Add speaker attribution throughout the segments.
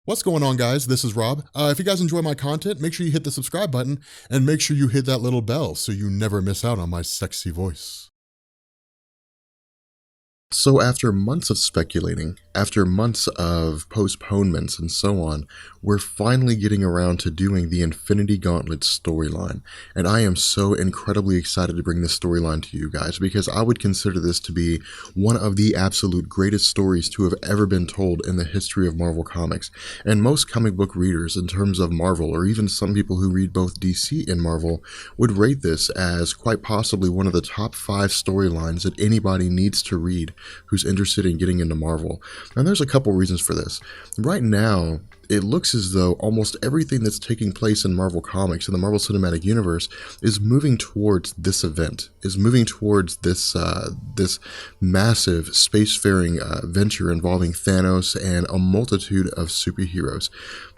Speaker 1: What's going on, guys? This is Rob. If you guys enjoy my content, make sure you hit the subscribe button and make sure you hit that little bell so you never miss out on my sexy voice. So after months of speculating, after months of postponements and so on, we're finally getting around to doing the Infinity Gauntlet storyline. And I am so incredibly excited to bring this storyline to you guys because I would consider this to be one of the absolute greatest stories to have ever been told in the history of Marvel Comics. And most comic book readers in terms of Marvel, or even some people who read both DC and Marvel, would rate this as quite possibly one of the top 5 storylines that anybody needs to read who's interested in getting into Marvel. And there's a couple reasons for this. Right now, it looks as though almost everything that's taking place in Marvel Comics and the Marvel Cinematic Universe is moving towards this event, is moving towards this massive spacefaring venture involving Thanos and a multitude of superheroes.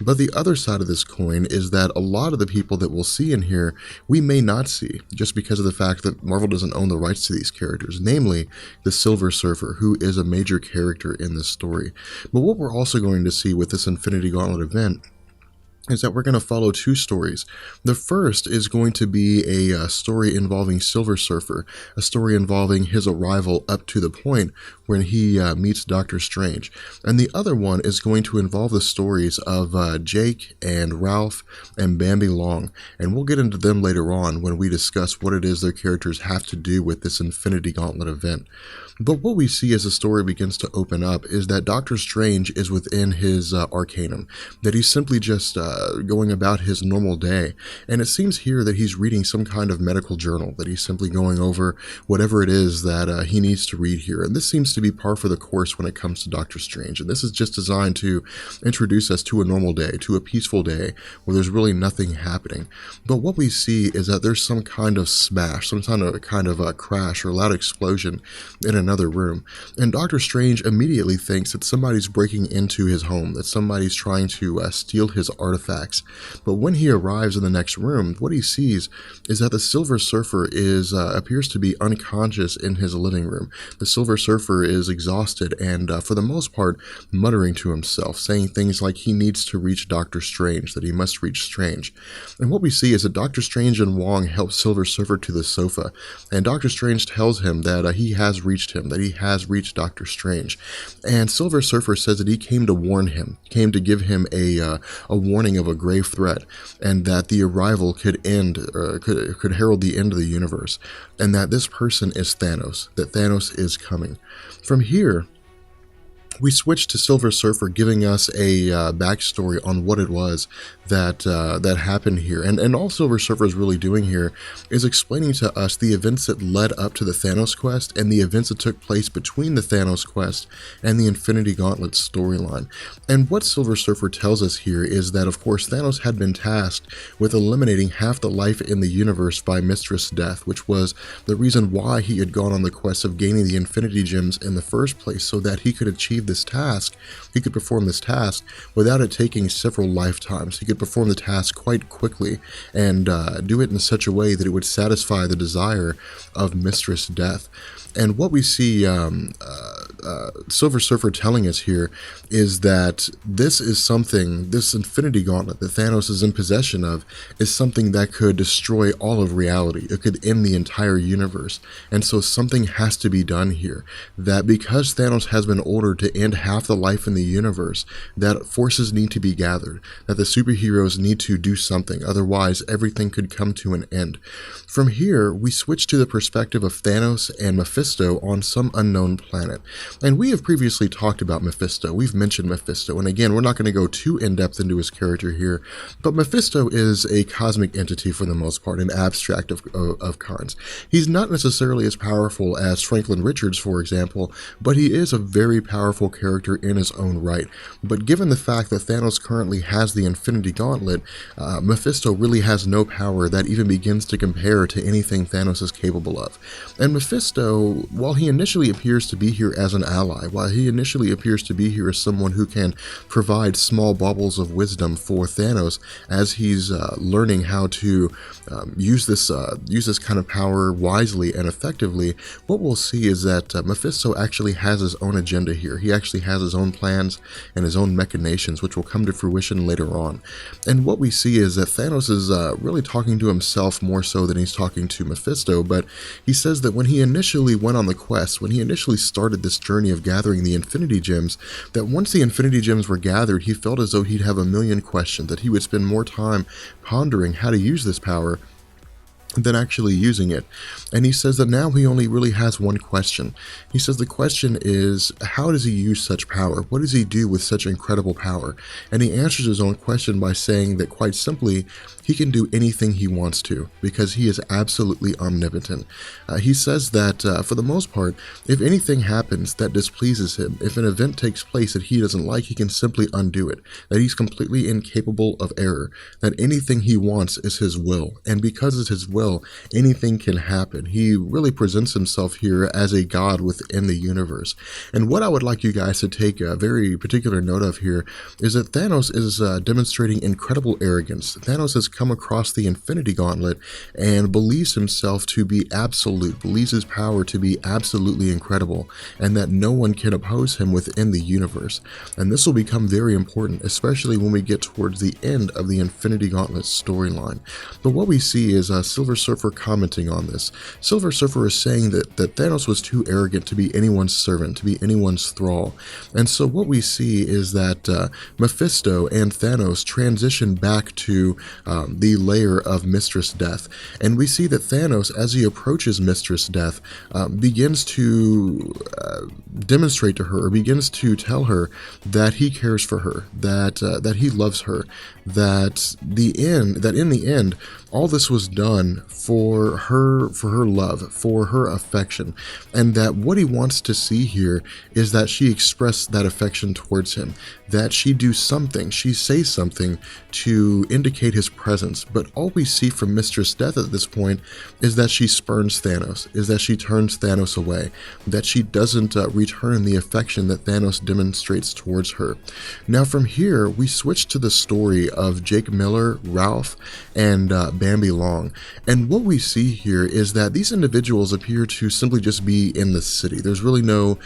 Speaker 1: But the other side of this coin is that a lot of the people that we'll see in here, we may not see, just because of the fact that Marvel doesn't own the rights to these characters, namely the Silver Surfer, who is a major character in this story. But what we're also going to see with this Infinity Gauntlet event is that we're going to follow 2 stories. The first is going to be a story involving Silver Surfer, a story involving his arrival up to the point when he meets Doctor Strange. And the other one is going to involve the stories of Jake and Ralph and Bambi Long. And we'll get into them later on when we discuss what it is their characters have to do with this Infinity Gauntlet event. But what we see as the story begins to open up is that Doctor Strange is within his arcanum, that he's simply just going about his normal day. And it seems here that he's reading some kind of medical journal, that he's simply going over whatever it is that he needs to read here. And this seems to be par for the course when it comes to Doctor Strange. And this is just designed to introduce us to a normal day, to a peaceful day where there's really nothing happening. But what we see is that there's some kind of smash, some kind of a crash or loud explosion in another room. And Doctor Strange immediately thinks that somebody's breaking into his home, that somebody's trying to steal his artifacts. But when he arrives in the next room, what he sees is that the Silver Surfer appears to be unconscious in his living room. The Silver Surfer is exhausted and, for the most part, muttering to himself, saying things like he needs to reach Doctor Strange, that he must reach Strange. And what we see is that Doctor Strange and Wong help Silver Surfer to the sofa, and Doctor Strange tells him that he has reached him, that he has reached Doctor Strange. And Silver Surfer says that he came to warn him, came to give him a warning of a grave threat, and that the arrival could herald the end of the universe, and that this person is Thanos, that Thanos is coming. From here, we switch to Silver Surfer giving us a backstory on what it was that happened here. And all Silver Surfer is really doing here is explaining to us the events that led up to the Thanos quest and the events that took place between the Thanos quest and the Infinity Gauntlet storyline. And what Silver Surfer tells us here is that, of course, Thanos had been tasked with eliminating half the life in the universe by Mistress Death, which was the reason why he had gone on the quest of gaining the Infinity Gems in the first place, so that he could achieve this task, he could perform this task without it taking several lifetimes. He could perform the task quite quickly and do it in such a way that it would satisfy the desire of Mistress Death. And what we see Silver Surfer telling us here is that this is something, this Infinity Gauntlet that Thanos is in possession of, is something that could destroy all of reality. It could end the entire universe. And so something has to be done here. That because Thanos has been ordered to end half the life in the universe, that forces need to be gathered, that the superheroes need to do something, otherwise everything could come to an end. From here, we switch to the perspective of Thanos and Mephisto on some unknown planet. And we have previously talked about Mephisto. We've mentioned Mephisto, and again, we're not going to go too in-depth into his character here, but Mephisto is a cosmic entity for the most part, an abstract of kinds. He's not necessarily as powerful as Franklin Richards, for example, but he is a very powerful character in his own right. But given the fact that Thanos currently has the Infinity Gauntlet, Mephisto really has no power that even begins to compare to anything Thanos is capable of. And Mephisto, while he initially appears to be here as an an ally. While he initially appears to be here as someone who can provide small baubles of wisdom for Thanos as he's learning how to use this kind of power wisely and effectively, what we'll see is that Mephisto actually has his own agenda here. He actually has his own plans and his own machinations, which will come to fruition later on. And what we see is that Thanos is really talking to himself more so than he's talking to Mephisto, but he says that when he initially went on the quest, when he initially started this journey of gathering the Infinity Gems, that once the Infinity Gems were gathered, he felt as though he'd have a million questions, that he would spend more time pondering how to use this power than actually using it. And he says that now he only really has one question. He says the question is, how does he use such power? What does he do with such incredible power? And he answers his own question by saying that, quite simply, he can do anything he wants to because he is absolutely omnipotent. He says that for the most part, if anything happens that displeases him, if an event takes place that he doesn't like, he can simply undo it, that he's completely incapable of error, that anything he wants is his will, and because it's his will, anything can happen. He really presents himself here as a god within the universe. And what I would like you guys to take a very particular note of here is that Thanos is demonstrating incredible arrogance. Thanos has come across the Infinity Gauntlet and believes himself to be absolute, believes his power to be absolutely incredible, and that no one can oppose him within the universe. And this will become very important, especially when we get towards the end of the Infinity Gauntlet storyline. But what we see is Silver Surfer commenting on this. Silver Surfer is saying that Thanos was too arrogant to be anyone's servant, to be anyone's thrall. And so what we see is that Mephisto and Thanos transition back to the lair of Mistress Death. And we see that Thanos, as he approaches Mistress Death, begins to demonstrate to her, or begins to tell her that he cares for her, that he loves her, that in the end, all this was done for her love, for her affection, and that what he wants to see here is that she express that affection towards him, that she do something, she say something to indicate his presence. But all we see from Mistress Death at this point is that she spurns Thanos, is that she turns Thanos away, that she doesn't return the affection that Thanos demonstrates towards her. Now from here, we switch to the story of Jake Miller, Ralph, and Bambi Long. And what we see here is that these individuals appear to simply just be in the city. There's really no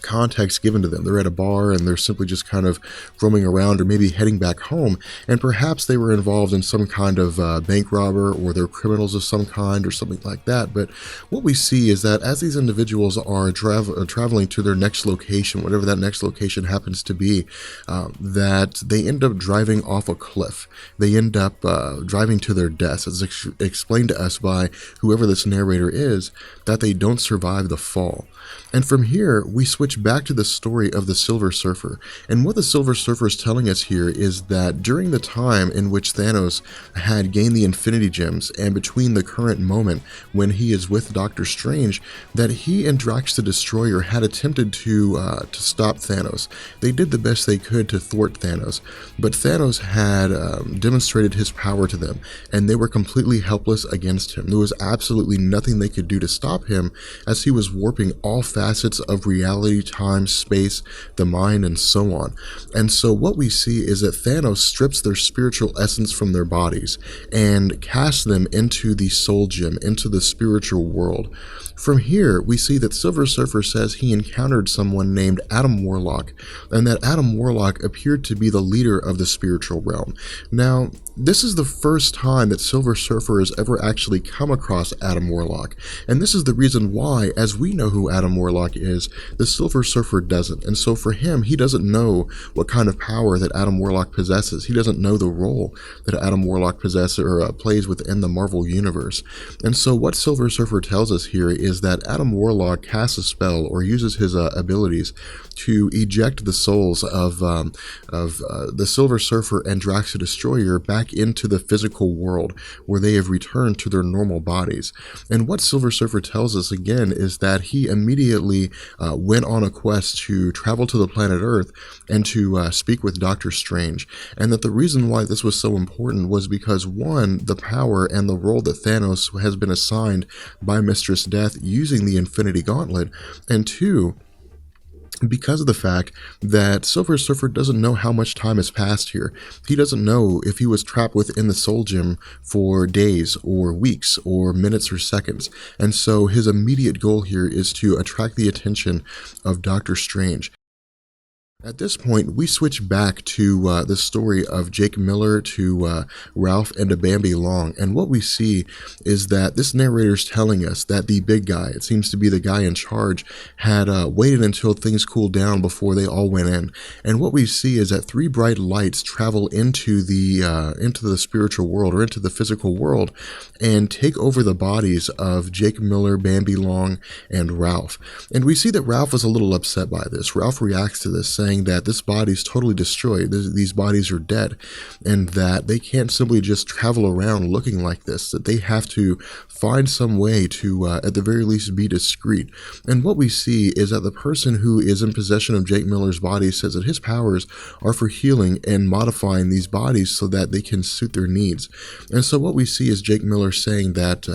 Speaker 1: context given to them. They're at a bar and they're simply just kind of roaming around, or maybe heading back home, and perhaps they were involved in some kind of bank robber, or they're criminals of some kind or something like that. But what we see is that as these individuals are traveling to their next location, whatever that next location happens to be, that they end up driving off a cliff. They end up driving to their deaths. It's explained to us by whoever this narrator is that they don't survive the fall. And from here, we switch back to the story of the Silver Surfer. And what the Silver Surfer is telling us here is that during the time in which Thanos had gained the Infinity Gems, and between the current moment when he is with Doctor Strange, that he and Drax the Destroyer had attempted to stop Thanos. They did the best they could to thwart Thanos, but Thanos had demonstrated his power to them, and they were completely helpless against him. There was absolutely nothing they could do to stop him, as he was warping all facets of reality, time, space, the mind, and so on. And so what we see is that Thanos strips their spiritual essence from their bodies and casts them into the soul gem, into the spiritual world. From here, we see that Silver Surfer says he encountered someone named Adam Warlock, and that Adam Warlock appeared to be the leader of the spiritual realm. Now, this is the first time that Silver Surfer has ever actually come across Adam Warlock, and this is the reason why, as we know who Adam Warlock is, the Silver Surfer doesn't. And so for him, he doesn't know what kind of power that Adam Warlock possesses. He doesn't know the role that Adam Warlock possesses or plays within the Marvel Universe. And so what Silver Surfer tells us here is that Adam Warlock casts a spell, or uses his abilities to eject the souls of the Silver Surfer and Drax the Destroyer back into the physical world, where they have returned to their normal bodies. And what Silver Surfer tells us again is that he immediately went on a quest to travel to the planet Earth and to speak with Doctor Strange, and that the reason why this was so important was because, one, the power and the role that Thanos has been assigned by Mistress Death Death using the Infinity Gauntlet, and 2, because of the fact that Silver Surfer doesn't know how much time has passed here. He doesn't know if he was trapped within the Soul Gem for days or weeks or minutes or seconds. And so his immediate goal here is to attract the attention of Doctor Strange. At this point, we switch back to the story of Jake Miller to Ralph and to Bambi Long, and what we see is that this narrator is telling us that the big guy, it seems to be the guy in charge, had waited until things cooled down before they all went in. And what we see is that 3 bright lights travel into the spiritual world, or into the physical world, and take over the bodies of Jake Miller, Bambi Long, and Ralph. And we see that Ralph is a little upset by this. Ralph reacts to this, saying that this body is totally destroyed, these bodies are dead, and that they can't simply just travel around looking like this, that they have to find some way to, at the very least, be discreet. And what we see is that the person who is in possession of Jake Miller's body says that his powers are for healing and modifying these bodies so that they can suit their needs. And so what we see is Jake Miller saying that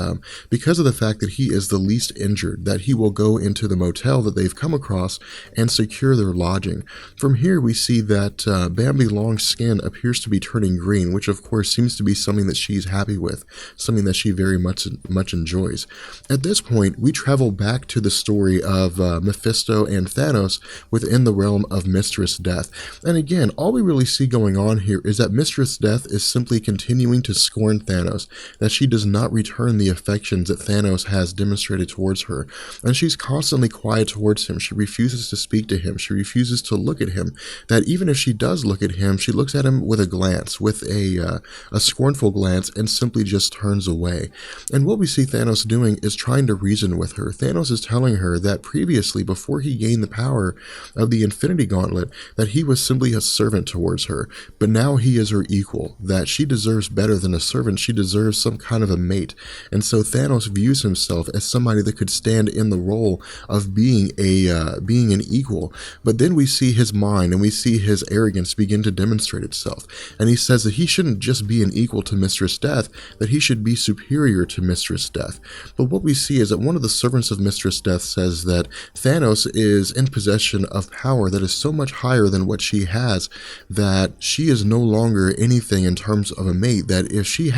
Speaker 1: because of the fact that he is the least injured, that he will go into the motel that they've come across and secure their lodging. From here, we see that Bambi Long's skin appears to be turning green, which of course seems to be something that she's happy with, something that she very much enjoys. At this point, we travel back to the story of Mephisto and Thanos within the realm of Mistress Death. And again, all we really see going on here is that Mistress Death is simply continuing to scorn Thanos, that she does not return the affections that Thanos has demonstrated towards her. And she's constantly quiet towards him. She refuses to speak to him. She refuses to look at him, that even if she does look at him, she looks at him with a glance, with a scornful glance, and simply just turns away. And what we see Thanos doing is trying to reason with her. Thanos is telling her that previously, before he gained the power of the Infinity Gauntlet, that he was simply a servant towards her, but now he is her equal, that she deserves better than a servant, she deserves some kind of a mate. And so Thanos views himself as somebody that could stand in the role of being an equal. But then we see his mind and we see his arrogance begin to demonstrate itself. And he says that he shouldn't just be an equal to Mistress Death, that he should be superior to Mistress Death. But what we see is that one of the servants of Mistress Death says that Thanos is in possession of power that is so much higher than what she has, that she is no longer anything in terms of a mate, that if she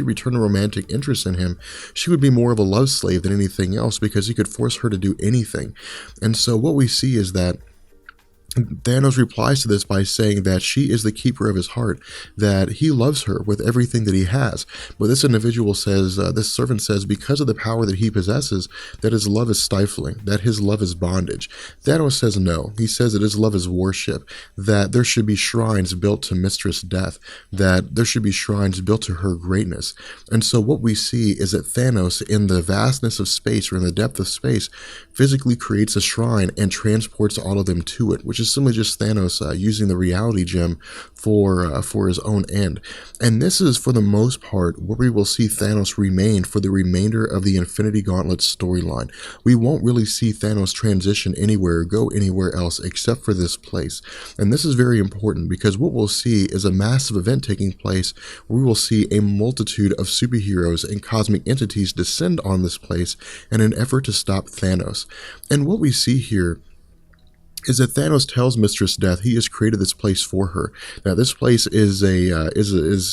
Speaker 1: returned a romantic interest in him, she would be more of a love slave than anything else, because he could force her to do anything. And so what we see is that Thanos replies to this by saying that she is the keeper of his heart, that he loves her with everything that he has. But this individual says, this servant says, because of the power that he possesses, that his love is stifling, that his love is bondage. Thanos says no. He says that his love is worship, that there should be shrines built to Mistress Death, that there should be shrines built to her greatness. And so what we see is that Thanos, in the vastness of space, or in the depth of space, physically creates a shrine and transports all of them to it, which is simply just Thanos using the reality gem for his own end. And this is, for the most part, where we will see Thanos remain for the remainder of the Infinity Gauntlet storyline. We won't really see Thanos transition anywhere or go anywhere else except for this place. And this is very important, because what we'll see is a massive event taking place where we will see a multitude of superheroes and cosmic entities descend on this place in an effort to stop Thanos. And what we see here is that Thanos tells Mistress Death he has created this place for her. Now, this place is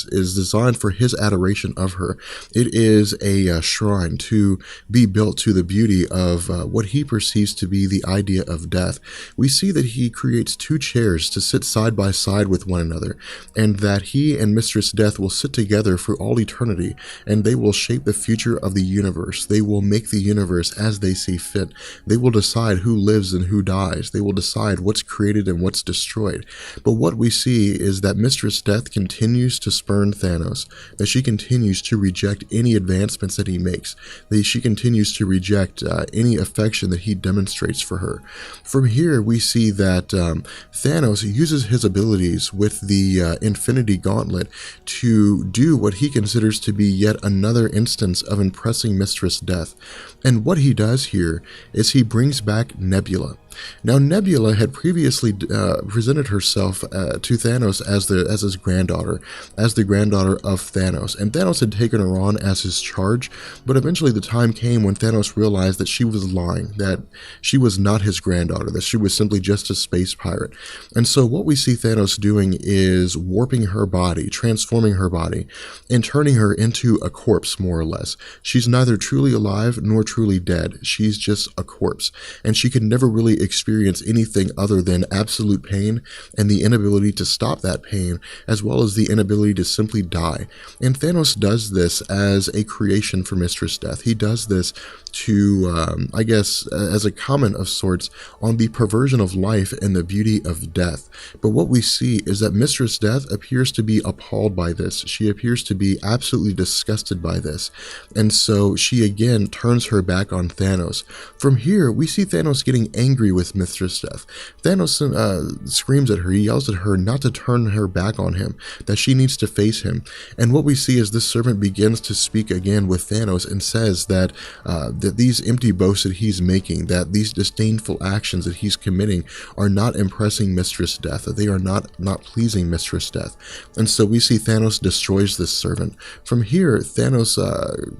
Speaker 1: designed for his adoration of her. It is a shrine to be built to the beauty of what he perceives to be the idea of death. We see that he creates 2 chairs to sit side by side with one another, and that he and Mistress Death will sit together for all eternity, and they will shape the future of the universe. They will make the universe as they see fit. They will decide who lives and who dies. They will decide what's created and what's destroyed. But what we see is that Mistress Death continues to spurn Thanos, that she continues to reject any advancements that he makes, that she continues to reject any affection that he demonstrates for her. From here, we see that Thanos uses his abilities with the Infinity Gauntlet to do what he considers to be yet another instance of impressing Mistress Death. And what he does here is he brings back Nebula. Now, Nebula had previously presented herself to Thanos as his granddaughter, as the granddaughter of Thanos, and Thanos had taken her on as his charge, but eventually the time came when Thanos realized that she was lying, that she was not his granddaughter, that she was simply just a space pirate. And so what we see Thanos doing is warping her body, transforming her body, and turning her into a corpse, more or less. She's neither truly alive nor truly dead. She's just a corpse, and she could never really experience anything other than absolute pain and the inability to stop that pain, as well as the inability to simply die. And Thanos does this as a creation for Mistress Death. He does this to, I guess, as a comment of sorts on the perversion of life and the beauty of death. But what we see is that Mistress Death appears to be appalled by this. She appears to be absolutely disgusted by this. And so she again turns her back on Thanos. From here, we see Thanos getting angry with Mistress Death. Thanos screams at her, he yells at her not to turn her back on him, that she needs to face him. And what we see is this servant begins to speak again with Thanos and says that that these empty boasts that he's making, that these disdainful actions that he's committing are not impressing Mistress Death, that they are not pleasing Mistress Death. And so we see Thanos destroys this servant. From here, Thanos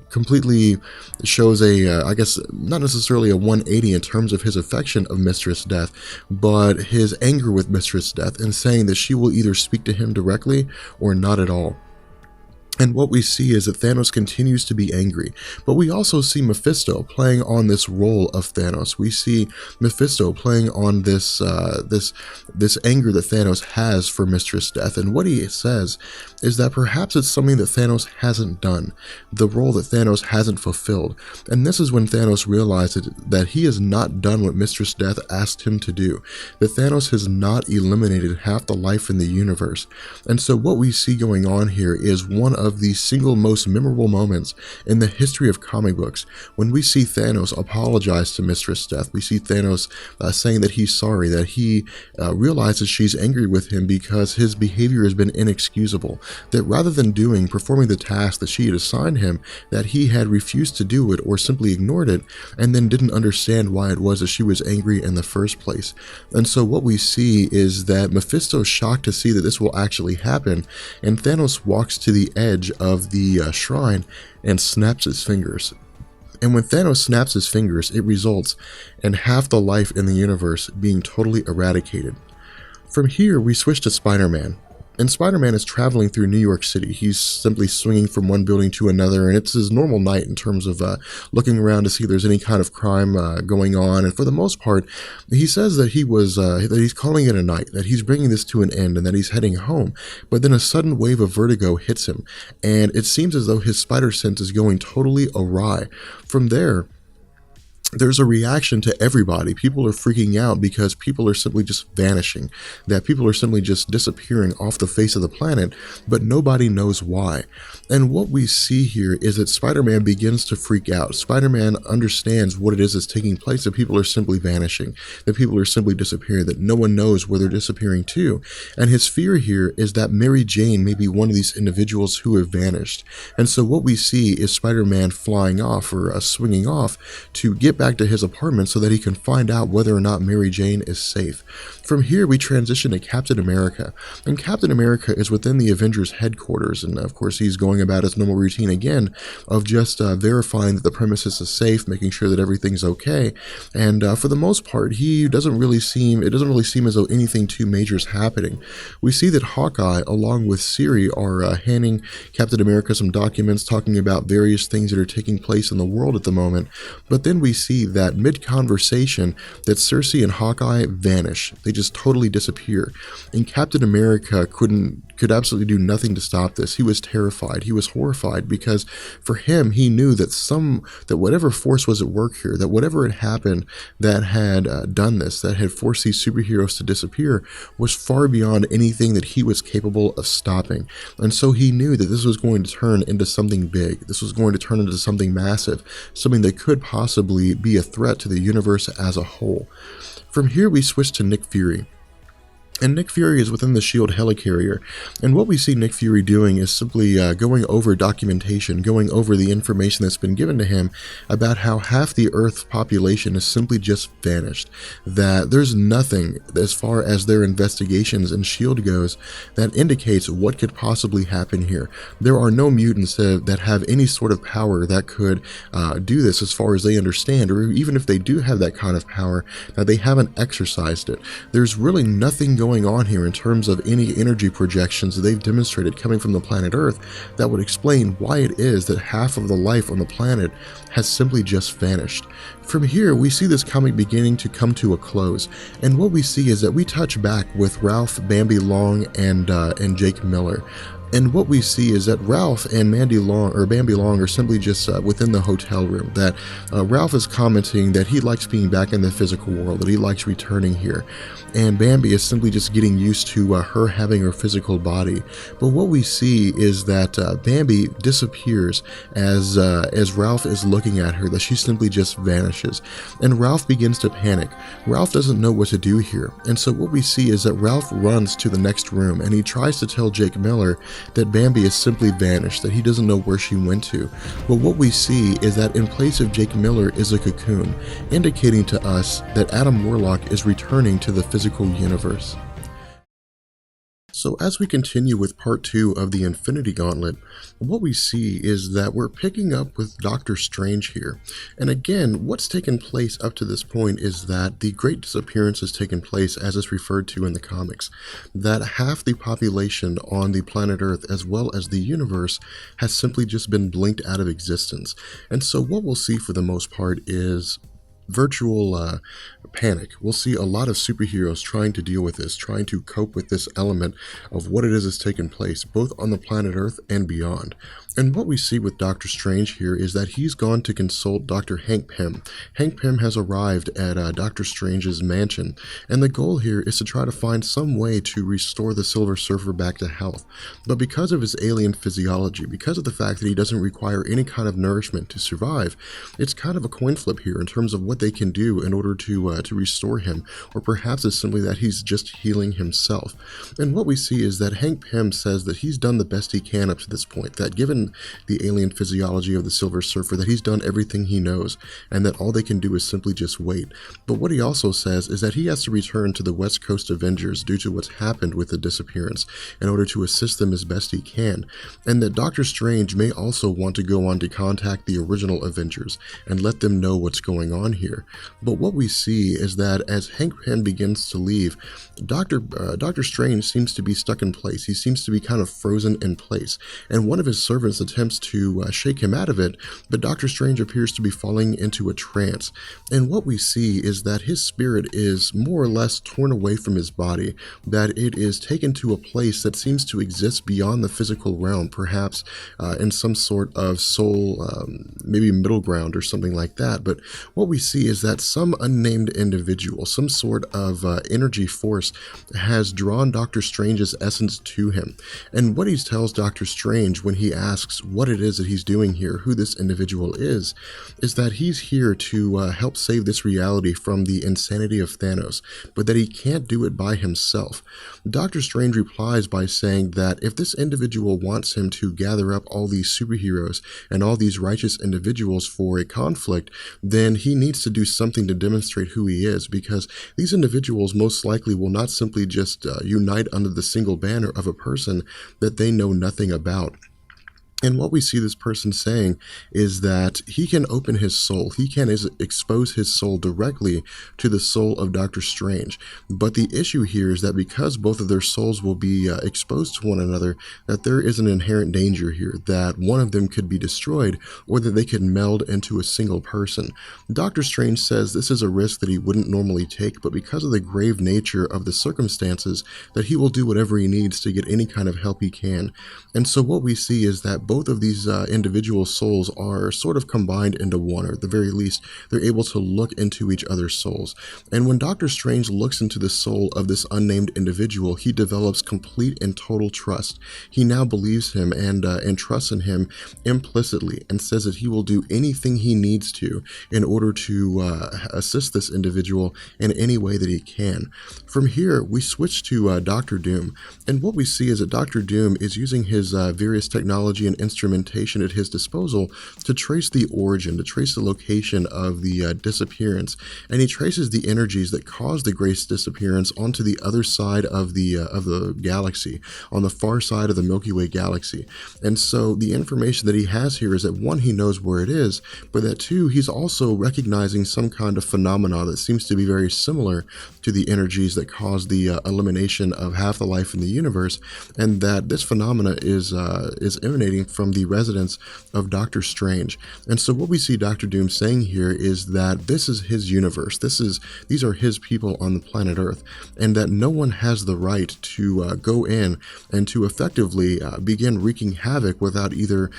Speaker 1: completely shows a, I guess, not necessarily a 180 in terms of his affection of Mistress Death, but his anger with Mistress Death, and saying that she will either speak to him directly or not at all. And what we see is that Thanos continues to be angry, but we also see Mephisto playing on this role of Thanos. We see Mephisto playing on this this anger that Thanos has for Mistress Death, and what he says is that perhaps it's something that Thanos hasn't done, the role that Thanos hasn't fulfilled. And this is when Thanos realizes that he has not done what Mistress Death asked him to do, that Thanos has not eliminated half the life in the universe. And so what we see going on here is one of the single most memorable moments in the history of comic books, when we see Thanos apologize to Mistress Death. We see Thanos saying that he's sorry, that he realizes she's angry with him because his behavior has been inexcusable, that rather than performing the task that she had assigned him, that he had refused to do it or simply ignored it, and then didn't understand why it was that she was angry in the first place. And so what we see is that Mephisto's shocked to see that this will actually happen, and Thanos walks to the edge of the shrine and snaps his fingers. And when Thanos snaps his fingers, it results in half the life in the universe being totally eradicated. From here, we switch to Spider-Man. And Spider-Man is traveling through New York City. He's simply swinging from one building to another, and it's his normal night in terms of looking around to see if there's any kind of crime going on. And for the most part, he says that that he's calling it a night, that he's bringing this to an end, and that he's heading home. But then a sudden wave of vertigo hits him, and it seems as though his spider sense is going totally awry. From there, there's a reaction to everybody. People are freaking out because people are simply just vanishing, that people are simply just disappearing off the face of the planet, but nobody knows why. And what we see here is that Spider-Man begins to freak out. Spider-Man understands what it is that's taking place, that people are simply vanishing, that people are simply disappearing, that no one knows where they're disappearing to. And his fear here is that Mary Jane may be one of these individuals who have vanished. And so what we see is Spider-Man flying off, or swinging off, to get back to his apartment so that he can find out whether or not Mary Jane is safe. From here, we transition to Captain America, and Captain America is within the Avengers headquarters, and of course he's going about his normal routine again of just verifying that the premises is safe, making sure that everything's okay. And for the most part, it doesn't really seem as though anything too major is happening. We see that Hawkeye, along with Siri, are handing Captain America some documents talking about various things that are taking place in the world at the moment. But then we see that mid-conversation that Cersei and Hawkeye vanish. They just totally disappear. And Captain America could absolutely do nothing to stop this. He was terrified. He was horrified because for him, he knew that whatever force was at work here, that whatever had happened that had done this, that had forced these superheroes to disappear, was far beyond anything that he was capable of stopping. And so he knew that this was going to turn into something big. This was going to turn into something massive, something that could possibly be a threat to the universe as a whole. From here, we switch to Nick Fury. And Nick Fury is within the S.H.I.E.L.D. helicarrier, and what we see Nick Fury doing is simply going over documentation, going over the information that's been given to him about how half the Earth's population has simply just vanished, that there's nothing as far as their investigations and S.H.I.E.L.D. goes that indicates what could possibly happen here. There are no mutants that have any sort of power that could do this as far as they understand, or even if they do have that kind of power, that they haven't exercised it. There's really nothing going on here in terms of any energy projections that they've demonstrated coming from the planet Earth that would explain why it is that half of the life on the planet has simply just vanished. From here, we see this comic beginning to come to a close, and what we see is that we touch back with Ralph, Bambi Long, and Jake Miller. And what we see is that Ralph and Bambi Long are simply just within the hotel room, that Ralph is commenting that he likes being back in the physical world, that he likes returning here. And Bambi is simply just getting used to her having her physical body. But what we see is that Bambi disappears as Ralph is looking at her, that she simply just vanishes. And Ralph begins to panic. Ralph doesn't know what to do here. And so what we see is that Ralph runs to the next room and he tries to tell Jake Miller that Bambi has simply vanished, that he doesn't know where she went to. But what we see is that in place of Jake Miller is a cocoon, indicating to us that Adam Warlock is returning to the physical universe. So as we continue with part 2 of the Infinity Gauntlet, what we see is that we're picking up with Doctor Strange here. And again, what's taken place up to this point is that the Great Disappearance has taken place as it's referred to in the comics. That half the population on the planet Earth as well as the universe has simply just been blinked out of existence. And so what we'll see for the most part is virtual panic. We'll see a lot of superheroes trying to deal with this, trying to cope with this element of what it is that's taken place, both on the planet Earth and beyond. And what we see with Doctor Strange here is that he's gone to consult Dr. Hank Pym. Hank Pym has arrived at Doctor Strange's mansion, and the goal here is to try to find some way to restore the Silver Surfer back to health. But because of his alien physiology, because of the fact that he doesn't require any kind of nourishment to survive, it's kind of a coin flip here in terms of what they can do in order to restore him, or perhaps it's simply that he's just healing himself. And what we see is that Hank Pym says that he's done the best he can up to this point, that given the alien physiology of the Silver Surfer, that he's done everything he knows, and that all they can do is simply just wait. But what he also says is that he has to return to the West Coast Avengers due to what's happened with the disappearance in order to assist them as best he can, and that Doctor Strange may also want to go on to contact the original Avengers and let them know what's going on here. But what we see is that as Hank Pym begins to leave, Doctor Strange seems to be stuck in place. He seems to be kind of frozen in place, and one of his servants attempts to shake him out of it, but Doctor Strange appears to be falling into a trance. And what we see is that his spirit is more or less torn away from his body, that it is taken to a place that seems to exist beyond the physical realm, perhaps in some sort of soul, maybe middle ground or something like that. But what we see is that some unnamed individual, some sort of energy force has drawn Doctor Strange's essence to him. And what he tells Doctor Strange when he asks what it is that he's doing here, who this individual is that he's here to help save this reality from the insanity of Thanos, but that he can't do it by himself. Doctor Strange replies by saying that if this individual wants him to gather up all these superheroes and all these righteous individuals for a conflict, then he needs to do something to demonstrate who he is, because these individuals most likely will not simply just unite under the single banner of a person that they know nothing about. And what we see this person saying is that he can open his soul, he can expose his soul directly to the soul of Doctor Strange. But the issue here is that because both of their souls will be exposed to one another, that there is an inherent danger here, that one of them could be destroyed, or that they could meld into a single person. Doctor Strange says this is a risk that he wouldn't normally take, but because of the grave nature of the circumstances, that he will do whatever he needs to get any kind of help he can. And so what we see is that both of these individual souls are sort of combined into one, or at the very least, they're able to look into each other's souls. And when Doctor Strange looks into the soul of this unnamed individual, he develops complete and total trust. He now believes him and trusts in him implicitly, and says that he will do anything he needs to in order to assist this individual in any way that he can. From here, we switch to Doctor Doom, and what we see is that Doctor Doom is using his various technology and instrumentation at his disposal to trace the origin, to trace the location of the disappearance, and he traces the energies that caused the Great Disappearance onto the other side of the galaxy, on the far side of the Milky Way galaxy. And so the information that he has here is that, one, he knows where it is, but that two, he's also recognizing some kind of phenomena that seems to be very similar to the energies that caused the elimination of half the life in the universe, and that this phenomena is emanating from the residence of Doctor Strange. And so what we see Doctor Doom saying here is that this is his universe, these are his people on the planet Earth, and that no one has the right to go in and to effectively begin wreaking havoc without either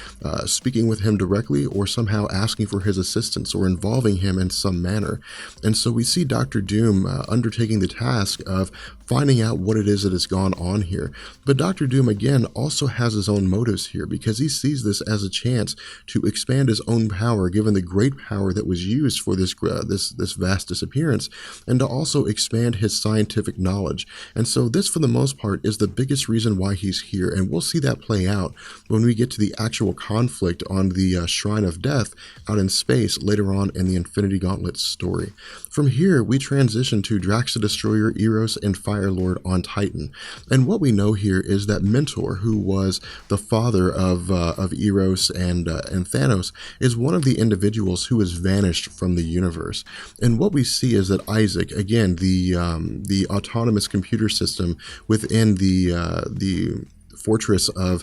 Speaker 1: speaking with him directly or somehow asking for his assistance or involving him in some manner. And so we see Doctor Doom undertaking the task of finding out what it is that has gone on here. But Doctor Doom, again, also has his own motives here, because he sees this as a chance to expand his own power, given the great power that was used for this vast disappearance, and to also expand his scientific knowledge. And so this, for the most part, is the biggest reason why he's here, and we'll see that play out when we get to the actual conflict on the Shrine of Death out in space later on in the Infinity Gauntlet story. From here, we transition to Drax the Destroyer, Eros, and Firelord on Titan. And what we know here is that Mentor, who was the father of Eros and Thanos, is one of the individuals who has vanished from the universe. And what we see is that Isaac, again, the autonomous computer system within the fortress of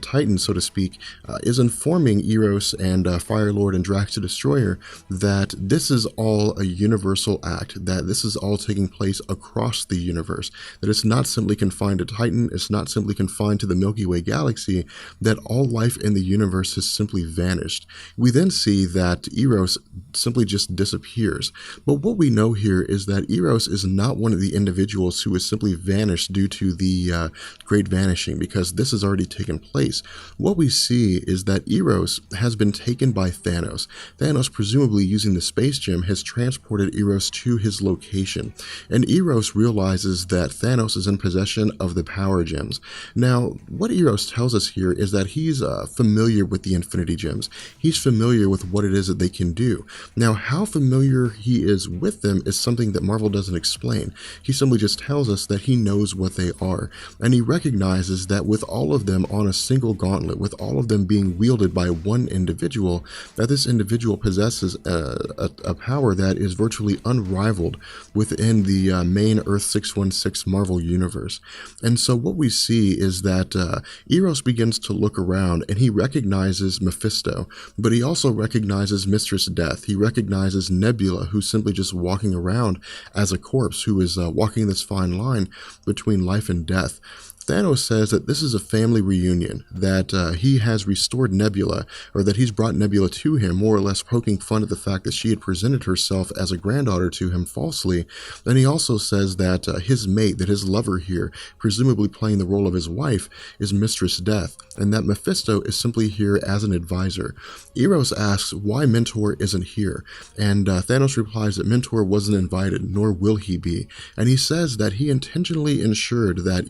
Speaker 1: Titan, so to speak, is informing Eros and Firelord and Drax the Destroyer that this is all a universal act, that this is all taking place across the universe, that it's not simply confined to Titan, it's not simply confined to the Milky Way galaxy, that all life in the universe has simply vanished. We then see that Eros simply just disappears. But what we know here is that Eros is not one of the individuals who has simply vanished due to the Great Vanishing, because this has already taken place. What we see is that Eros has been taken by Thanos. Thanos, presumably using the space gem, has transported Eros to his location, and Eros realizes that Thanos is in possession of the power gems. Now, what Eros tells us here is that he's familiar with the Infinity Gems. He's familiar with what it is that they can do. Now, how familiar he is with them is something that Marvel doesn't explain. He simply just tells us that he knows what they are, and he recognizes that with all of them on a single gauntlet, with all of them being wielded by one individual, that this individual possesses a power that is virtually unrivaled within the main Earth 616 Marvel universe. And so what we see is that Eros begins to look around, and he recognizes Mephisto, but he also recognizes Mistress Death. He recognizes Nebula, who's simply just walking around as a corpse, who is walking this fine line between life and death. Thanos says that this is a family reunion, that he has restored Nebula, or that he's brought Nebula to him, more or less poking fun at the fact that she had presented herself as a granddaughter to him falsely. And he also says that his mate, that his lover here, presumably playing the role of his wife, is Mistress Death, and that Mephisto is simply here as an advisor. Eros asks why Mentor isn't here, and Thanos replies that Mentor wasn't invited, nor will he be, and he says that he intentionally ensured that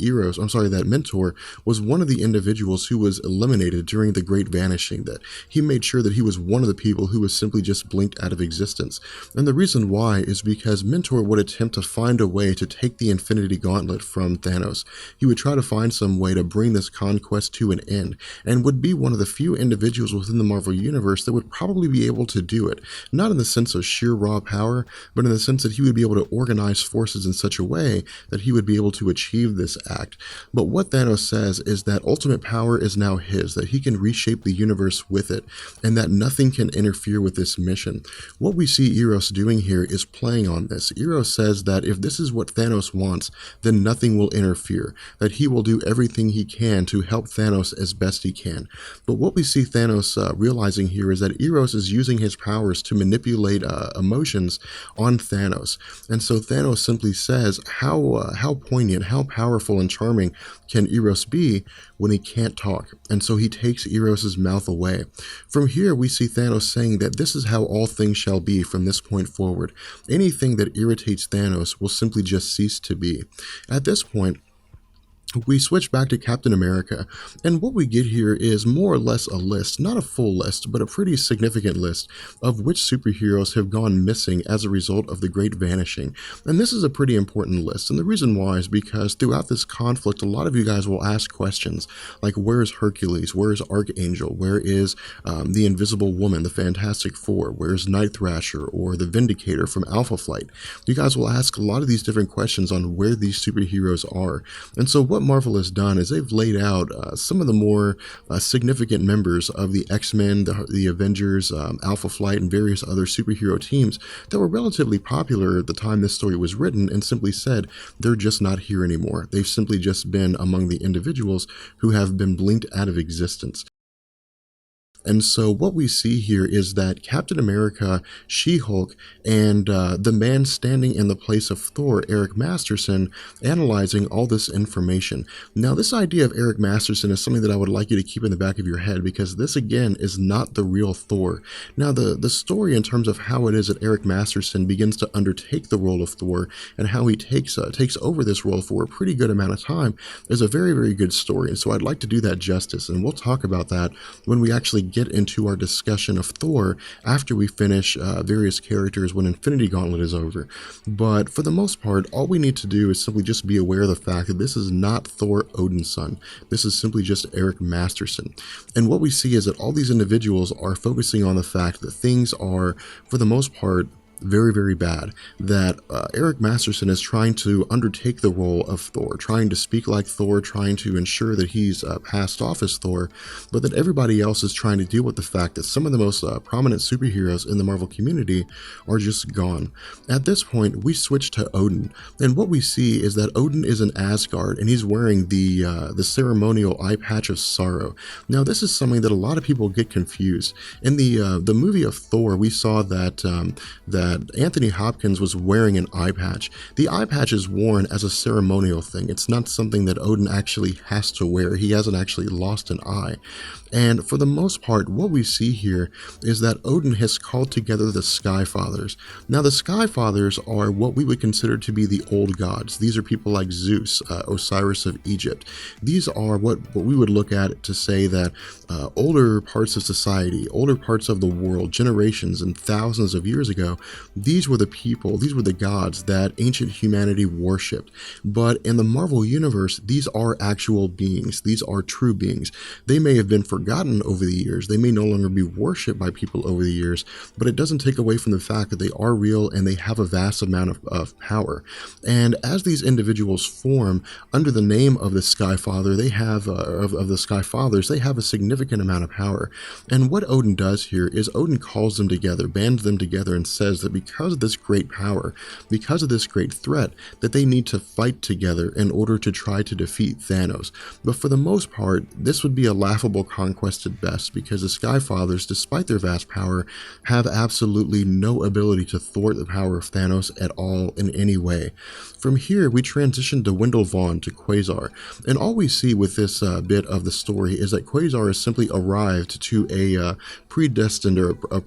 Speaker 1: that Mentor was one of the individuals who was eliminated during the Great Vanishing, that he made sure that he was one of the people who was simply just blinked out of existence. And the reason why is because Mentor would attempt to find a way to take the Infinity Gauntlet from Thanos. He would try to find some way to bring this conquest to an end, and would be one of the few individuals within the Marvel Universe that would probably be able to do it, not in the sense of sheer raw power, but in the sense that he would be able to organize forces in such a way that he would be able to achieve this act. But what Thanos says is that ultimate power is now his, that he can reshape the universe with it, and that nothing can interfere with this mission. What we see Eros doing here is playing on this. Eros says that if this is what Thanos wants, then nothing will interfere, that he will do everything he can to help Thanos as best he can. But what we see Thanos realizing here is that Eros is using his powers to manipulate emotions on Thanos. And so Thanos simply says, how poignant, how powerful and charming can Eros be when he can't talk? And so he takes Eros's mouth away. From here, we see Thanos saying that this is how all things shall be from this point forward. Anything that irritates Thanos will simply just cease to be. At this point, we switch back to Captain America, and what we get here is more or less a list, not a full list, but a pretty significant list of which superheroes have gone missing as a result of the Great Vanishing. And this is a pretty important list, and the reason why is because throughout this conflict, a lot of you guys will ask questions like, where is Hercules, where is Archangel, where is the Invisible Woman, the Fantastic Four, where is Night Thrasher, or the Vindicator from Alpha Flight? You guys will ask a lot of these different questions on where these superheroes are, and so what Marvel has done is they've laid out some of the more significant members of the X-Men, the Avengers, Alpha Flight, and various other superhero teams that were relatively popular at the time this story was written, and simply said they're just not here anymore. They've simply just been among the individuals who have been blinked out of existence. And so what we see here is that Captain America, She-Hulk, and the man standing in the place of Thor, Eric Masterson, analyzing all this information. Now, this idea of Eric Masterson is something that I would like you to keep in the back of your head, because this, again, is not the real Thor. Now, the story in terms of how it is that Eric Masterson begins to undertake the role of Thor and how he takes over this role for a pretty good amount of time is a very, very good story. And so I'd like to do that justice, and we'll talk about that when we actually get into our discussion of Thor after we finish various characters when Infinity Gauntlet is over. But for the most part, all we need to do is simply just be aware of the fact that this is not Thor Odin's son. This is simply just Eric Masterson. And what we see is that all these individuals are focusing on the fact that things are, for the most part, very, very bad, that Eric Masterson is trying to undertake the role of Thor, trying to speak like Thor, trying to ensure that he's passed off as Thor, but that everybody else is trying to deal with the fact that some of the most prominent superheroes in the Marvel community are just gone. At this point, we switch to Odin, and what we see is that Odin is in Asgard, and he's wearing the ceremonial eye patch of sorrow. Now, this is something that a lot of people get confused. In the movie of Thor, we saw that Anthony Hopkins was wearing an eye patch. The eye patch is worn as a ceremonial thing. It's not something that Odin actually has to wear. He hasn't actually lost an eye. And for the most part, what we see here is that Odin has called together the Sky Fathers. Now, the Sky Fathers are what we would consider to be the old gods. These are people like Zeus, Osiris of Egypt. These are what we would look at to say that older parts of society, older parts of the world, generations and thousands of years ago, these were the people, these were the gods that ancient humanity worshipped. But in the Marvel Universe, these are actual beings. These are true beings. They may have been forgotten over the years. They may no longer be worshipped by people over the years, but it doesn't take away from the fact that they are real and they have a vast amount of power. And as these individuals form under the name of the Sky Father, they have, of the Sky Fathers, they have a significant amount of power. And what Odin does here is Odin calls them together, bands them together, and says that because of this great power, because of this great threat, that they need to fight together in order to try to defeat Thanos. But for the most part, this would be a laughable conquest at best, because the Sky Fathers, despite their vast power, have absolutely no ability to thwart the power of Thanos at all in any way. From here, we transition to Wendell Vaughn, to Quasar, and all we see with this bit of the story is that Quasar has simply arrived to a predestined or a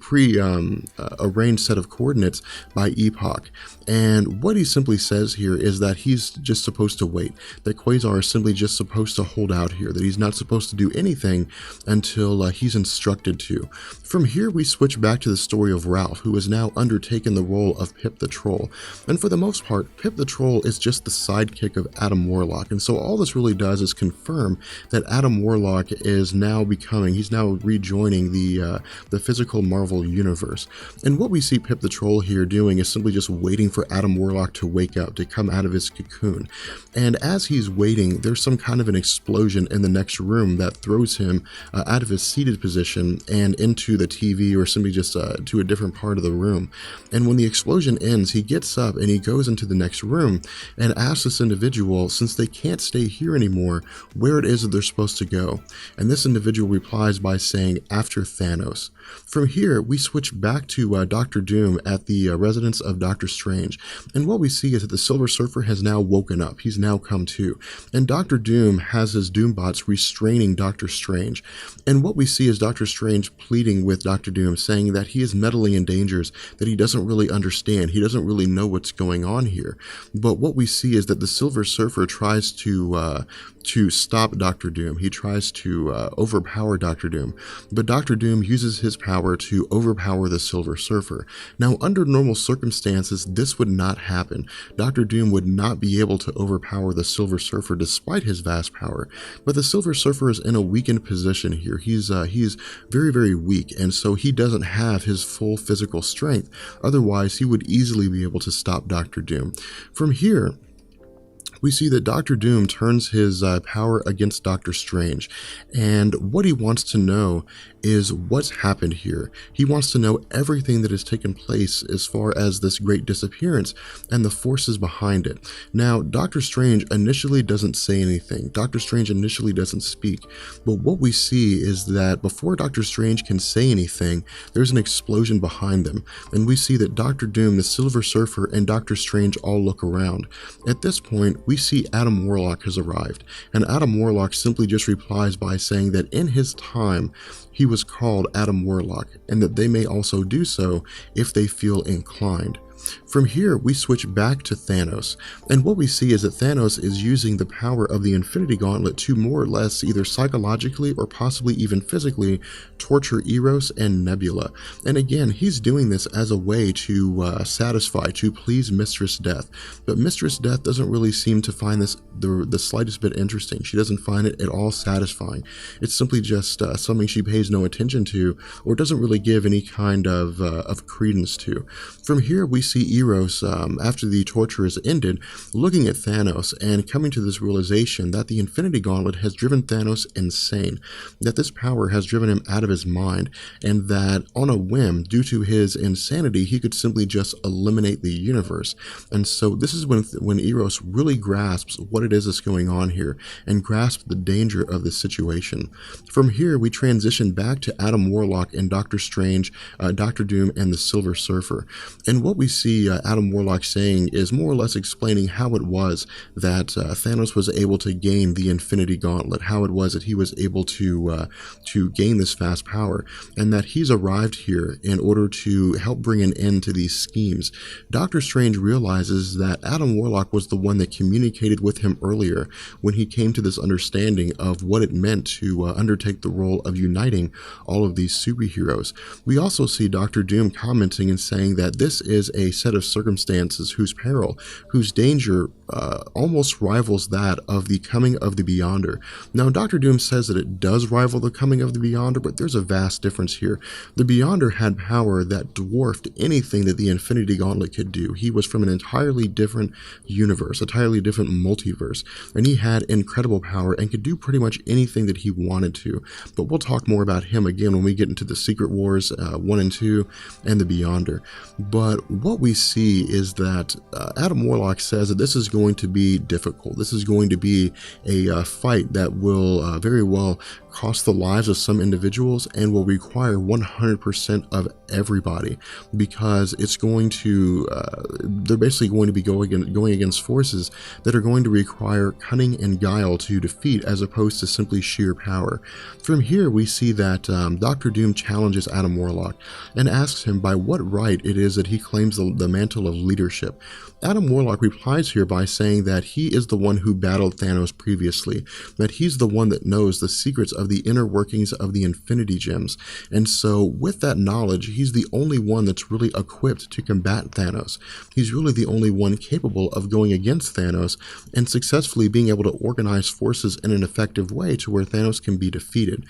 Speaker 1: arranged set of coordinates by Epoch. And what he simply says here is that he's just supposed to wait, that Quasar is simply just supposed to hold out here, that he's not supposed to do anything until he's instructed to. From here, we switch back to the story of Ralph, who has now undertaken the role of Pip the Troll. And for the most part, Pip the Troll is just the sidekick of Adam Warlock. And so all this really does is confirm that Adam Warlock is now he's now rejoining the physical Marvel universe. And what we see Pip the Patrol here doing is simply just waiting for Adam Warlock to wake up, to come out of his cocoon. And as he's waiting, there's some kind of an explosion in the next room that throws him out of his seated position and into the TV, or simply just to a different part of the room. And when the explosion ends, he gets up and he goes into the next room and asks this individual, since they can't stay here anymore, where it is that they're supposed to go. And this individual replies by saying, after Thanos. From here, we switch back to Dr. Doom at the residence of Doctor Strange, and what we see is that the Silver Surfer has now woken up. He's now come to, and Dr. Doom has his Doombots restraining Doctor Strange, and what we see is Doctor Strange pleading with Dr. Doom, saying that he is meddling in dangers that he doesn't really understand. He doesn't really know what's going on here. But what we see is that the Silver Surfer tries to stop Dr. Doom. He tries to overpower Dr. Doom, but Dr. Doom uses his power to overpower the Silver Surfer. Now, under normal circumstances, this would not happen. Dr. Doom would not be able to overpower the Silver Surfer despite his vast power, but the Silver Surfer is in a weakened position here. He's very, very weak, and so he doesn't have his full physical strength. Otherwise, he would easily be able to stop Dr. Doom. From here, we see that Dr. Doom turns his power against Doctor Strange, and what he wants to know is what's happened here. He wants to know everything that has taken place as far as this great disappearance and the forces behind it. Now, Doctor Strange initially doesn't say anything. Doctor Strange initially doesn't speak, but what we see is that before Doctor Strange can say anything, there's an explosion behind them, and we see that Dr. Doom, the Silver Surfer, and Doctor Strange all look around. At this point, we see Adam Warlock has arrived, and Adam Warlock simply just replies by saying that in his time, he was called Adam Warlock, and that they may also do so if they feel inclined. From here, we switch back to Thanos, and what we see is that Thanos is using the power of the Infinity Gauntlet to more or less either psychologically or possibly even physically torture Eros and Nebula. And again, he's doing this as a way to to please Mistress Death, but Mistress Death doesn't really seem to find this the slightest bit interesting. She doesn't find it at all satisfying. It's simply just something she pays no attention to, or doesn't really give any kind of credence to. From here, we see Eros, after the torture is ended, looking at Thanos and coming to this realization that the Infinity Gauntlet has driven Thanos insane, that this power has driven him out of his mind, and that on a whim, due to his insanity, he could simply just eliminate the universe. And so this is when Eros really grasps what it is that's going on here, and grasps the danger of this situation. From here, we transition back to Adam Warlock and Doctor Strange, Dr. Doom, and the Silver Surfer. And what we see Adam Warlock saying is more or less explaining how it was that Thanos was able to gain the Infinity Gauntlet, how it was that he was able to gain this vast power, and that he's arrived here in order to help bring an end to these schemes. Doctor Strange realizes that Adam Warlock was the one that communicated with him earlier when he came to this understanding of what it meant to undertake the role of uniting all of these superheroes. We also see Dr. Doom commenting and saying that this is a set of circumstances whose peril, whose danger almost rivals that of the coming of the Beyonder. Now, Dr. Doom says that it does rival the coming of the Beyonder, but there's a vast difference here. The Beyonder had power that dwarfed anything that the Infinity Gauntlet could do. He was from an entirely different universe, entirely different multiverse, and he had incredible power and could do pretty much anything that he wanted to. But we'll talk more about him again when we get into the Secret Wars 1 and 2 and the Beyonder. But what we see is that Adam Warlock says that this is going to be difficult. This is going to be a fight that will very well cost the lives of some individuals and will require 100% of everybody, because it's going to they're basically going to be going against forces that are going to require cunning and guile to defeat, as opposed to simply sheer power. From here, we see that Dr. Doom challenges Adam Warlock and asks him by what right it is that he claims the mantle of leadership. Adam Warlock replies here by saying that he is the one who battled Thanos previously, that he's the one that knows the secrets of the inner workings of the Infinity Gems, and so with that knowledge, he's the only one that's really equipped to combat Thanos. He's really the only one capable of going against Thanos and successfully being able to organize forces in an effective way to where Thanos can be defeated.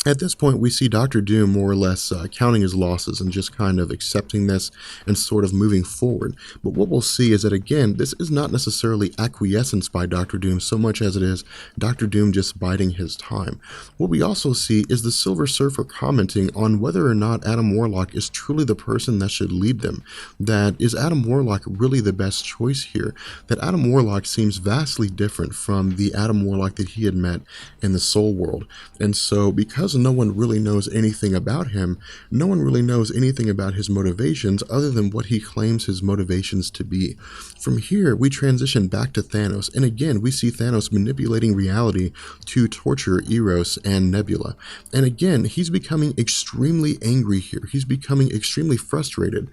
Speaker 1: At this point, we see Doctor Doom more or less counting his losses and just kind of accepting this and sort of moving forward. But what we'll see is that, again, this is not necessarily acquiescence by Doctor Doom so much as it is Doctor Doom just biding his time. What we also see is the Silver Surfer commenting on whether or not Adam Warlock is truly the person that should lead them. That is Adam Warlock really the best choice here? That Adam Warlock seems vastly different from the Adam Warlock that he had met in the Soul World. And so, because no one really knows anything about him, no one really knows anything about his motivations other than what he claims his motivations to be. From here, we transition back to Thanos, and again, we see Thanos manipulating reality to torture Eros and Nebula. And again, he's becoming extremely angry here. He's becoming extremely frustrated,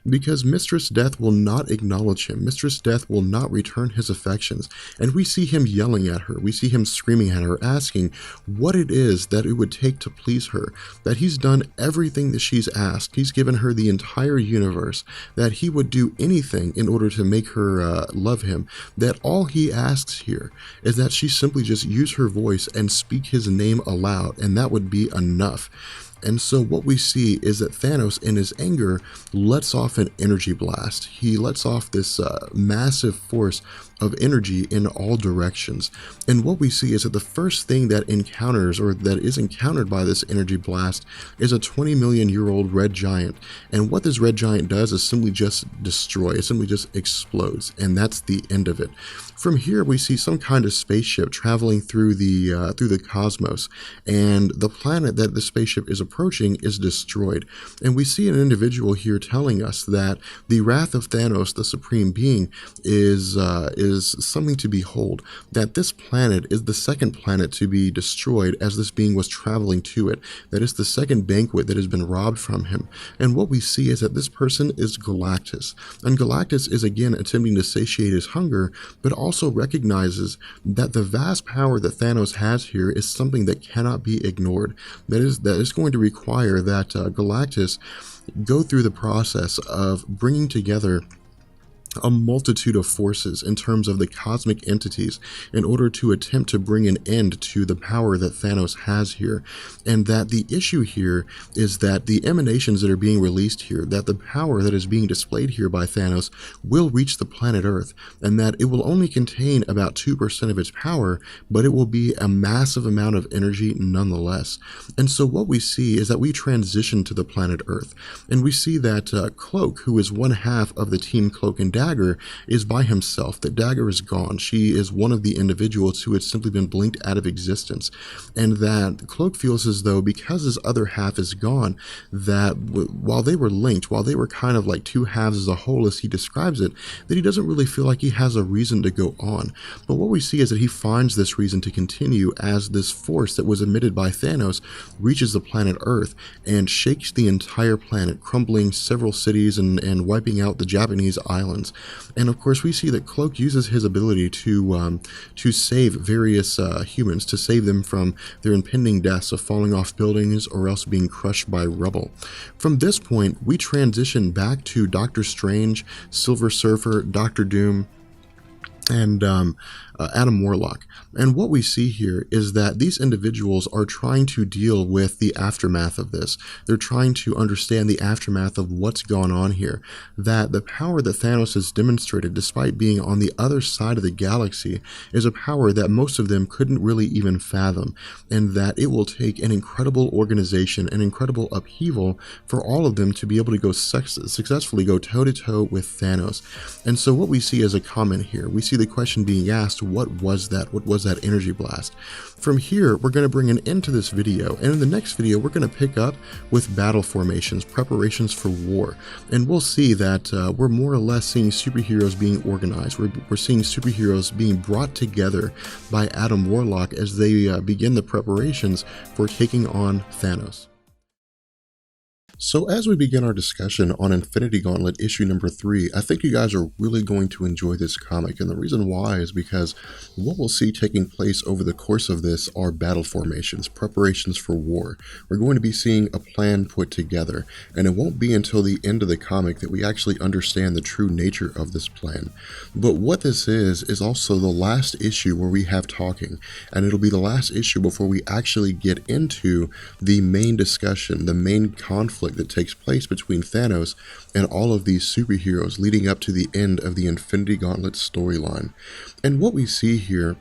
Speaker 1: because Mistress Death will not acknowledge him. Mistress Death will not return his affections. And we see him yelling at her. We see him screaming at her, asking what it is that it would take to please her. That he's done everything that she's asked. He's given her the entire universe. That he would do anything in order to make her love him. That all he asks here is that she simply just use her voice and speak his name aloud. And that would be enough. And so what we see is that Thanos, in his anger, lets off an energy blast. He lets off this massive force of energy in all directions. And what we see is that the first thing that encounters, or that is encountered by this energy blast, is a 20-million-year-old red giant. And what this red giant does is simply just destroy. It simply just explodes. And that's the end of it. From here, we see some kind of spaceship traveling through the cosmos, and the planet that the spaceship is approaching is destroyed. And we see an individual here telling us that the wrath of Thanos, the Supreme Being, is something to behold. That this planet is the second planet to be destroyed as this being was traveling to it. That is the second banquet that has been robbed from him. And what we see is that this person is Galactus, and Galactus is again attempting to satiate his hunger, but also recognizes that the vast power that Thanos has here is something that cannot be ignored. That is going to require that Galactus go through the process of bringing together a multitude of forces in terms of the cosmic entities in order to attempt to bring an end to the power that Thanos has here. And that the issue here is that the emanations that are being released here, that the power that is being displayed here by Thanos will reach the planet Earth, and that it will only contain about 2% of its power, but it will be a massive amount of energy nonetheless. And so what we see is that we transition to the planet Earth, and we see that Cloak, who is one half of the Team Cloak and Dagger, is by himself. That Dagger is gone. She is one of the individuals who had simply been blinked out of existence. And that Cloak feels as though because his other half is gone, that while they were linked, while they were kind of like two halves as a whole as he describes it, that he doesn't really feel like he has a reason to go on. But what we see is that he finds this reason to continue as this force that was emitted by Thanos reaches the planet Earth and shakes the entire planet, crumbling several cities and wiping out the Japanese islands. And of course we see that Cloak uses his ability to save various humans, to save them from their impending deaths of falling off buildings or else being crushed by rubble. From this point, we transition back to Doctor Strange, Silver Surfer, Doctor Doom, and Adam Warlock. And what we see here is that these individuals are trying to deal with the aftermath of this. They're trying to understand the aftermath of what's gone on here. That the power that Thanos has demonstrated, despite being on the other side of the galaxy, is a power that most of them couldn't really even fathom. And that it will take an incredible organization, an incredible upheaval for all of them to be able to go successfully go toe-to-toe with Thanos. And so what we see as a comment here, we see the question being asked, what was that? What was that energy blast? From here, we're going to bring an end to this video, and in the next video, we're going to pick up with battle formations, preparations for war, and we'll see that we're more or less seeing superheroes being organized. We're seeing superheroes being brought together by Adam Warlock as they begin the preparations for taking on Thanos. So, as we begin our discussion on Infinity Gauntlet issue number 3, I think you guys are really going to enjoy this comic. And the reason why is because what we'll see taking place over the course of this are battle formations, preparations for war. We're going to be seeing a plan put together, and it won't be until the end of the comic that we actually understand the true nature of this plan. But what this is also the last issue where we have talking, and it'll be the last issue before we actually get into the main discussion, the main conflict that takes place between Thanos and all of these superheroes leading up to the end of the Infinity Gauntlet storyline. And what we see here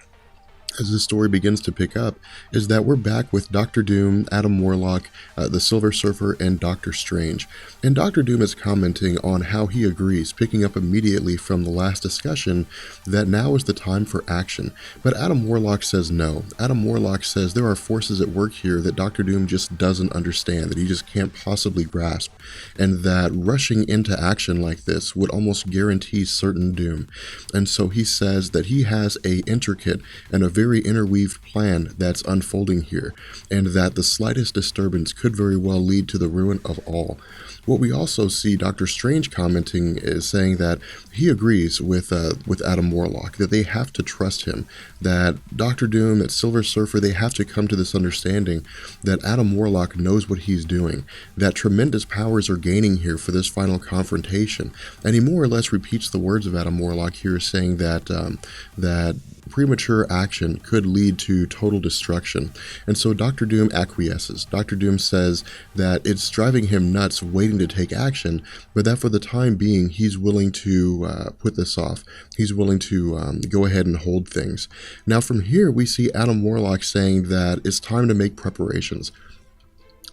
Speaker 1: as the story begins to pick up is that we're back with Doctor Doom, Adam Warlock, the Silver Surfer, and Doctor Strange. And Doctor Doom is commenting on how he agrees, picking up immediately from the last discussion, that now is the time for action. But Adam Warlock says no. Adam Warlock says there are forces at work here that Doctor Doom just doesn't understand, that he just can't possibly grasp, and that rushing into action like this would almost guarantee certain doom. And so he says that he has a intricate and a very interweaved plan that's unfolding here, and that the slightest disturbance could very well lead to the ruin of all. What we also see Doctor Strange commenting is saying that he agrees with Adam Warlock, that they have to trust him, that Doctor Doom, that Silver Surfer, they have to come to this understanding that Adam Warlock knows what he's doing, that tremendous powers are gaining here for this final confrontation. And he more or less repeats the words of Adam Warlock here, saying that that premature action could lead to total destruction. And so Doctor Doom acquiesces. Doctor Doom says that it's driving him nuts waiting to take action, but that for the time being, he's willing to put this off. He's willing to go ahead and hold things. Now from here, we see Adam Warlock saying that it's time to make preparations,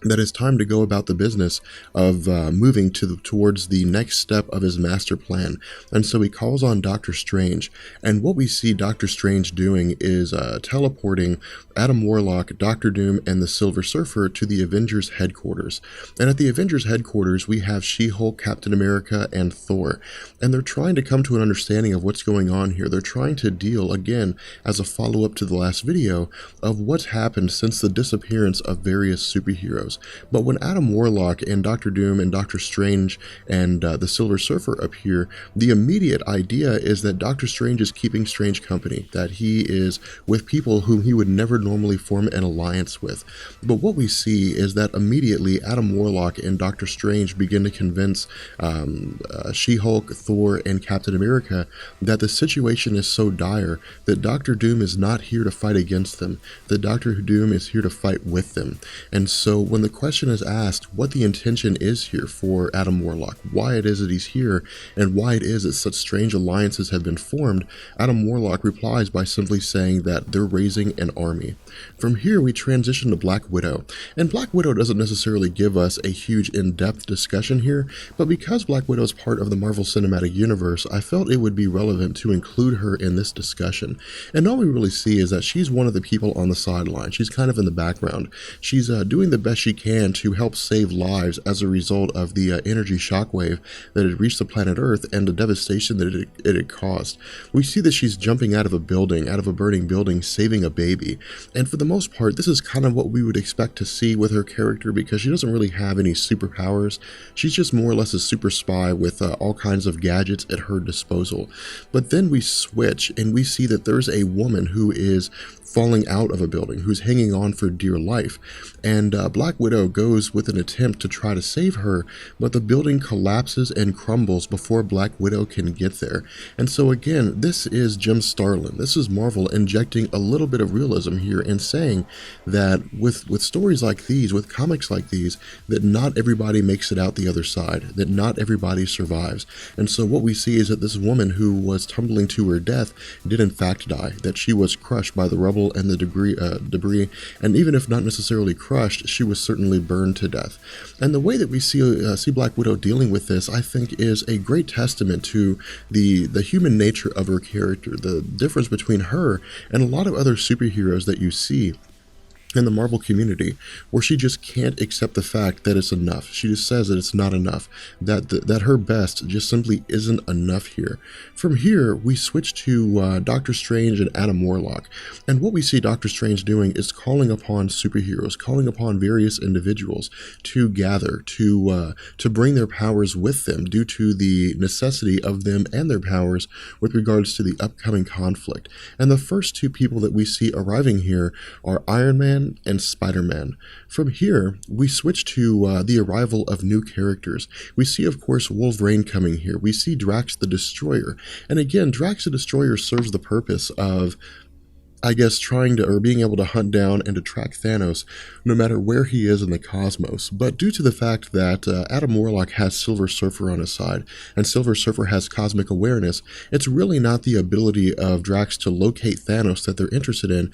Speaker 1: that it's time to go about the business of moving towards the next step of his master plan. And so he calls on Doctor Strange, and what we see Doctor Strange doing is teleporting Adam Warlock, Doctor Doom, and the Silver Surfer to the Avengers headquarters. And at the Avengers headquarters, we have She-Hulk, Captain America, and Thor. And they're trying to come to an understanding of what's going on here. They're trying to deal, again, as a follow-up to the last video, of what's happened since the disappearance of various superheroes. But when Adam Warlock and Doctor Doom and Doctor Strange and the Silver Surfer appear, the immediate idea is that Doctor Strange is keeping Strange company, that he is with people whom he would never normally form an alliance with. But what we see is that immediately Adam Warlock and Doctor Strange begin to convince She-Hulk, Thor, and Captain America that the situation is so dire that Doctor Doom is not here to fight against them, that Doctor Doom is here to fight with them. And so when the question is asked what the intention is here for Adam Warlock, why it is that he's here, and why it is that such strange alliances have been formed, Adam Warlock replies by simply saying that they're raising an army. From here we transition to Black Widow, and Black Widow doesn't necessarily give us a huge in-depth discussion here, but because Black Widow is part of the Marvel Cinematic Universe, I felt it would be relevant to include her in this discussion. And all we really see is that she's one of the people on the sideline. She's kind of in the background. She's doing the best she can to help save lives as a result of the energy shockwave that had reached the planet Earth and the devastation that it had caused. We see that she's jumping out of a building, out of a burning building, saving a baby. And for the most part, this is kind of what we would expect to see with her character, because she doesn't really have any superpowers. She's just more or less a super spy with all kinds of gadgets at her disposal. But then we switch and we see that there's a woman who is falling out of a building, who's hanging on for dear life. And Black Widow goes with an attempt to try to save her, but the building collapses and crumbles before Black Widow can get there. And so again, this is Jim Starlin. This is Marvel injecting a little bit of realism here and saying that with stories like these, with comics like these, that not everybody makes it out the other side, that not everybody survives. And so what we see is that this woman who was tumbling to her death did in fact die, that she was crushed by the rubble and the debris, and even if not necessarily crushed, she was certainly burned to death. And the way that we see Black Widow dealing with this, I think, is a great testament to the human nature of her character, the difference between her and a lot of other superheroes that you see in the Marvel community, where she just can't accept the fact that it's enough. She just says that it's not enough, that her best just simply isn't enough here. From here, we switch to Doctor Strange and Adam Warlock, and what we see Doctor Strange doing is calling upon superheroes, calling upon various individuals to gather, to bring their powers with them due to the necessity of them and their powers with regards to the upcoming conflict. And the first two people that we see arriving here are Iron Man and Spider-Man. From here, we switch to the arrival of new characters. We see, of course, Wolverine coming here. We see Drax the Destroyer. And again, Drax the Destroyer serves the purpose of, I guess, trying to, or being able to hunt down and to track Thanos no matter where he is in the cosmos. But due to the fact that Adam Warlock has Silver Surfer on his side, and Silver Surfer has cosmic awareness, it's really not the ability of Drax to locate Thanos that they're interested in.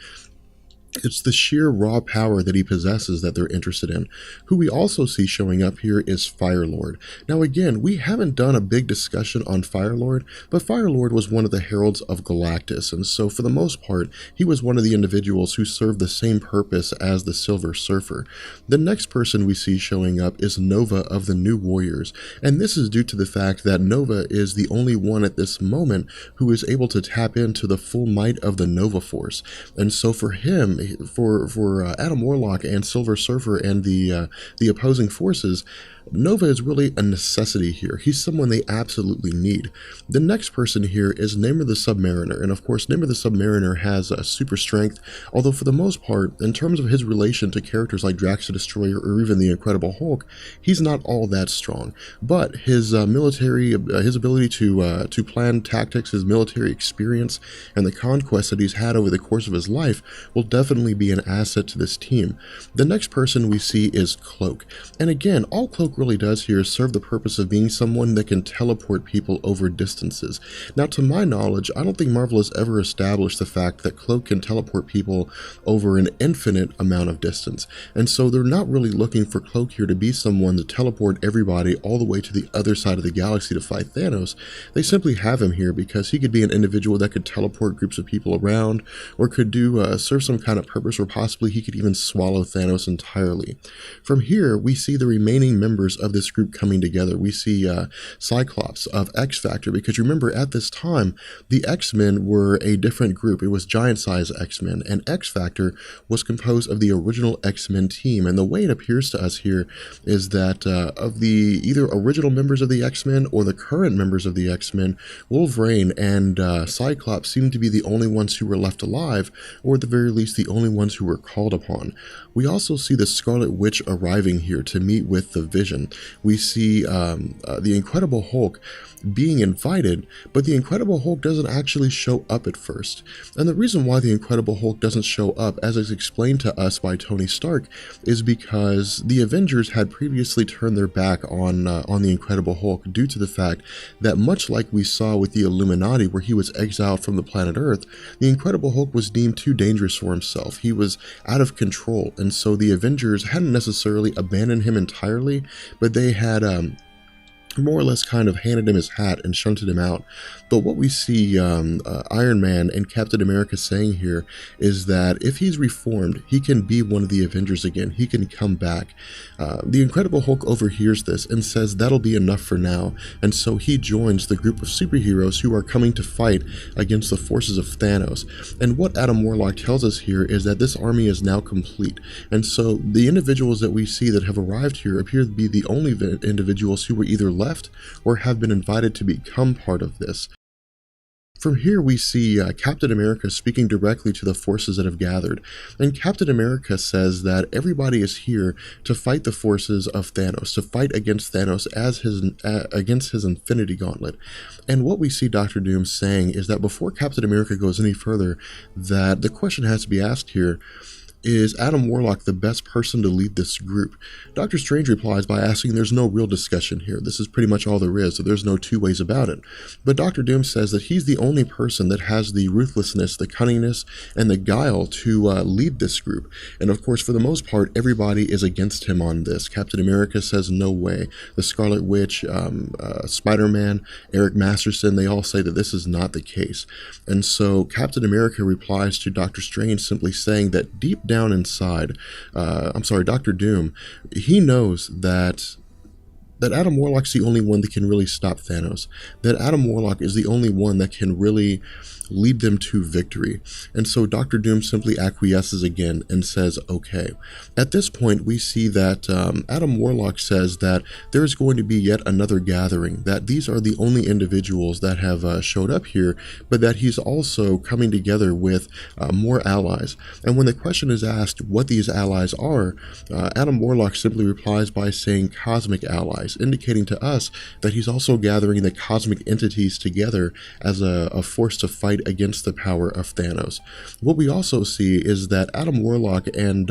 Speaker 1: It's the sheer raw power that he possesses that they're interested in. Who we also see showing up here is Firelord. Now again, we haven't done a big discussion on Firelord, but Firelord was one of the heralds of Galactus, and so for the most part, he was one of the individuals who served the same purpose as the Silver Surfer. The next person we see showing up is Nova of the New Warriors, and this is due to the fact that Nova is the only one at this moment who is able to tap into the full might of the Nova Force, and so for him, for Adam Warlock and Silver Surfer and the opposing forces, Nova is really a necessity here. He's someone they absolutely need. The next person here is Namor the Submariner, and of course Namor the Submariner has super strength, although for the most part, in terms of his relation to characters like Drax the Destroyer or even the Incredible Hulk, he's not all that strong. But his his ability to plan tactics, his military experience, and the conquest that he's had over the course of his life will definitely be an asset to this team. The next person we see is Cloak, and again, all Cloak really does here is serve the purpose of being someone that can teleport people over distances. Now, to my knowledge, I don't think Marvel has ever established the fact that Cloak can teleport people over an infinite amount of distance, and so they're not really looking for Cloak here to be someone to teleport everybody all the way to the other side of the galaxy to fight Thanos. They simply have him here because he could be an individual that could teleport groups of people around, or could do serve some kind of purpose, or possibly he could even swallow Thanos entirely. From here, we see the remaining members of this group coming together. We see Cyclops of X-Factor, because remember at this time the X-Men were a different group. It was giant-size X-Men, and X-Factor was composed of the original X-Men team. And the way it appears to us here is that of the either original members of the X-Men or the current members of the X-Men, Wolverine and Cyclops seem to be the only ones who were left alive, or at the very least the only ones who were called upon. We also see the Scarlet Witch arriving here to meet with the Vision. We see the Incredible Hulk being invited, but the Incredible Hulk doesn't actually show up at first. And the reason why the Incredible Hulk doesn't show up, as is explained to us by Tony Stark, is because the Avengers had previously turned their back on the Incredible Hulk due to the fact that, much like we saw with the Illuminati where he was exiled from the planet Earth, the Incredible Hulk was deemed too dangerous for himself. He was out of control, and so the Avengers hadn't necessarily abandoned him entirely, but they had more or less kind of handed him his hat and shunted him out. But what we see Iron Man and Captain America saying here is that if he's reformed, he can be one of the Avengers again. He can come back. The Incredible Hulk overhears this and says that'll be enough for now, and so he joins the group of superheroes who are coming to fight against the forces of Thanos. And what Adam Warlock tells us here is that this army is now complete, and so the individuals that we see that have arrived here appear to be the only individuals who were either left or have been invited to become part of this. From here we see Captain America speaking directly to the forces that have gathered, and Captain America says that everybody is here to fight the forces of Thanos, to fight against Thanos against his Infinity Gauntlet. And what we see Doctor Doom saying is that before Captain America goes any further, that the question has to be asked here: is Adam Warlock the best person to lead this group? Doctor Strange replies by asking there's no real discussion here. This is pretty much all there is, so there's no two ways about it. But Doctor Doom says that he's the only person that has the ruthlessness, the cunningness, and the guile to lead this group. And of course, for the most part, everybody is against him on this. Captain America says no way. The Scarlet Witch, Spider-Man, Eric Masterson, they all say that this is not the case. And so Captain America replies to Doctor Strange simply saying that deep down down inside, Dr. Doom, he knows that Adam Warlock's the only one that can really stop Thanos, that Adam Warlock is the only one that can really lead them to victory. And so Dr. Doom simply acquiesces again and says, okay. At this point, we see that Adam Warlock says that there's going to be yet another gathering, that these are the only individuals that have showed up here, but that he's also coming together with more allies. And when the question is asked what these allies are, Adam Warlock simply replies by saying cosmic allies, indicating to us that he's also gathering the cosmic entities together as a force to fight against the power of Thanos. What we also see is that Adam Warlock and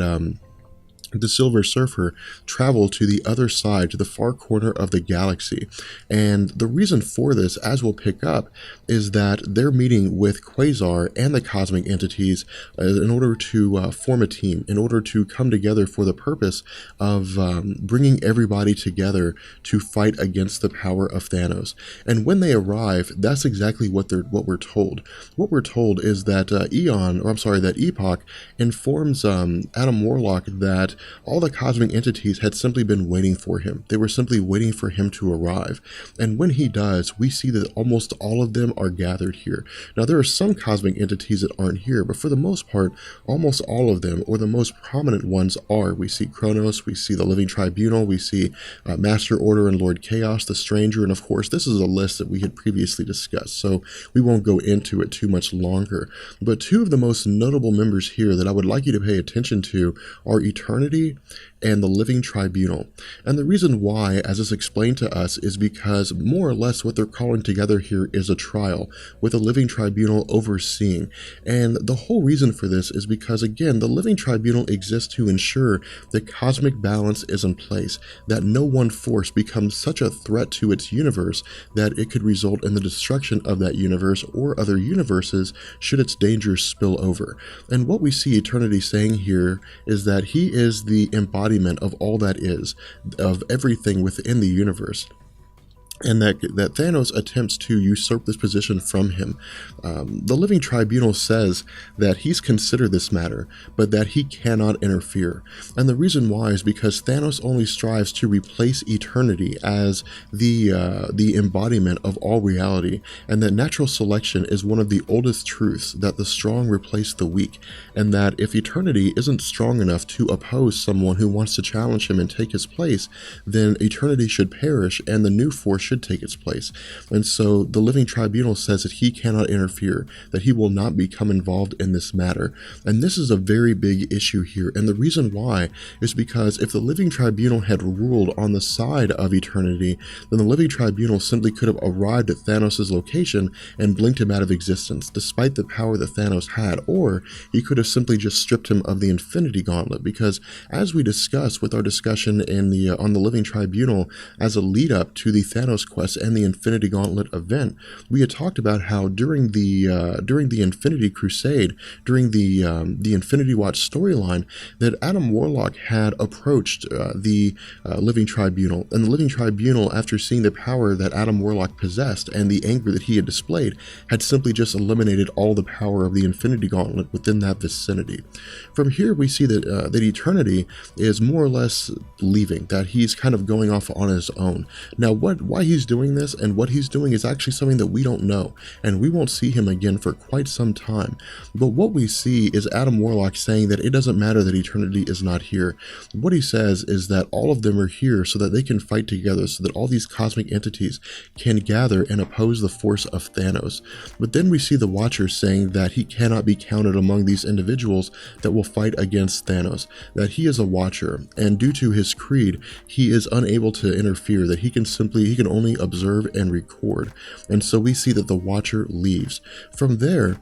Speaker 1: the Silver Surfer travel to the other side, to the far corner of the galaxy. And the reason for this, as we'll pick up, is that they're meeting with Quasar and the cosmic entities in order to form a team, in order to come together for the purpose of bringing everybody together to fight against the power of Thanos. And when they arrive, that's exactly what we're told. What we're told is that that Epoch informs Adam Warlock that all the cosmic entities had simply been waiting for him. They were simply waiting for him to arrive. And when he does, we see that almost all of them are gathered here. Now, there are some cosmic entities that aren't here, but for the most part, almost all of them, or the most prominent ones, are. We see Kronos, we see the Living Tribunal, we see Master Order and Lord Chaos, the Stranger, and of course, this is a list that we had previously discussed, so we won't go into it too much longer. But two of the most notable members here that I would like you to pay attention to are Eternity and the Living Tribunal. And the reason why, as is explained to us, is because more or less what they're calling together here is a trial, with a Living Tribunal overseeing. And the whole reason for this is because, again, the Living Tribunal exists to ensure that cosmic balance is in place, that no one force becomes such a threat to its universe that it could result in the destruction of that universe or other universes should its dangers spill over. And what we see Eternity saying here is that he is the embodiment of all that is, of everything within the universe. And that Thanos attempts to usurp this position from him. The Living Tribunal says that he's considered this matter, but that he cannot interfere. And the reason why is because Thanos only strives to replace eternity as the embodiment of all reality, and that natural selection is one of the oldest truths, that the strong replace the weak, and that if eternity isn't strong enough to oppose someone who wants to challenge him and take his place, then eternity should perish and the new force should take its place. And so the Living Tribunal says that he cannot interfere, that he will not become involved in this matter. And this is a very big issue here. And the reason why is because if the Living Tribunal had ruled on the side of eternity, then the Living Tribunal simply could have arrived at Thanos' location and blinked him out of existence, despite the power that Thanos had, or he could have simply just stripped him of the Infinity Gauntlet, because as we discussed with our discussion in on the Living Tribunal as a lead up to the Thanos quest and the Infinity Gauntlet event, we had talked about how during the Infinity Crusade, during the Infinity Watch storyline, that Adam Warlock had approached the Living Tribunal, and the Living Tribunal, after seeing the power that Adam Warlock possessed and the anger that he had displayed, had simply just eliminated all the power of the Infinity Gauntlet within that vicinity. From here, we see that that Eternity is more or less leaving, that he's kind of going off on his own. Now, why he's doing this and what he's doing is actually something that we don't know, and we won't see him again for quite some time. But what we see is Adam Warlock saying that it doesn't matter that eternity is not here. What he says is that all of them are here so that they can fight together, so that all these cosmic entities can gather and oppose the force of Thanos. But then we see the Watcher saying that he cannot be counted among these individuals that will fight against Thanos, that he is a Watcher, and due to his creed, he is unable to interfere, that he can only observe and record. And so we see that the Watcher leaves. From there,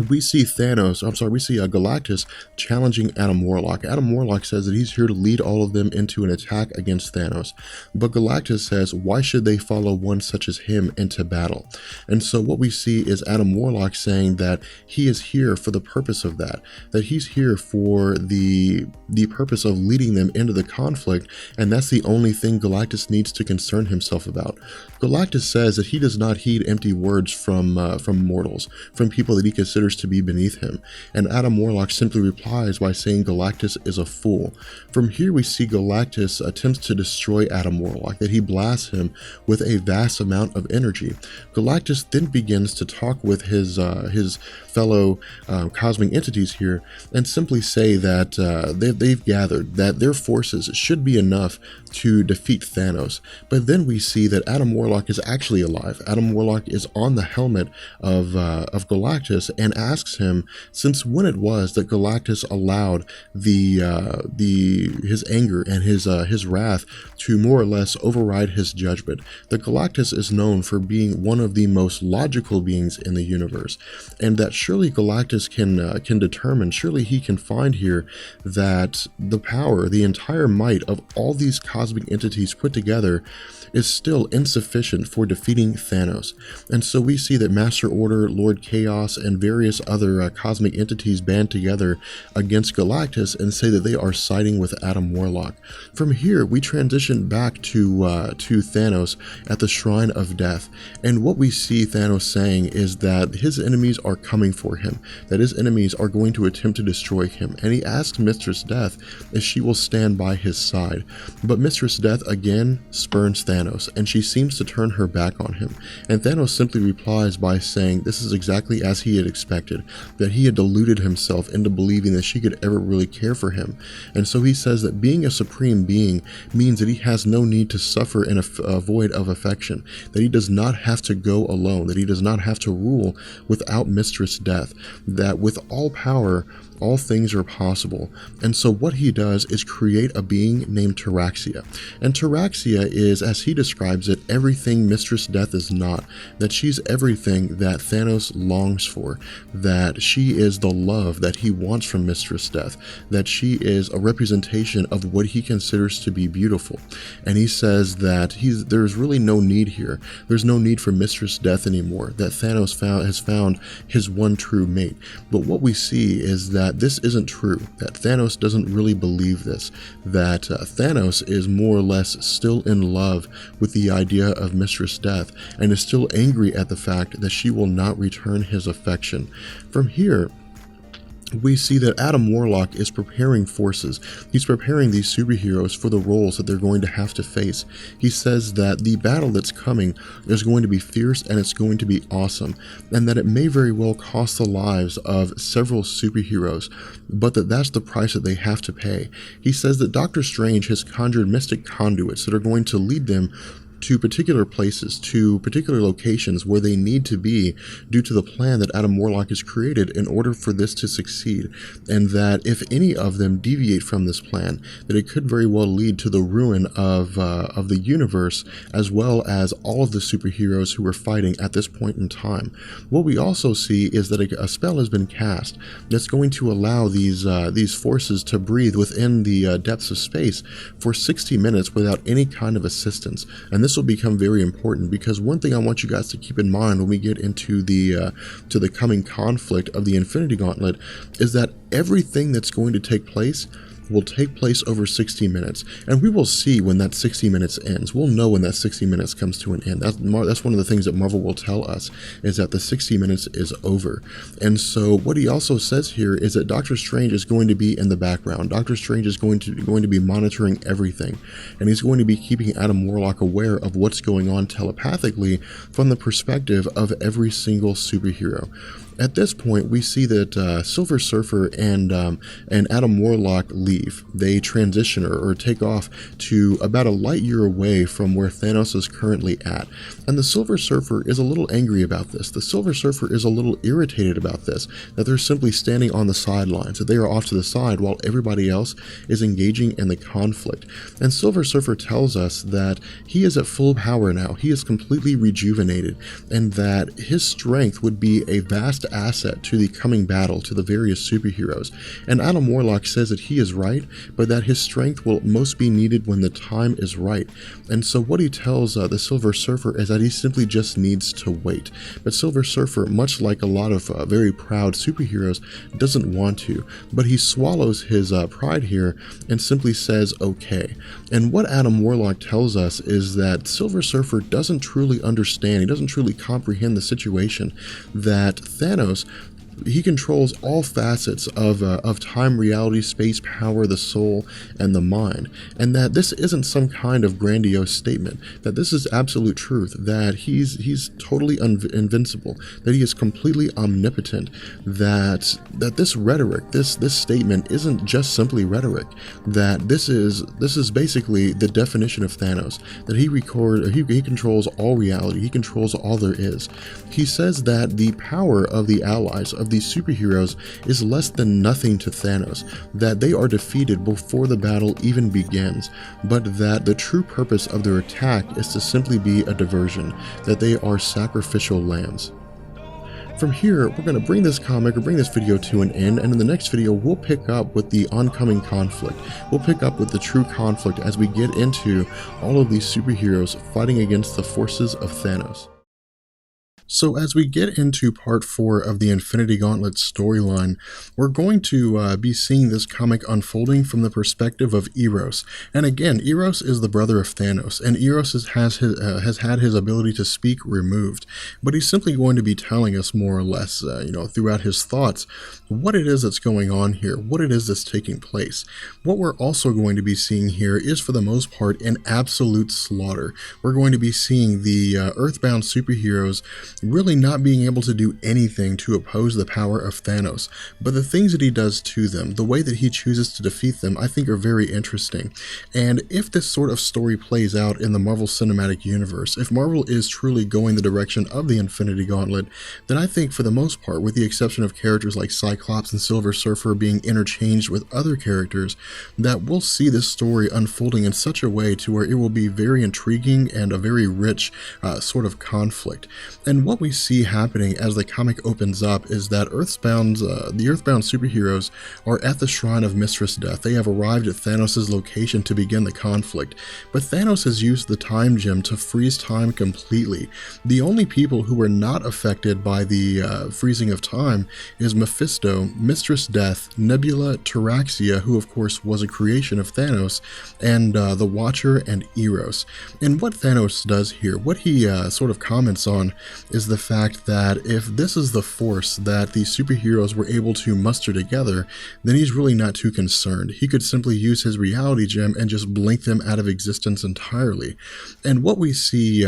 Speaker 1: we see Galactus challenging Adam Warlock. Adam Warlock says that he's here to lead all of them into an attack against Thanos. But Galactus says, why should they follow one such as him into battle? And so what we see is Adam Warlock saying that he is here for the purpose of that he's here for the purpose of leading them into the conflict, and that's the only thing Galactus needs to concern himself about. Galactus says that he does not heed empty words from mortals, from people that he considers considers to be beneath him, and Adam Warlock simply replies by saying Galactus is a fool. From here we see Galactus attempts to destroy Adam Warlock, that he blasts him with a vast amount of energy. Galactus then begins to talk with his fellow cosmic entities here and simply say that they've gathered that their forces should be enough to defeat Thanos. But then we see that Adam Warlock is actually alive. Adam Warlock is on the helmet of Galactus and asks him since when it was that Galactus allowed his anger and his wrath to more or less override his judgment. That Galactus is known for being one of the most logical beings in the universe, and that surely Galactus can determine, surely he can find here that the power, the entire might of all these cosmic entities put together is still insufficient for defeating Thanos. And so we see that Master Order, Lord Chaos, and various other cosmic entities band together against Galactus and say that they are siding with Adam Warlock. From here, we transition back to Thanos at the Shrine of Death, and what we see Thanos saying is that his enemies are coming for him, that his enemies are going to attempt to destroy him, and he asks Mistress Death if she will stand by his side. But Mistress Death again spurns Thanos, and she seems to turn her back on him, and Thanos simply replies by saying this is exactly as he had expected, that he had deluded himself into believing that she could ever really care for him. And so he says that being a supreme being means that he has no need to suffer in a void of affection, that he does not have to go alone, that he does not have to rule without Mistress Death, that with all power all things are possible. And so what he does is create a being named Terraxia. And Terraxia is, as he describes it, everything Mistress Death is not. That she's everything that Thanos longs for. That she is the love that he wants from Mistress Death. That she is a representation of what he considers to be beautiful. And he says that there's really no need here. There's no need for Mistress Death anymore. That Thanos has found his one true mate. But what we see is that this isn't true, that Thanos doesn't really believe this, that Thanos is more or less still in love with the idea of Mistress Death and is still angry at the fact that she will not return his affection. From here, we see that Adam Warlock is preparing forces. He's preparing these superheroes for the roles that they're going to have to face. He says that the battle that's coming is going to be fierce and it's going to be awesome, and that it may very well cost the lives of several superheroes, but that's the price that they have to pay. He says that Doctor Strange has conjured mystic conduits that are going to lead them to particular places, to particular locations where they need to be due to the plan that Adam Warlock has created in order for this to succeed, and that if any of them deviate from this plan, that it could very well lead to the ruin of the universe as well as all of the superheroes who are fighting at this point in time. What we also see is that a spell has been cast that's going to allow these forces to breathe within the depths of space for 60 minutes without any kind of assistance. And this will become very important, because one thing I want you guys to keep in mind when we get into the coming conflict of the Infinity Gauntlet is that everything that's going to take place will take place over 60 minutes, and we will see when that 60 minutes ends. We'll know when that 60 minutes comes to an end. That's one of the things that Marvel will tell us, is that the 60 minutes is over. And so what he also says here is that Doctor Strange is going to be in the background. Doctor Strange is going to be monitoring everything, and he's going to be keeping Adam Warlock aware of what's going on telepathically from the perspective of every single superhero. At this point, we see that Silver Surfer and Adam Warlock leave. They transition or take off to about a light year away from where Thanos is currently at. And the Silver Surfer is a little angry about this. The Silver Surfer is a little irritated about this, that they're simply standing on the sidelines, that they are off to the side while everybody else is engaging in the conflict. And Silver Surfer tells us that he is at full power now. He is completely rejuvenated, and that his strength would be a vast asset to the coming battle, to the various superheroes. And Adam Warlock says that he is right, but that his strength will most be needed when the time is right. And so what he tells the Silver Surfer is that he simply just needs to wait. But Silver Surfer, much like a lot of very proud superheroes, doesn't want to, but he swallows his pride here and simply says okay. And what Adam Warlock tells us is that Silver Surfer doesn't truly understand, he doesn't truly comprehend the situation, that Thanos he controls all facets of time, reality, space, power, the soul, and the mind, and that this isn't some kind of grandiose statement, that this is absolute truth, that he's totally invincible, that he is completely omnipotent, that this rhetoric, this statement isn't just simply rhetoric, that this is basically the definition of Thanos, that he controls all reality, he controls all there is. He says that the power of the allies, of these superheroes, is less than nothing to Thanos, that they are defeated before the battle even begins, but that the true purpose of their attack is to simply be a diversion, that they are sacrificial lambs. From here, we're going to bring this comic or bring this video to an end, and in the next video we'll pick up with the oncoming conflict. We'll pick up with the true conflict as we get into all of these superheroes fighting against the forces of Thanos. So as we get into part 4 of the Infinity Gauntlet storyline, we're going to be seeing this comic unfolding from the perspective of Eros. And again, Eros is the brother of Thanos, and Eros has had his ability to speak removed. But he's simply going to be telling us more or less, throughout his thoughts, what it is that's going on here, what it is that's taking place. What we're also going to be seeing here is, for the most part, an absolute slaughter. We're going to be seeing the Earthbound superheroes really not being able to do anything to oppose the power of Thanos, but the things that he does to them, the way that he chooses to defeat them, I think are very interesting. And if this sort of story plays out in the Marvel Cinematic Universe, if Marvel is truly going the direction of the Infinity Gauntlet, then I think for the most part, with the exception of characters like Cyclops and Silver Surfer being interchanged with other characters, that we'll see this story unfolding in such a way to where it will be very intriguing and a very rich sort of conflict. And what we see happening as the comic opens up is that the Earthbound superheroes are at the shrine of Mistress Death. They have arrived at Thanos' location to begin the conflict, but Thanos has used the time gem to freeze time completely. The only people who were not affected by the freezing of time is Mephisto, Mistress Death, Nebula, Terraxia, who of course was a creation of Thanos, and the Watcher and Eros. And what Thanos does here, what he sort of comments on, is the fact that if this is the force that these superheroes were able to muster together, then he's really not too concerned. He could simply use his reality gem and just blink them out of existence entirely. And what we see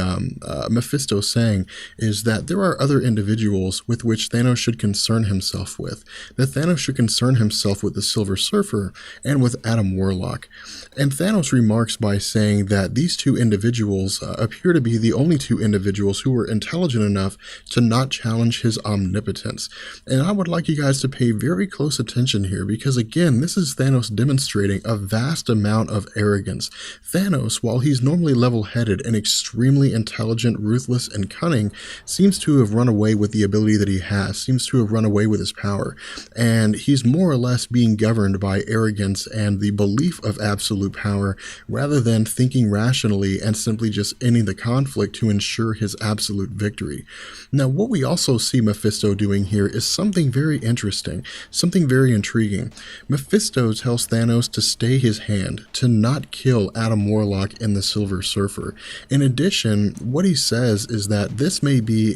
Speaker 1: Mephisto saying is that there are other individuals with which Thanos should concern himself with. That Thanos should concern himself with the Silver Surfer and with Adam Warlock. And Thanos remarks by saying that these two individuals appear to be the only two individuals who were intelligent enough to not challenge his omnipotence. And I would like you guys to pay very close attention here, because again, this is Thanos demonstrating a vast amount of arrogance. Thanos, while he's normally level-headed and extremely intelligent, ruthless, and cunning, seems to have run away with the ability that he has, seems to have run away with his power. And he's more or less being governed by arrogance and the belief of absolute power, rather than thinking rationally and simply just ending the conflict to ensure his absolute victory. Now, what we also see Mephisto doing here is something very interesting, something very intriguing. Mephisto tells Thanos to stay his hand, to not kill Adam Warlock and the Silver Surfer. In addition, what he says is that this may be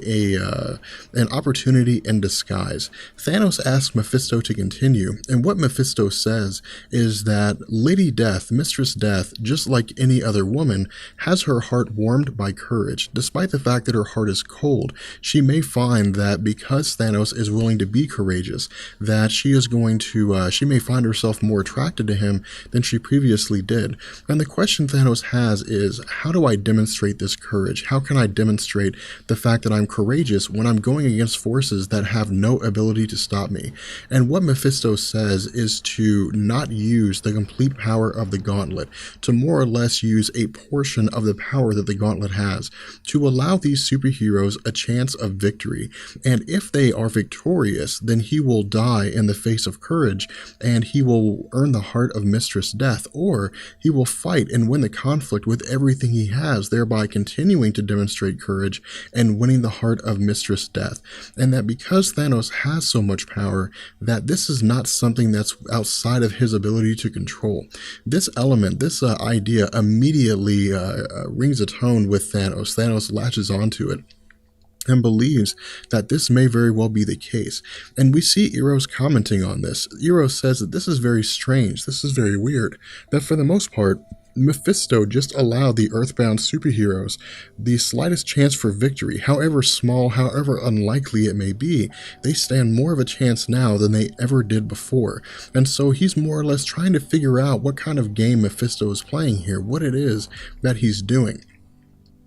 Speaker 1: an opportunity in disguise. Thanos asks Mephisto to continue, and what Mephisto says is that Lady Death, Mistress Death, just like any other woman, has her heart warmed by courage. Despite the fact that her heart is cold, she may find that because Thanos is willing to be courageous, that she may find herself more attracted to him than she previously did. And the question Thanos has is, how do I demonstrate this courage? How can I demonstrate the fact that I'm courageous when I'm going against forces that have no ability to stop me? And what Mephisto says is to not use the complete power of the gauntlet, to more or less use a portion of the power that the gauntlet has, to allow these superheroes a chance of victory. And if they are victorious, then he will die in the face of courage, and he will earn the heart of Mistress Death, or he will fight and win the conflict with everything he has, thereby continuing to demonstrate courage and winning the heart of Mistress Death. And that because Thanos has so much power, that this is not something that's outside of his ability to control. This element, this idea immediately rings a tone with Thanos. Thanos latches onto it. and believes that this may very well be the case. And we see Eros commenting on this. Eros says that this is very strange, this is very weird, that for the most part, Mephisto just allowed the Earthbound superheroes the slightest chance for victory, however small, however unlikely it may be. They stand more of a chance now than they ever did before. And so he's more or less trying to figure out what kind of game Mephisto is playing here, what it is that he's doing.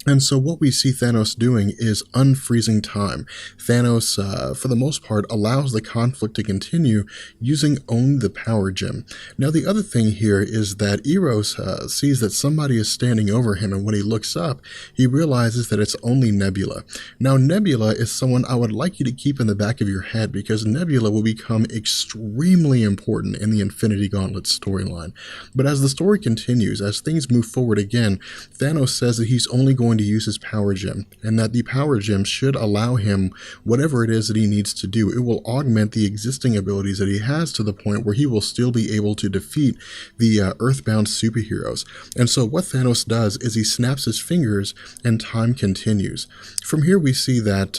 Speaker 1: And so what we see Thanos doing is unfreezing time. Thanos, for the most part, allows the conflict to continue using only the power gem. Now, the other thing here is that Eros sees that somebody is standing over him, and when he looks up, he realizes that it's only Nebula. Now, Nebula is someone I would like you to keep in the back of your head, because Nebula will become extremely important in the Infinity Gauntlet storyline. But as the story continues, as things move forward again, Thanos says that he's only going to use his power gem, and that the power gem should allow him whatever it is that he needs to do. It will augment the existing abilities that he has to the point where he will still be able to defeat the Earthbound superheroes. And so what Thanos does is he snaps his fingers and time continues. From here we see that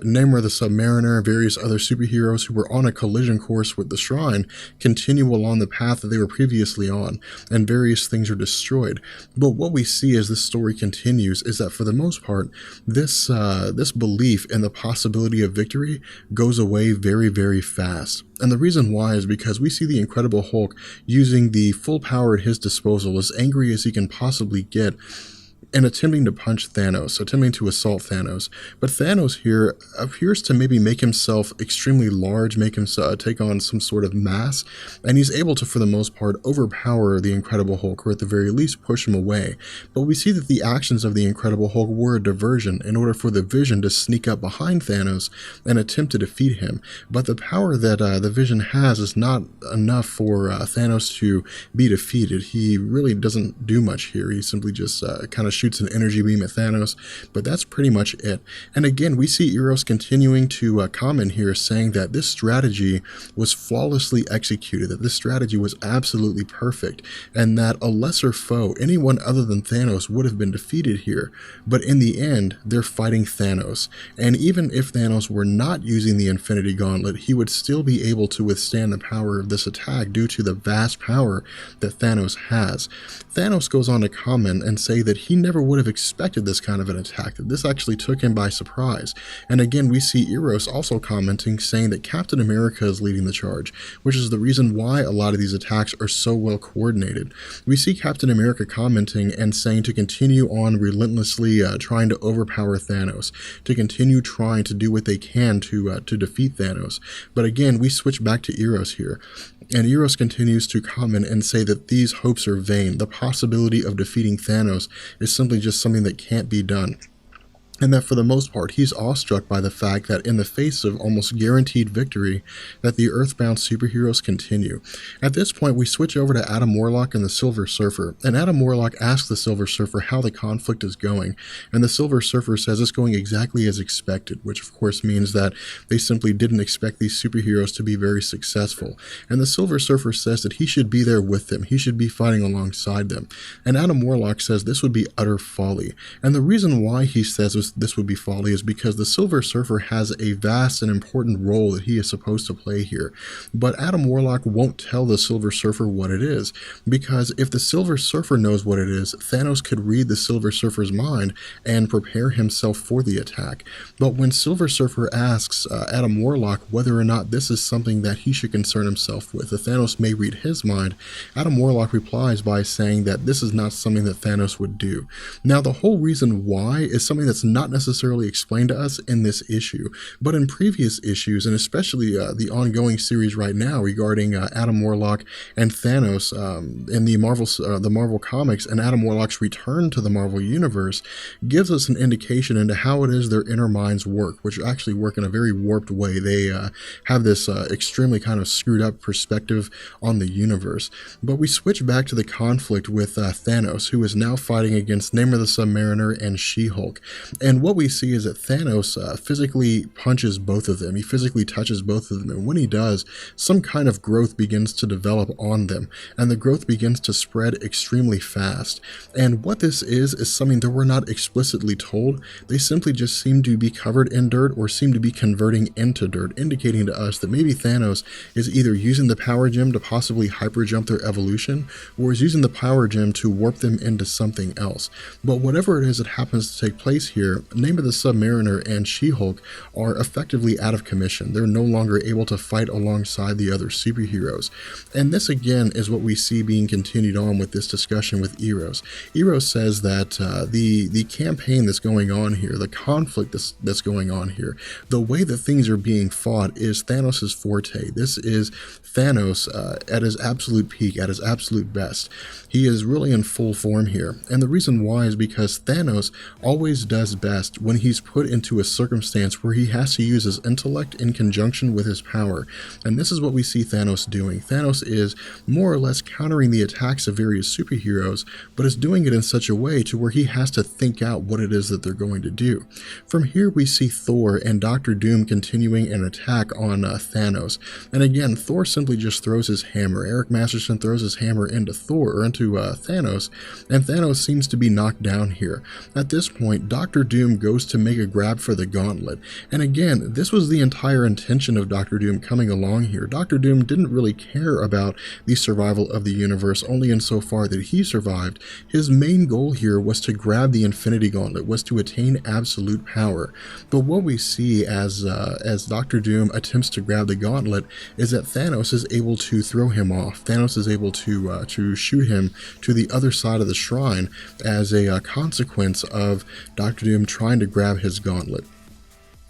Speaker 1: Namor the Submariner and various other superheroes who were on a collision course with the Shrine continue along the path that they were previously on, and various things are destroyed. But what we see as this story continues is that for the most part, this belief in the possibility of victory goes away very, very fast. And the reason why is because we see the Incredible Hulk using the full power at his disposal, as angry as he can possibly get, and attempting to punch Thanos, attempting to assault Thanos. But Thanos here appears to maybe make himself extremely large, make him take on some sort of mass, and he's able to, for the most part, overpower the Incredible Hulk, or at the very least push him away. But we see that the actions of the Incredible Hulk were a diversion in order for the Vision to sneak up behind Thanos and attempt to defeat him. But the power that the Vision has is not enough for Thanos to be defeated. He really doesn't do much here. He simply just kind of shoots an energy beam at Thanos, but that's pretty much it. And again, we see Eros continuing to comment here, saying that this strategy was flawlessly executed, that this strategy was absolutely perfect, and that a lesser foe, anyone other than Thanos, would have been defeated here. But in the end, they're fighting Thanos. And even if Thanos were not using the Infinity Gauntlet, he would still be able to withstand the power of this attack due to the vast power that Thanos has. Thanos goes on to comment and say that he never would have expected this kind of an attack, that this actually took him by surprise. And again, we see Eros also commenting, saying that Captain America is leading the charge, which is the reason why a lot of these attacks are so well coordinated. We see Captain America commenting and saying to continue on relentlessly trying to overpower Thanos, to continue trying to do what they can to defeat Thanos. But again, we switch back to Eros here. And Eros continues to comment and say that these hopes are vain. The possibility of defeating Thanos is simply just something that can't be done. And that for the most part, he's awestruck by the fact that in the face of almost guaranteed victory, that the Earthbound superheroes continue. At this point, we switch over to Adam Warlock and the Silver Surfer, and Adam Warlock asks the Silver Surfer how the conflict is going, and the Silver Surfer says it's going exactly as expected, which of course means that they simply didn't expect these superheroes to be very successful. And the Silver Surfer says that he should be there with them, he should be fighting alongside them. And Adam Warlock says this would be utter folly. And the reason why he says this would be folly is because the Silver Surfer has a vast and important role that he is supposed to play here. But Adam Warlock won't tell the Silver Surfer what it is, because if the Silver Surfer knows what it is, Thanos could read the Silver Surfer's mind and prepare himself for the attack. But when Silver Surfer asks Adam Warlock whether or not this is something that he should concern himself with, that Thanos may read his mind, Adam Warlock replies by saying that this is not something that Thanos would do. Now, the whole reason why is something that's not necessarily explained to us in this issue, but in previous issues, and especially the ongoing series right now regarding Adam Warlock and Thanos in the Marvel comics, and Adam Warlock's return to the Marvel universe, gives us an indication into how it is their inner minds work, which actually work in a very warped way. They have this extremely kind of screwed up perspective on the universe. But we switch back to the conflict with Thanos, who is now fighting against Namor the Submariner and She-Hulk. And what we see is that Thanos physically punches both of them. He physically touches both of them. And when he does, some kind of growth begins to develop on them. And the growth begins to spread extremely fast. And what this is something that we're not explicitly told. They simply just seem to be covered in dirt or seem to be converting into dirt, indicating to us that maybe Thanos is either using the power gem to possibly hyper jump their evolution, or is using the power gem to warp them into something else. But whatever it is that happens to take place here, Name of the Submariner and She-Hulk are effectively out of commission. They're no longer able to fight alongside the other superheroes. And this again is what we see being continued on with this discussion with Eros. Eros says that the campaign that's going on here, the conflict that's going on here, the way that things are being fought is Thanos' forte. This is Thanos at his absolute peak, at his absolute best. He is really in full form here. And the reason why is because Thanos always does best when he's put into a circumstance where he has to use his intellect in conjunction with his power. And this is what we see Thanos doing. Thanos is more or less countering the attacks of various superheroes, but is doing it in such a way to where he has to think out what it is that they're going to do. From here we see Thor and Doctor Doom continuing an attack on Thanos. And again, Thor simply just throws his hammer. Eric Masterson throws his hammer into Thor, or into Thanos, and Thanos seems to be knocked down here. At this point, Doctor Doom goes to make a grab for the gauntlet. And again, this was the entire intention of Doctor Doom coming along here. Doctor Doom didn't really care about the survival of the universe, only insofar that he survived. His main goal here was to grab the Infinity Gauntlet, was to attain absolute power. But what we see as Doctor Doom attempts to grab the gauntlet is that Thanos is able to throw him off. Thanos is able to shoot him to the other side of the shrine as a consequence of Doctor Doom trying to grab his gauntlet.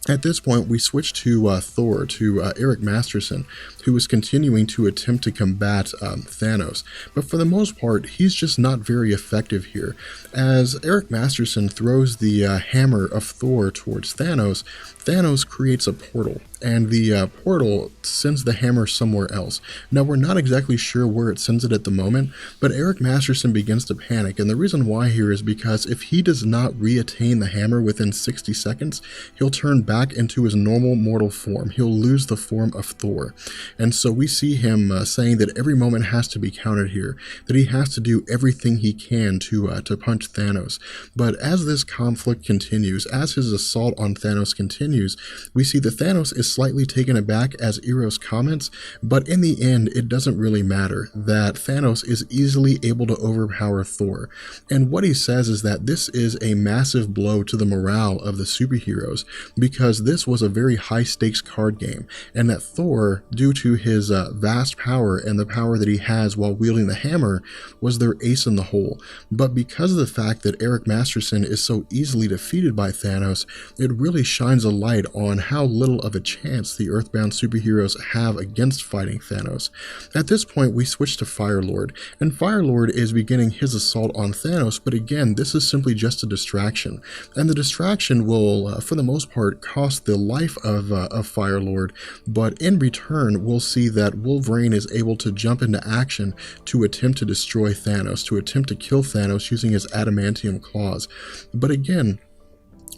Speaker 1: At this point, we switch to Thor, to Eric Masterson, who is continuing to attempt to combat Thanos. But for the most part, he's just not very effective here. As Eric Masterson throws the hammer of Thor towards Thanos, Thanos creates a portal, and the portal sends the hammer somewhere else. Now, we're not exactly sure where it sends it at the moment, but Eric Masterson begins to panic, and the reason why here is because if he does not re-attain the hammer within 60 seconds, he'll turn back into his normal mortal form. He'll lose the form of Thor. And so we see him saying that every moment has to be counted here, that he has to do everything he can to punch Thanos. But as this conflict continues, as his assault on Thanos continues, we see that Thanos is slightly taken aback as Eros comments, but in the end, it doesn't really matter, that Thanos is easily able to overpower Thor. And what he says is that this is a massive blow to the morale of the superheroes, because this was a very high-stakes card game, and that Thor, due to his vast power and the power that he has while wielding the hammer, was their ace in the hole. But because of the fact that Eric Masterson is so easily defeated by Thanos, it really shines a light on how little of a chance the Earthbound superheroes have against fighting Thanos. At this point, we switch to Firelord, and Firelord is beginning his assault on Thanos, but again, this is simply just a distraction. And the distraction will, for the most part, cost the life of Firelord, but in return, we'll see that Wolverine is able to jump into action to attempt to destroy Thanos, to attempt to kill Thanos using his adamantium claws. But again,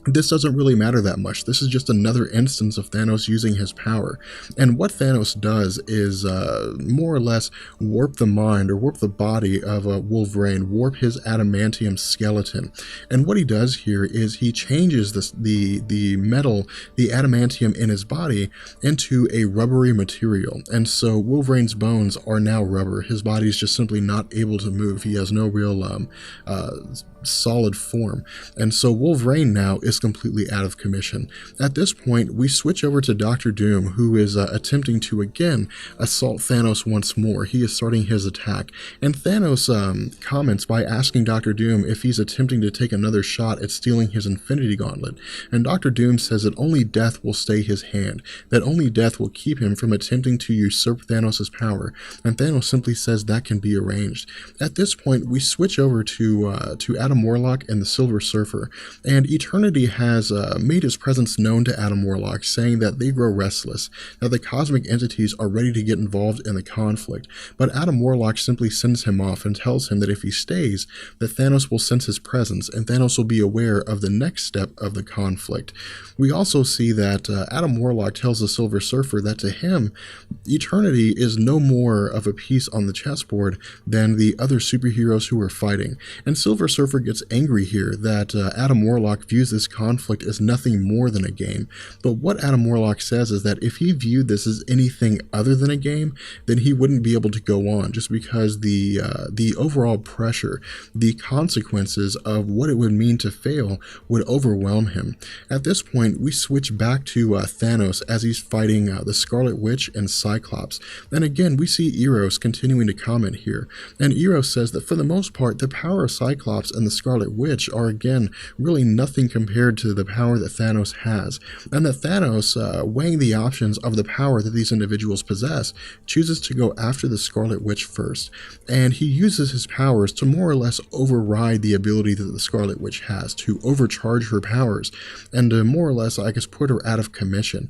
Speaker 1: this doesn't really matter that much. This is just another instance of Thanos using his power. And what Thanos does is more or less warp the mind or warp the body of Wolverine, warp his adamantium skeleton. And what he does here is he changes the metal, the adamantium in his body, into a rubbery material. And so Wolverine's bones are now rubber. His body is just simply not able to move. He has no real solid form. And so Wolverine now is completely out of commission. At this point, we switch over to Doctor Doom, who is attempting to again assault Thanos once more. He is starting his attack, and Thanos comments by asking Doctor Doom if he's attempting to take another shot at stealing his Infinity Gauntlet. And Doctor Doom says that only death will stay his hand, that only death will keep him from attempting to usurp Thanos' power, and Thanos simply says that can be arranged. At this point, we switch over to Adam Warlock and the Silver Surfer, and Eternity Infinity has made his presence known to Adam Warlock, saying that they grow restless, that the cosmic entities are ready to get involved in the conflict, but Adam Warlock simply sends him off and tells him that if he stays, that Thanos will sense his presence, and Thanos will be aware of the next step of the conflict. We also see that Adam Warlock tells the Silver Surfer that to him, eternity is no more of a piece on the chessboard than the other superheroes who are fighting. And Silver Surfer gets angry here that Adam Warlock views this conflict as nothing more than a game. But what Adam Warlock says is that if he viewed this as anything other than a game, then he wouldn't be able to go on, just because the overall pressure, the consequences of what it would mean to fail would overwhelm him. At this point, we switch back to Thanos as he's fighting the Scarlet Witch and Cyclops. And again, we see Eros continuing to comment here. And Eros says that for the most part, the power of Cyclops and the Scarlet Witch are again really nothing compared to the power that Thanos has. And that Thanos, weighing the options of the power that these individuals possess, chooses to go after the Scarlet Witch first. And he uses his powers to more or less override the ability that the Scarlet Witch has, to overcharge her powers, and to more or less, I guess, put her out of commission.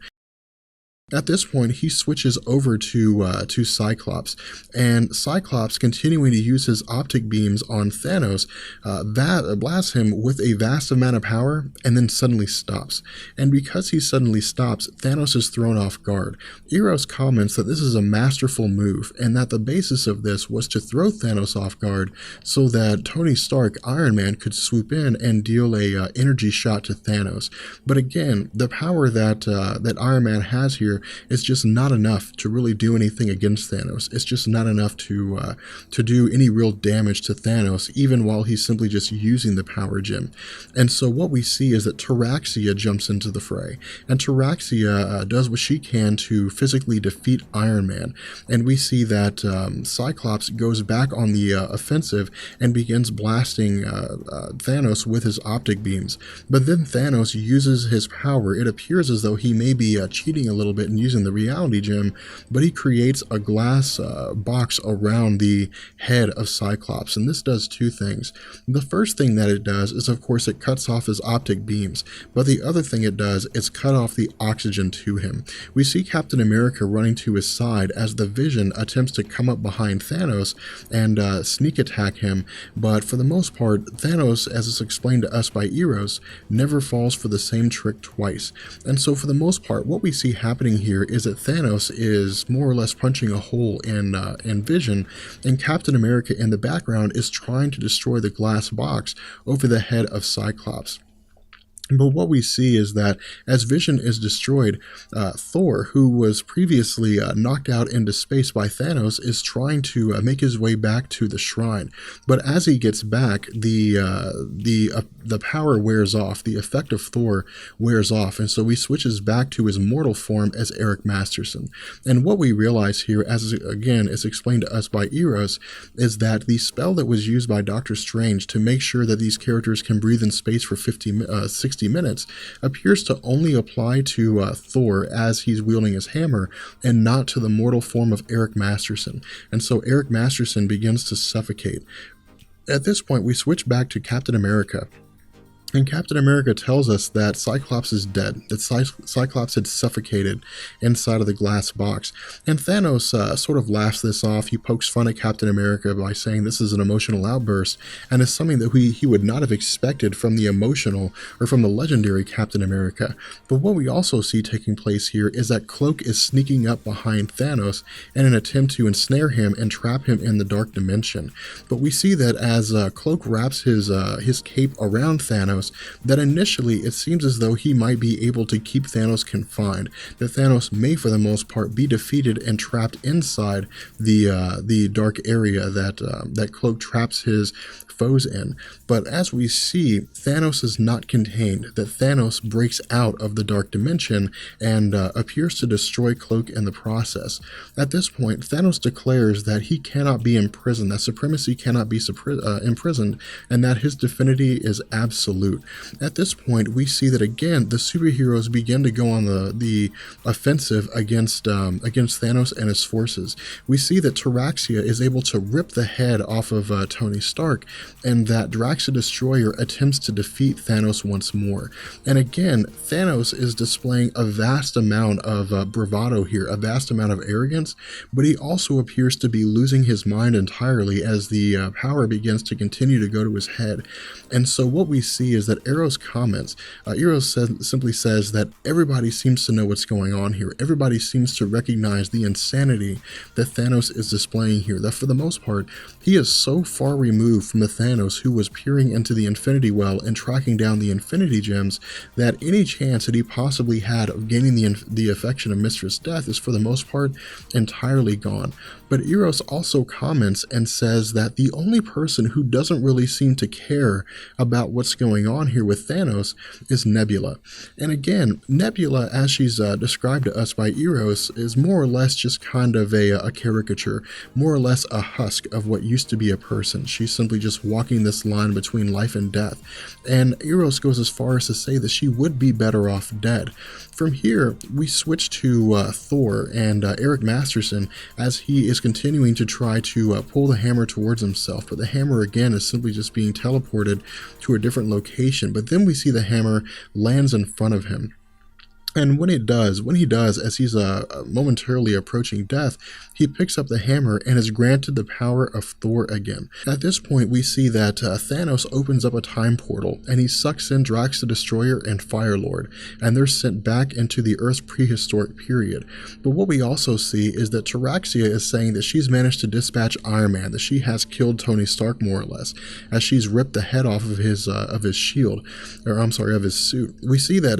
Speaker 1: At this point, he switches over to Cyclops, and Cyclops, continuing to use his optic beams on Thanos, that blasts him with a vast amount of power, and then suddenly stops. And because he suddenly stops, Thanos is thrown off guard. Eros comments that this is a masterful move, and that the basis of this was to throw Thanos off guard so that Tony Stark, Iron Man, could swoop in and deal a energy shot to Thanos. But again, the power that Iron Man has here is just not enough to really do anything against Thanos. It's just not enough to do any real damage to Thanos, even while he's simply just using the power gem. And so what we see is that Terraxia jumps into the fray, and Terraxia does what she can to physically defeat Iron Man. And we see that Cyclops goes back on the offensive and begins blasting Thanos with his optic beams. But then Thanos uses his power. It appears as though he may be cheating a little bit and using the reality gem, but he creates a glass box around the head of Cyclops, and this does two things. The first thing that it does is, of course, it cuts off his optic beams, but the other thing it does is cut off the oxygen to him. We see Captain America running to his side as the Vision attempts to come up behind Thanos and sneak attack him, but for the most part, Thanos, as is explained to us by Eros, never falls for the same trick twice. And so for the most part, what we see happening here is that Thanos is more or less punching a hole in Vision, and Captain America in the background is trying to destroy the glass box over the head of Cyclops. But what we see is that as Vision is destroyed, Thor, who was previously knocked out into space by Thanos, is trying to make his way back to the shrine. But as he gets back, the power wears off. The effect of Thor wears off, and so he switches back to his mortal form as Eric Masterson. And what we realize here, as again is explained to us by Eros, is that the spell that was used by Doctor Strange to make sure that these characters can breathe in space for 60 minutes appears to only apply to Thor as he's wielding his hammer, and not to the mortal form of Eric Masterson. And so Eric Masterson begins to suffocate. At this point, we switch back to Captain America. And Captain America tells us that Cyclops is dead, that Cyclops had suffocated inside of the glass box. And Thanos sort of laughs this off. He pokes fun at Captain America by saying this is an emotional outburst, and is something that he would not have expected from the emotional or from the legendary Captain America. But what we also see taking place here is that Cloak is sneaking up behind Thanos in an attempt to ensnare him and trap him in the dark dimension. But we see that as Cloak wraps his cape around Thanos, that initially it seems as though he might be able to keep Thanos confined, that Thanos may for the most part be defeated and trapped inside the dark area that Cloak traps his foes in. But as we see, Thanos is not contained, that Thanos breaks out of the dark dimension and appears to destroy Cloak in the process. At this point, Thanos declares that he cannot be imprisoned, that supremacy cannot be imprisoned, and that his divinity is absolute. loot. At this point, we see that again, the superheroes begin to go on the offensive against Thanos and his forces. We see that Terraxia is able to rip the head off of Tony Stark, and that Drax the Destroyer attempts to defeat Thanos once more. And again, Thanos is displaying a vast amount of bravado here, a vast amount of arrogance, but he also appears to be losing his mind entirely as the power begins to continue to go to his head. And so what we see is that Eros comments, simply says that everybody seems to know what's going on here. Everybody seems to recognize the insanity that Thanos is displaying here, that for the most part, he is so far removed from the Thanos who was peering into the Infinity Well and tracking down the Infinity Gems, that any chance that he possibly had of gaining the affection of Mistress Death is for the most part entirely gone. But Eros also comments and says that the only person who doesn't really seem to care about what's going on here with Thanos is Nebula. And again, Nebula, as she's described to us by Eros, is more or less just kind of a caricature, more or less a husk of what used to be a person. She's simply just walking this line between life and death. And Eros goes as far as to say that she would be better off dead. From here, we switch to Thor and Eric Masterson as he is continuing to try to pull the hammer towards himself, but the hammer again is simply just being teleported to a different location. But then we see the hammer lands in front of him. And when he does, as he's momentarily approaching death, he picks up the hammer and is granted the power of Thor again. At this point, we see that Thanos opens up a time portal, and he sucks in Drax the Destroyer and Firelord, and they're sent back into the Earth's prehistoric period. But what we also see is that Terraxia is saying that she's managed to dispatch Iron Man, that she has killed Tony Stark more or less, as she's ripped the head off of his shield, of his suit. We see that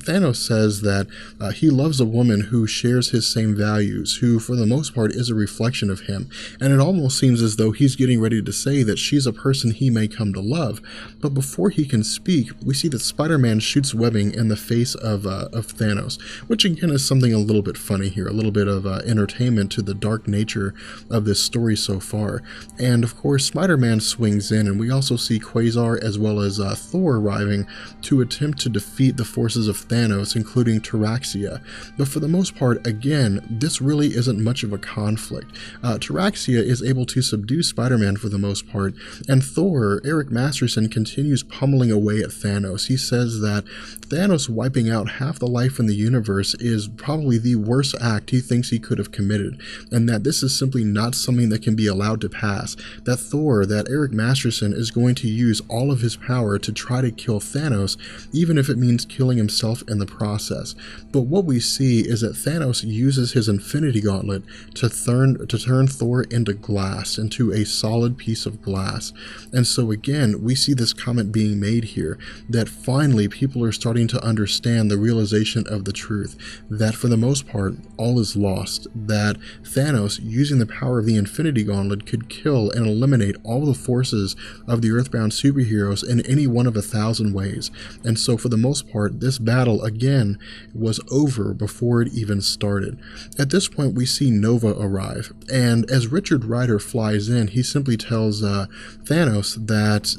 Speaker 1: Thanos says that he loves a woman who shares his same values, who for the most part is a reflection of him, and it almost seems as though he's getting ready to say that she's a person he may come to love. But before he can speak, we see that Spider-Man shoots webbing in the face of Thanos, which again is something a little bit funny here, a little bit of entertainment to the dark nature of this story so far. And of course, Spider-Man swings in, and we also see Quasar as well as Thor arriving to attempt to defeat the forces of Thanos, including Terraxia. But for the most part, again, this really isn't much of a conflict. Terraxia is able to subdue Spider-Man for the most part, and Thor, Eric Masterson, continues pummeling away at Thanos. He says that Thanos wiping out half the life in the universe is probably the worst act he thinks he could have committed, and that this is simply not something that can be allowed to pass. That Eric Masterson is going to use all of his power to try to kill Thanos, even if it means killing himself in the process. But what we see is that Thanos uses his Infinity Gauntlet to turn Thor into glass, into a solid piece of glass. And so again, we see this comment being made here, that finally people are starting to understand the realization of the truth, that for the most part, all is lost, that Thanos, using the power of the Infinity Gauntlet, could kill and eliminate all the forces of the Earthbound superheroes in any one of 1,000 ways. And so for the most part, this battle again was over before it even started. At this point, we see Nova arrive, and as Richard Rider flies in, he simply tells Thanos that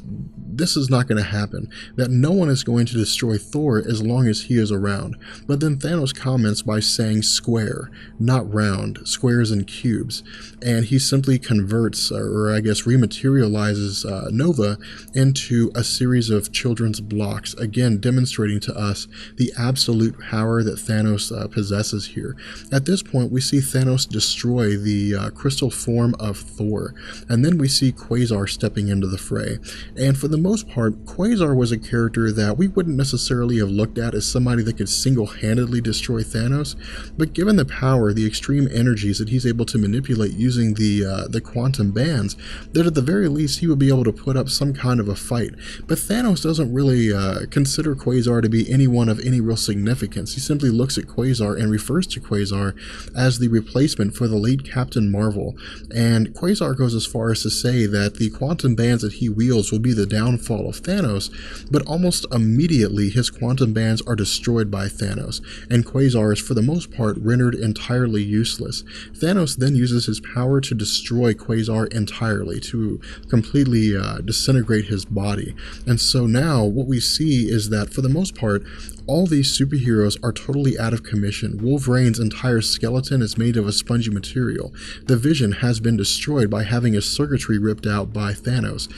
Speaker 1: this is not going to happen, that no one is going to destroy Thor as long as he is around. But then Thanos comments by saying square, not round, squares and cubes, and he simply converts, or I guess rematerializes Nova into a series of children's blocks, again demonstrating to us the absolute power that Thanos possesses here. At this point, we see Thanos destroy the crystal form of Thor, and then we see Quasar stepping into the fray. And for the most part, Quasar was a character that we wouldn't necessarily have looked at as somebody that could single-handedly destroy Thanos, but given the power, the extreme energies that he's able to manipulate using the quantum bands, that at the very least he would be able to put up some kind of a fight. But Thanos doesn't really consider Quasar to be anyone of any real real significance. He simply looks at Quasar and refers to Quasar as the replacement for the late Captain Marvel. And Quasar goes as far as to say that the quantum bands that he wields will be the downfall of Thanos, but almost immediately his quantum bands are destroyed by Thanos, and Quasar is for the most part rendered entirely useless. Thanos then uses his power to destroy Quasar entirely, to completely disintegrate his body. And so now what we see is that for the most part, all these superheroes are totally out of commission. Wolverine's entire skeleton is made of a spongy material. The Vision has been destroyed by having his circuitry ripped out by Thanos.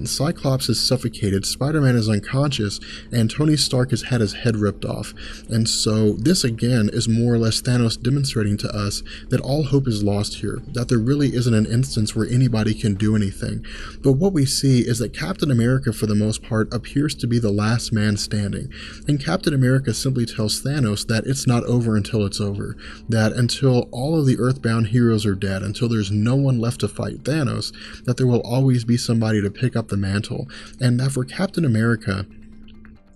Speaker 1: Cyclops is suffocated, Spider-Man is unconscious, and Tony Stark has had his head ripped off. And so this again is more or less Thanos demonstrating to us that all hope is lost here, that there really isn't an instance where anybody can do anything. But what we see is that Captain America for the most part appears to be the last man standing. And Captain America simply tells Thanos that it's not over until it's over, that until all of the Earthbound heroes are dead, until there's no one left to fight Thanos, that there will always be somebody to pick up the mantle, and that for Captain America,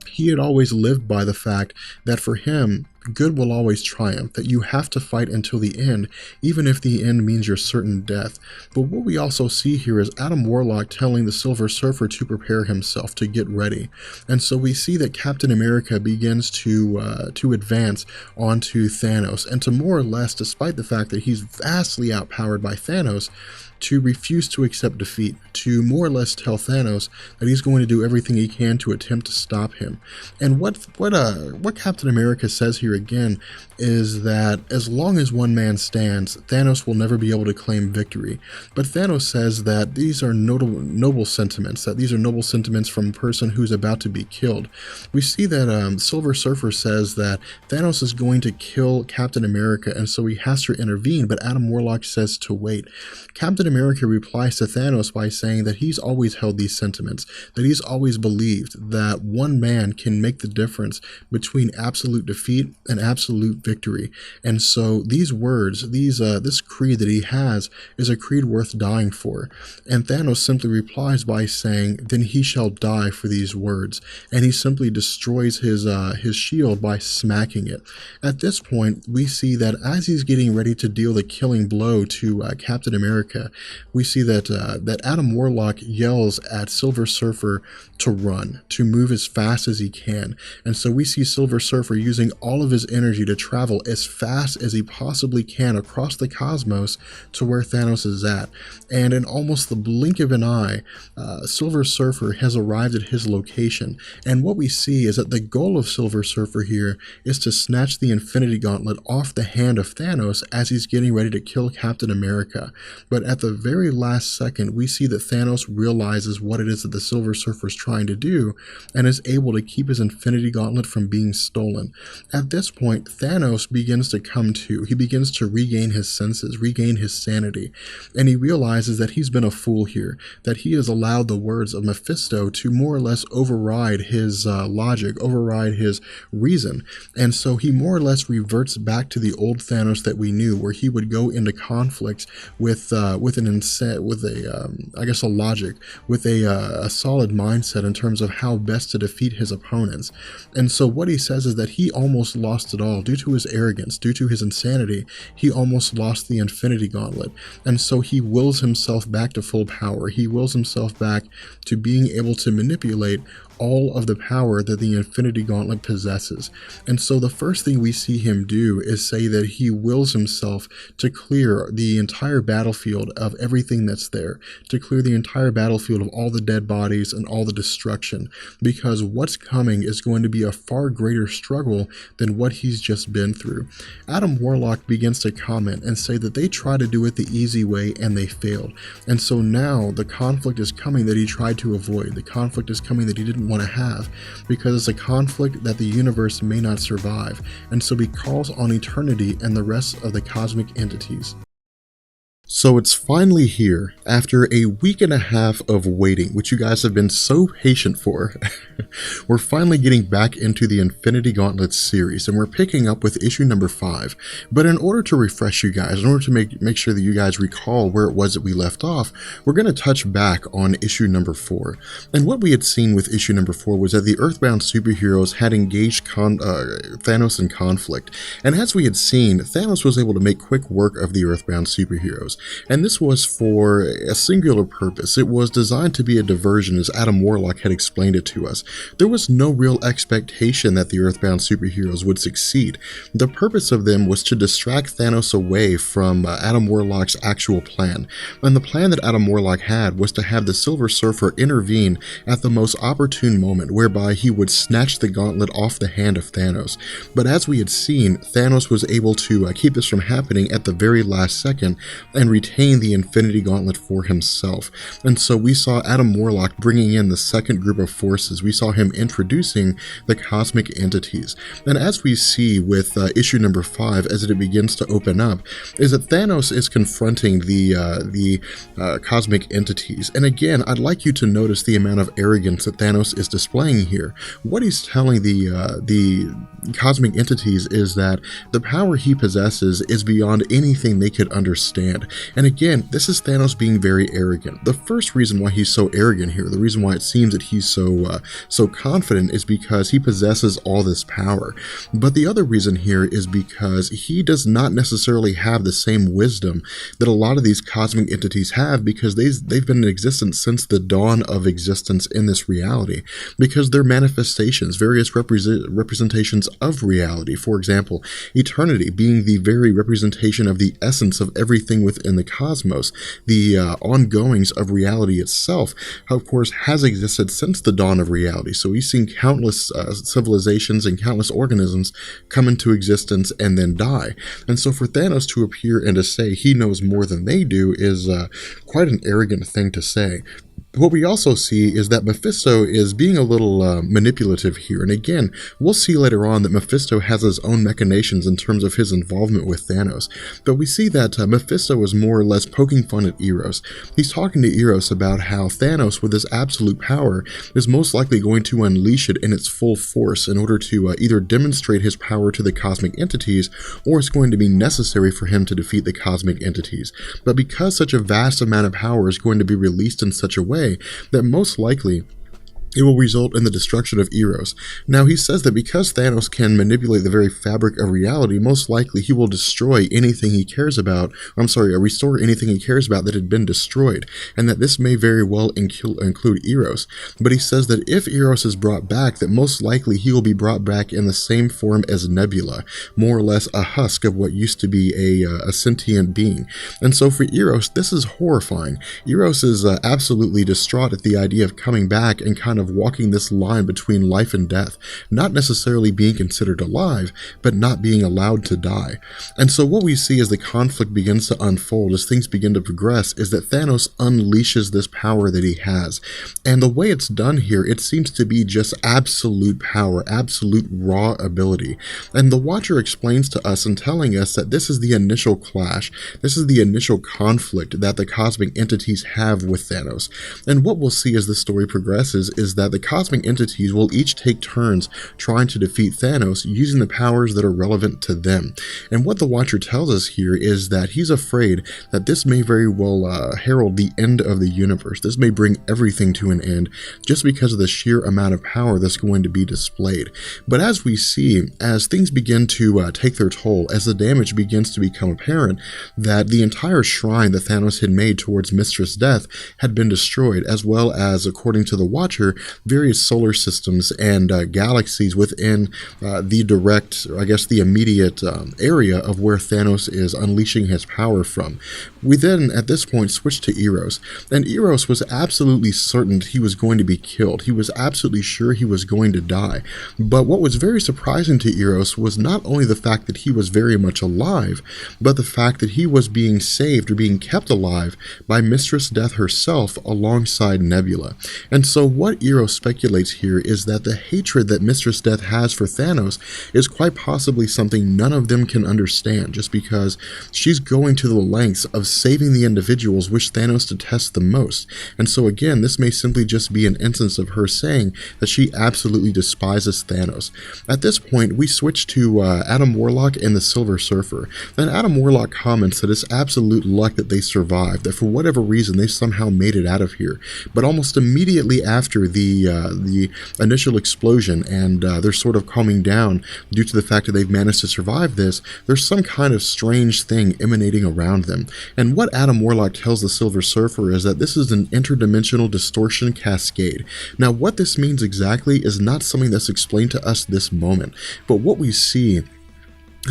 Speaker 1: he had always lived by the fact that for him, good will always triumph, that you have to fight until the end, even if the end means your certain death. But what we also see here is Adam Warlock telling the Silver Surfer to prepare himself, to get ready. And so we see that Captain America begins to advance onto Thanos, and to more or less, despite the fact that he's vastly outpowered by Thanos, to refuse to accept defeat, to more or less tell Thanos that he's going to do everything he can to attempt to stop him. And what Captain America says here again is that as long as one man stands, Thanos will never be able to claim victory. But Thanos says that these are noble sentiments, that these are noble sentiments from a person who's about to be killed. We see that Silver Surfer says that Thanos is going to kill Captain America, and so he has to intervene, but Adam Warlock says to wait. Captain America replies to Thanos by saying that he's always held these sentiments, that he's always believed that one man can make the difference between absolute defeat and absolute victory. And so these words, this creed that he has is a creed worth dying for. And Thanos simply replies by saying, then he shall die for these words. And he simply destroys his shield by smacking it. At this point, we see that as he's getting ready to deal the killing blow to Captain America, we see that Adam Warlock yells at Silver Surfer to run, to move as fast as he can. And so we see Silver Surfer using all of his energy to travel as fast as he possibly can across the cosmos to where Thanos is at. And in almost the blink of an eye, Silver Surfer has arrived at his location. And what we see is that the goal of Silver Surfer here is to snatch the Infinity Gauntlet off the hand of Thanos as he's getting ready to kill Captain America. But at the very last second, we see that Thanos realizes what it is that the Silver Surfer is trying to do and is able to keep his Infinity Gauntlet from being stolen. At this point, Thanos begins to come to. He begins to regain his senses, regain his sanity, and he realizes that he's been a fool here, that he has allowed the words of Mephisto to more or less override his logic, override his reason. And so he more or less reverts back to the old Thanos that we knew, where he would go into conflicts with a logic, with a solid mindset in terms of how best to defeat his opponents. And so what he says is that he almost lost it all due to his arrogance, due to his insanity. He almost lost the Infinity Gauntlet, and so he wills himself back to full power. He wills himself back to being able to manipulate all of the power that the Infinity Gauntlet possesses. And so the first thing we see him do is say that he wills himself to clear the entire battlefield of everything that's there, to clear the entire battlefield of all the dead bodies and all the destruction, because what's coming is going to be a far greater struggle than what he's just been through. Adam Warlock begins to comment and say that they tried to do it the easy way and they failed. And so now the conflict is coming that he tried to avoid. The conflict is coming that he didn't want to have, because it's a conflict that the universe may not survive. And so he calls on eternity and the rest of the cosmic entities. So it's finally here, after a week and a half of waiting, which you guys have been so patient for. We're finally getting back into the Infinity Gauntlet series, and we're picking up with issue number 5. But in order to refresh you guys, in order to make sure that you guys recall where it was that we left off, we're going to touch back on issue number 4. And what we had seen with issue number 4 was that the Earthbound superheroes had engaged Thanos in conflict. And as we had seen, Thanos was able to make quick work of the Earthbound superheroes. And this was for a singular purpose. It was designed to be a diversion, as Adam Warlock had explained it to us. There was no real expectation that the Earthbound superheroes would succeed. The purpose of them was to distract Thanos away from Adam Warlock's actual plan. And the plan that Adam Warlock had was to have the Silver Surfer intervene at the most opportune moment, whereby he would snatch the gauntlet off the hand of Thanos. But as we had seen, Thanos was able to keep this from happening at the very last second and retain the Infinity Gauntlet for himself. And so we saw Adam Warlock bringing in the second group of forces. We saw him introducing the cosmic entities. And as we see with issue number 5, as it begins to open up, is that Thanos is confronting the cosmic entities. And again, I'd like you to notice the amount of arrogance that Thanos is displaying here. What he's telling the cosmic entities is that the power he possesses is beyond anything they could understand. And again, this is Thanos being very arrogant. The first reason why he's so arrogant here, the reason why it seems that he's so confident, is because he possesses all this power. But the other reason here is because he does not necessarily have the same wisdom that a lot of these cosmic entities have, because they've been in existence since the dawn of existence in this reality, because they're manifestations, various representations of reality. For example, eternity being the very representation of the essence of everything within the cosmos. The ongoings of reality itself, of course, has existed since the dawn of reality. So we've seen countless civilizations and countless organisms come into existence and then die. And so for Thanos to appear and to say he knows more than they do is quite an arrogant thing to say. What we also see is that Mephisto is being a little manipulative here. And again, we'll see later on that Mephisto has his own machinations in terms of his involvement with Thanos. But we see that Mephisto is more or less poking fun at Eros. He's talking to Eros about how Thanos, with his absolute power, is most likely going to unleash it in its full force in order to either demonstrate his power to the cosmic entities, or it's going to be necessary for him to defeat the cosmic entities. But because such a vast amount of power is going to be released in such a way that most likely it will result in the destruction of Eros. Now, he says that because Thanos can manipulate the very fabric of reality, most likely he will destroy anything he cares about, restore anything he cares about that had been destroyed, and that this may very well include Eros. But he says that if Eros is brought back, that most likely he will be brought back in the same form as Nebula, more or less a husk of what used to be a sentient being. And so for Eros, this is horrifying. Eros is absolutely distraught at the idea of coming back and kind of walking this line between life and death, not necessarily being considered alive, but not being allowed to die. And so what we see as the conflict begins to unfold, as things begin to progress, is that Thanos unleashes this power that he has. And the way it's done here, it seems to be just absolute power, absolute raw ability. And the Watcher explains to us in telling us that this is the initial clash, this is the initial conflict that the cosmic entities have with Thanos. And what we'll see as the story progresses is that the cosmic entities will each take turns trying to defeat Thanos using the powers that are relevant to them. And what the Watcher tells us here is that he's afraid that this may very well herald the end of the universe. This may bring everything to an end just because of the sheer amount of power that's going to be displayed. But as we see, as things begin to take their toll, as the damage begins to become apparent, that the entire shrine that Thanos had made towards Mistress Death had been destroyed, as well as, according to the Watcher, various solar systems and galaxies within the direct, or I guess the immediate area of where Thanos is unleashing his power from. We then, at this point, switch to Eros, and Eros was absolutely certain he was going to be killed. He was absolutely sure he was going to die. But what was very surprising to Eros was not only the fact that he was very much alive, but the fact that he was being saved or being kept alive by Mistress Death herself alongside Nebula. And so what Eero speculates here is that the hatred that Mistress Death has for Thanos is quite possibly something none of them can understand, just because she's going to the lengths of saving the individuals which Thanos detests the most. And so again, this may simply just be an instance of her saying that she absolutely despises Thanos. At this point, we switch to Adam Warlock and the Silver Surfer. Then Adam Warlock comments that it's absolute luck that they survived, that for whatever reason they somehow made it out of here. But almost immediately after the initial explosion and they're sort of calming down due to the fact that they've managed to survive this, there's some kind of strange thing emanating around them. And what Adam Warlock tells the Silver Surfer is that this is an interdimensional distortion cascade. Now, what this means exactly is not something that's explained to us this moment, but what we see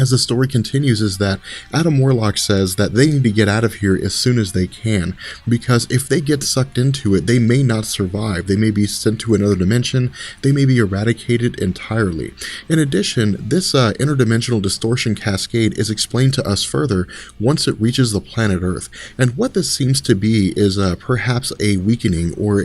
Speaker 1: as the story continues is that Adam Warlock says that they need to get out of here as soon as they can, because if they get sucked into it, they may not survive. They may be sent to another dimension. They may be eradicated entirely. In addition, this interdimensional distortion cascade is explained to us further once it reaches the planet Earth. And what this seems to be is perhaps a weakening or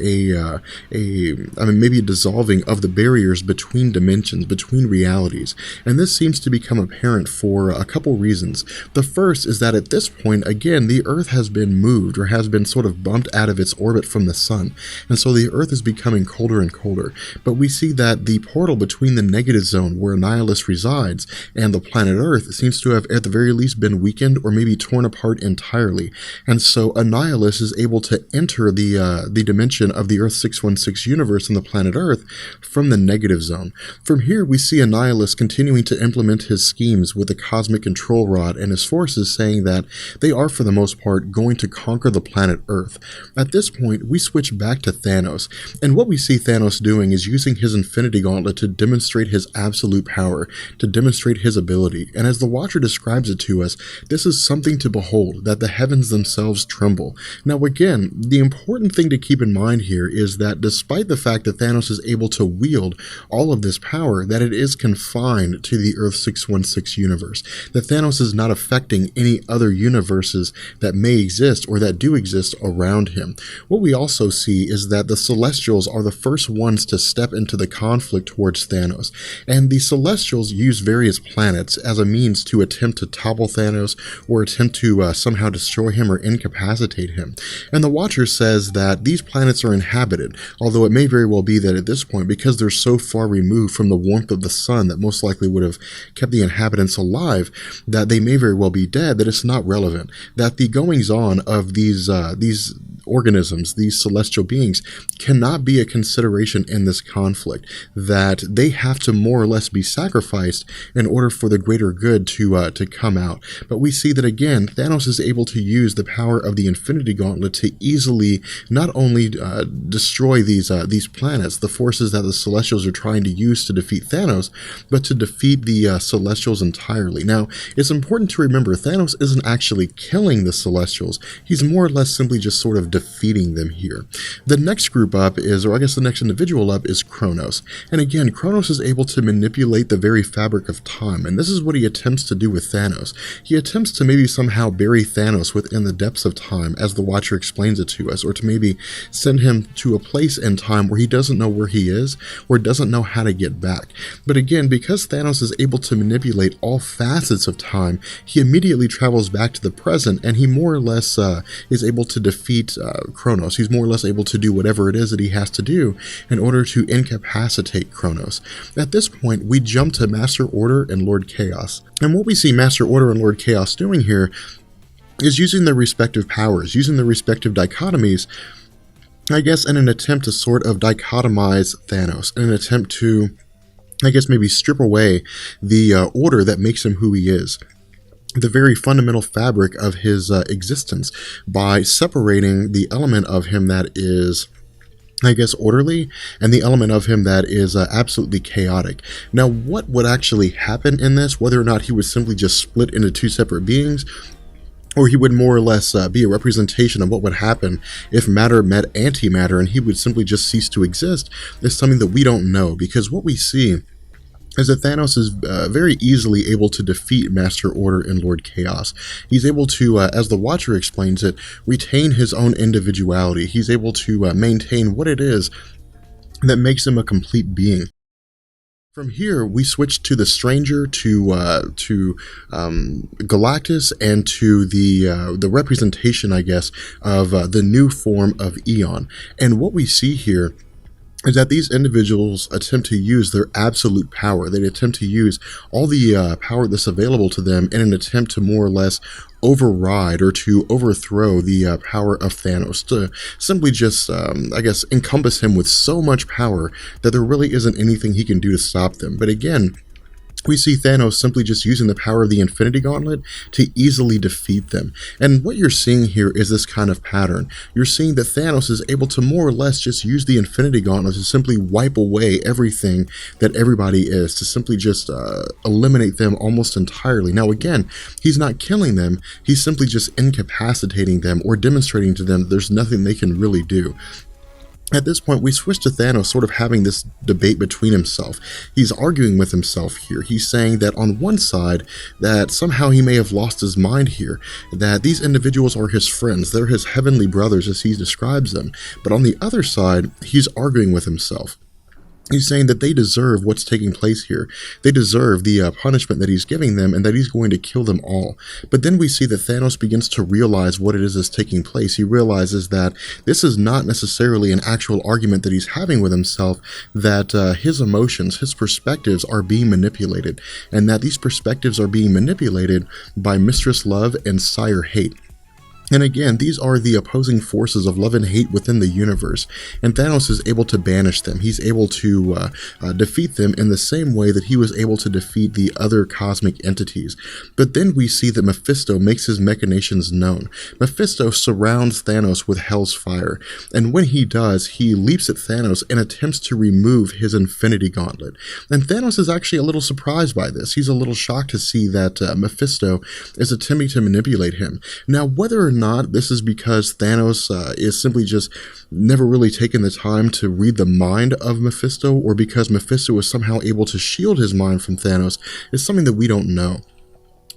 Speaker 1: maybe a dissolving of the barriers between dimensions, between realities. And this seems to become apparent for a couple reasons. The first is that at this point, again, the Earth has been moved or has been sort of bumped out of its orbit from the Sun, and so the Earth is becoming colder and colder. But we see that the portal between the negative zone where Annihilus resides and the planet Earth seems to have at the very least been weakened or maybe torn apart entirely. And so Annihilus is able to enter the dimension of the Earth 616 universe and the planet Earth from the negative zone. From here, we see Annihilus continuing to implement his schemes with the cosmic control rod and his forces, saying that they are for the most part going to conquer the planet Earth. At this point, we switch back to Thanos, and what we see Thanos doing is using his Infinity Gauntlet to demonstrate his absolute power, to demonstrate his ability. And as the Watcher describes it to us, this is something to behold, that the heavens themselves tremble. Now again, the important thing to keep in mind here is that despite the fact that Thanos is able to wield all of this power, that it is confined to the Earth 616 universe, that Thanos is not affecting any other universes that may exist or that do exist around him. What we also see is that the Celestials are the first ones to step into the conflict towards Thanos, and the Celestials use various planets as a means to attempt to topple Thanos or attempt to somehow destroy him or incapacitate him. And the Watcher says that these planets are inhabited, although it may very well be that at this point, because they're so far removed from the warmth of the sun that most likely would have kept the inhabitants alive, that they may very well be dead, that it's not relevant, that the goings-on of these organisms, these celestial beings, cannot be a consideration in this conflict, that they have to more or less be sacrificed in order for the greater good to come out. But we see that again, Thanos is able to use the power of the Infinity Gauntlet to easily not only destroy these planets, the forces that the Celestials are trying to use to defeat Thanos, but to defeat the Celestials entirely. Now, it's important to remember Thanos isn't actually killing the Celestials. He's more or less simply just sort of defeating them here. The next group up is, or I guess the next individual up, is Kronos. And again, Kronos is able to manipulate the very fabric of time, and this is what he attempts to do with Thanos. He attempts to maybe somehow bury Thanos within the depths of time, as the Watcher explains it to us, or to maybe send him to a place in time where he doesn't know where he is, or doesn't know how to get back. But again, because Thanos is able to manipulate all facets of time, he immediately travels back to the present, and he more or less is able to defeat Kronos. He's more or less able to do whatever it is that he has to do in order to incapacitate Kronos. At this point, we jump to Master Order and Lord Chaos. And what we see Master Order and Lord Chaos doing here is using their respective powers, using their respective dichotomies, I guess in an attempt to sort of dichotomize Thanos, in an attempt to, I guess, maybe strip away the order that makes him who he is, the very fundamental fabric of his existence, by separating the element of him that is, I guess, orderly, and the element of him that is absolutely chaotic. Now, what would actually happen in this, whether or not he would simply just split into two separate beings, or he would more or less be a representation of what would happen if matter met antimatter and he would simply just cease to exist, is something that we don't know, because what we see is that Thanos is very easily able to defeat Master Order and Lord Chaos. He's able to, as the Watcher explains it, retain his own individuality. He's able to maintain what it is that makes him a complete being. From here, we switch to the Stranger, to Galactus, and to the representation, I guess, of the new form of Eon. And what we see here is that these individuals attempt to use their absolute power. They attempt to use all the power that's available to them in an attempt to more or less override or to overthrow the power of Thanos, to simply just, I guess, encompass him with so much power that there really isn't anything he can do to stop them. But again, we see Thanos simply just using the power of the Infinity Gauntlet to easily defeat them. And what you're seeing here is this kind of pattern. You're seeing that Thanos is able to more or less just use the Infinity Gauntlet to simply wipe away everything that everybody is, to simply just eliminate them almost entirely. Now again, he's not killing them, he's simply just incapacitating them or demonstrating to them that there's nothing they can really do. At this point, we switch to Thanos sort of having this debate between himself. He's arguing with himself here. He's saying that on one side, that somehow he may have lost his mind here, that these individuals are his friends, they're his heavenly brothers as he describes them. But on the other side, he's arguing with himself. He's saying that they deserve what's taking place here. They deserve the punishment that he's giving them, and that he's going to kill them all. But then we see that Thanos begins to realize what it is that's taking place. He realizes that this is not necessarily an actual argument that he's having with himself, that his emotions, his perspectives are being manipulated, and that these perspectives are being manipulated by Mistress Love and Sire Hate. And again, these are the opposing forces of love and hate within the universe, and Thanos is able to banish them. He's able to defeat them in the same way that he was able to defeat the other cosmic entities. But then we see that Mephisto makes his machinations known. Mephisto surrounds Thanos with Hell's fire, and when he does, he leaps at Thanos and attempts to remove his Infinity Gauntlet. And Thanos is actually a little surprised by this. He's a little shocked to see that Mephisto is attempting to manipulate him. Now, whether or not this is because Thanos is simply just never really taken the time to read the mind of Mephisto, or because Mephisto is somehow able to shield his mind from Thanos, is something that we don't know.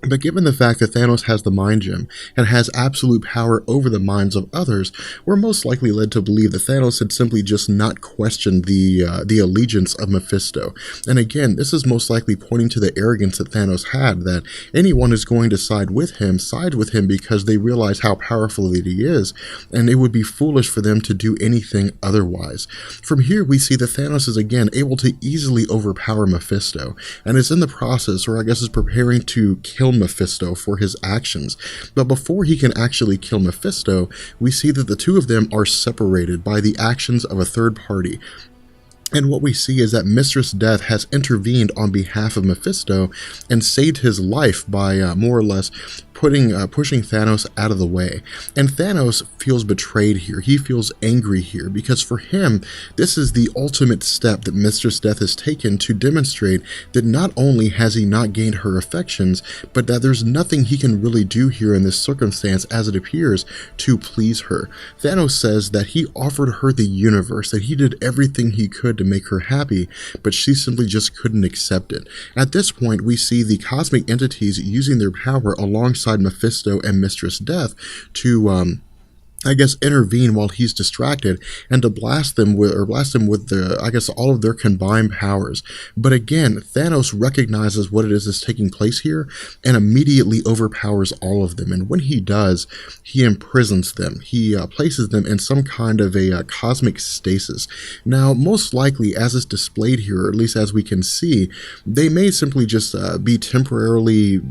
Speaker 1: But given the fact that Thanos has the Mind Gem and has absolute power over the minds of others, we're most likely led to believe that Thanos had simply just not questioned the allegiance of Mephisto. And again, this is most likely pointing to the arrogance that Thanos had, that anyone who's going to side with him sides with him because they realize how powerful that he is, and it would be foolish for them to do anything otherwise. From here, we see that Thanos is again able to easily overpower Mephisto, and is in the process, or I guess is preparing to kill Mephisto for his actions. But before he can actually kill Mephisto, we see that the two of them are separated by the actions of a third party. And what we see is that Mistress Death has intervened on behalf of Mephisto and saved his life by more or less pushing Thanos out of the way. And Thanos feels betrayed here. He feels angry here because for him, this is the ultimate step that Mistress Death has taken to demonstrate that not only has he not gained her affections, but that there's nothing he can really do here in this circumstance, as it appears, to please her. Thanos says that he offered her the universe, that he did everything he could to make her happy, but she simply just couldn't accept it. At this point, we see the cosmic entities using their power alongside Mephisto and Mistress Death to I guess intervene while he's distracted, and to blast them with the, I guess, all of their combined powers. But again, Thanos recognizes what it is that's taking place here and immediately overpowers all of them. And when he does, he imprisons them. He places them in some kind of a cosmic stasis. Now, most likely, as is displayed here, or at least as we can see, they may simply just be temporarily,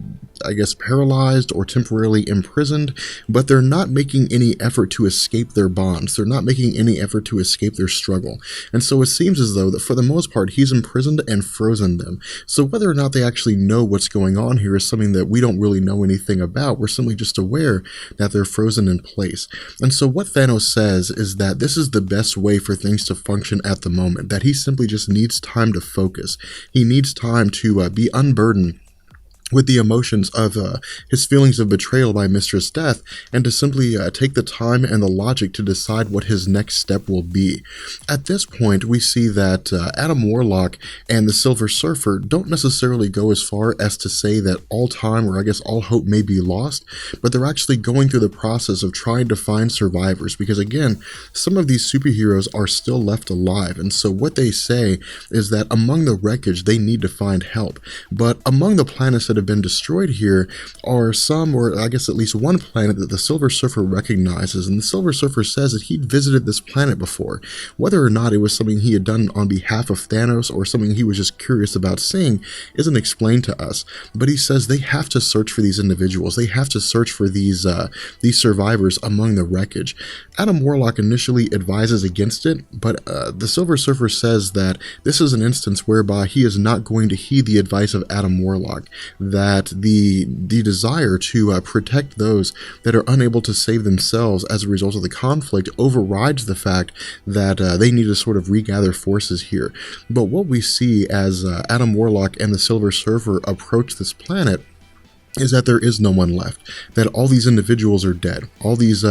Speaker 1: I guess, paralyzed or temporarily imprisoned, but they're not making any effort to escape their bonds. They're not making any effort to escape their struggle. And so it seems as though that for the most part, he's imprisoned and frozen them. So whether or not they actually know what's going on here is something that we don't really know anything about. We're simply just aware that they're frozen in place. And so what Thanos says is that this is the best way for things to function at the moment, that he simply just needs time to focus. He needs time to be unburdened with the emotions of his feelings of betrayal by Mistress Death, and to simply take the time and the logic to decide what his next step will be. At this point, we see that Adam Warlock and the Silver Surfer don't necessarily go as far as to say that all time, or I guess all hope, may be lost, but they're actually going through the process of trying to find survivors, because again, some of these superheroes are still left alive, and so what they say is that among the wreckage, they need to find help. But among the planets that have been destroyed here are some, or I guess at least one planet that the Silver Surfer recognizes, and the Silver Surfer says that he'd visited this planet before. Whether or not it was something he had done on behalf of Thanos or something he was just curious about seeing isn't explained to us, but he says they have to search for these individuals. They have to search for these survivors among the wreckage. Adam Warlock initially advises against it, but the Silver Surfer says that this is an instance whereby he is not going to heed the advice of Adam Warlock, that the desire to protect those that are unable to save themselves as a result of the conflict overrides the fact that they need to sort of regather forces here. But what we see as Adam Warlock and the Silver Surfer approach this planet is that there is no one left, that all these individuals are dead. All these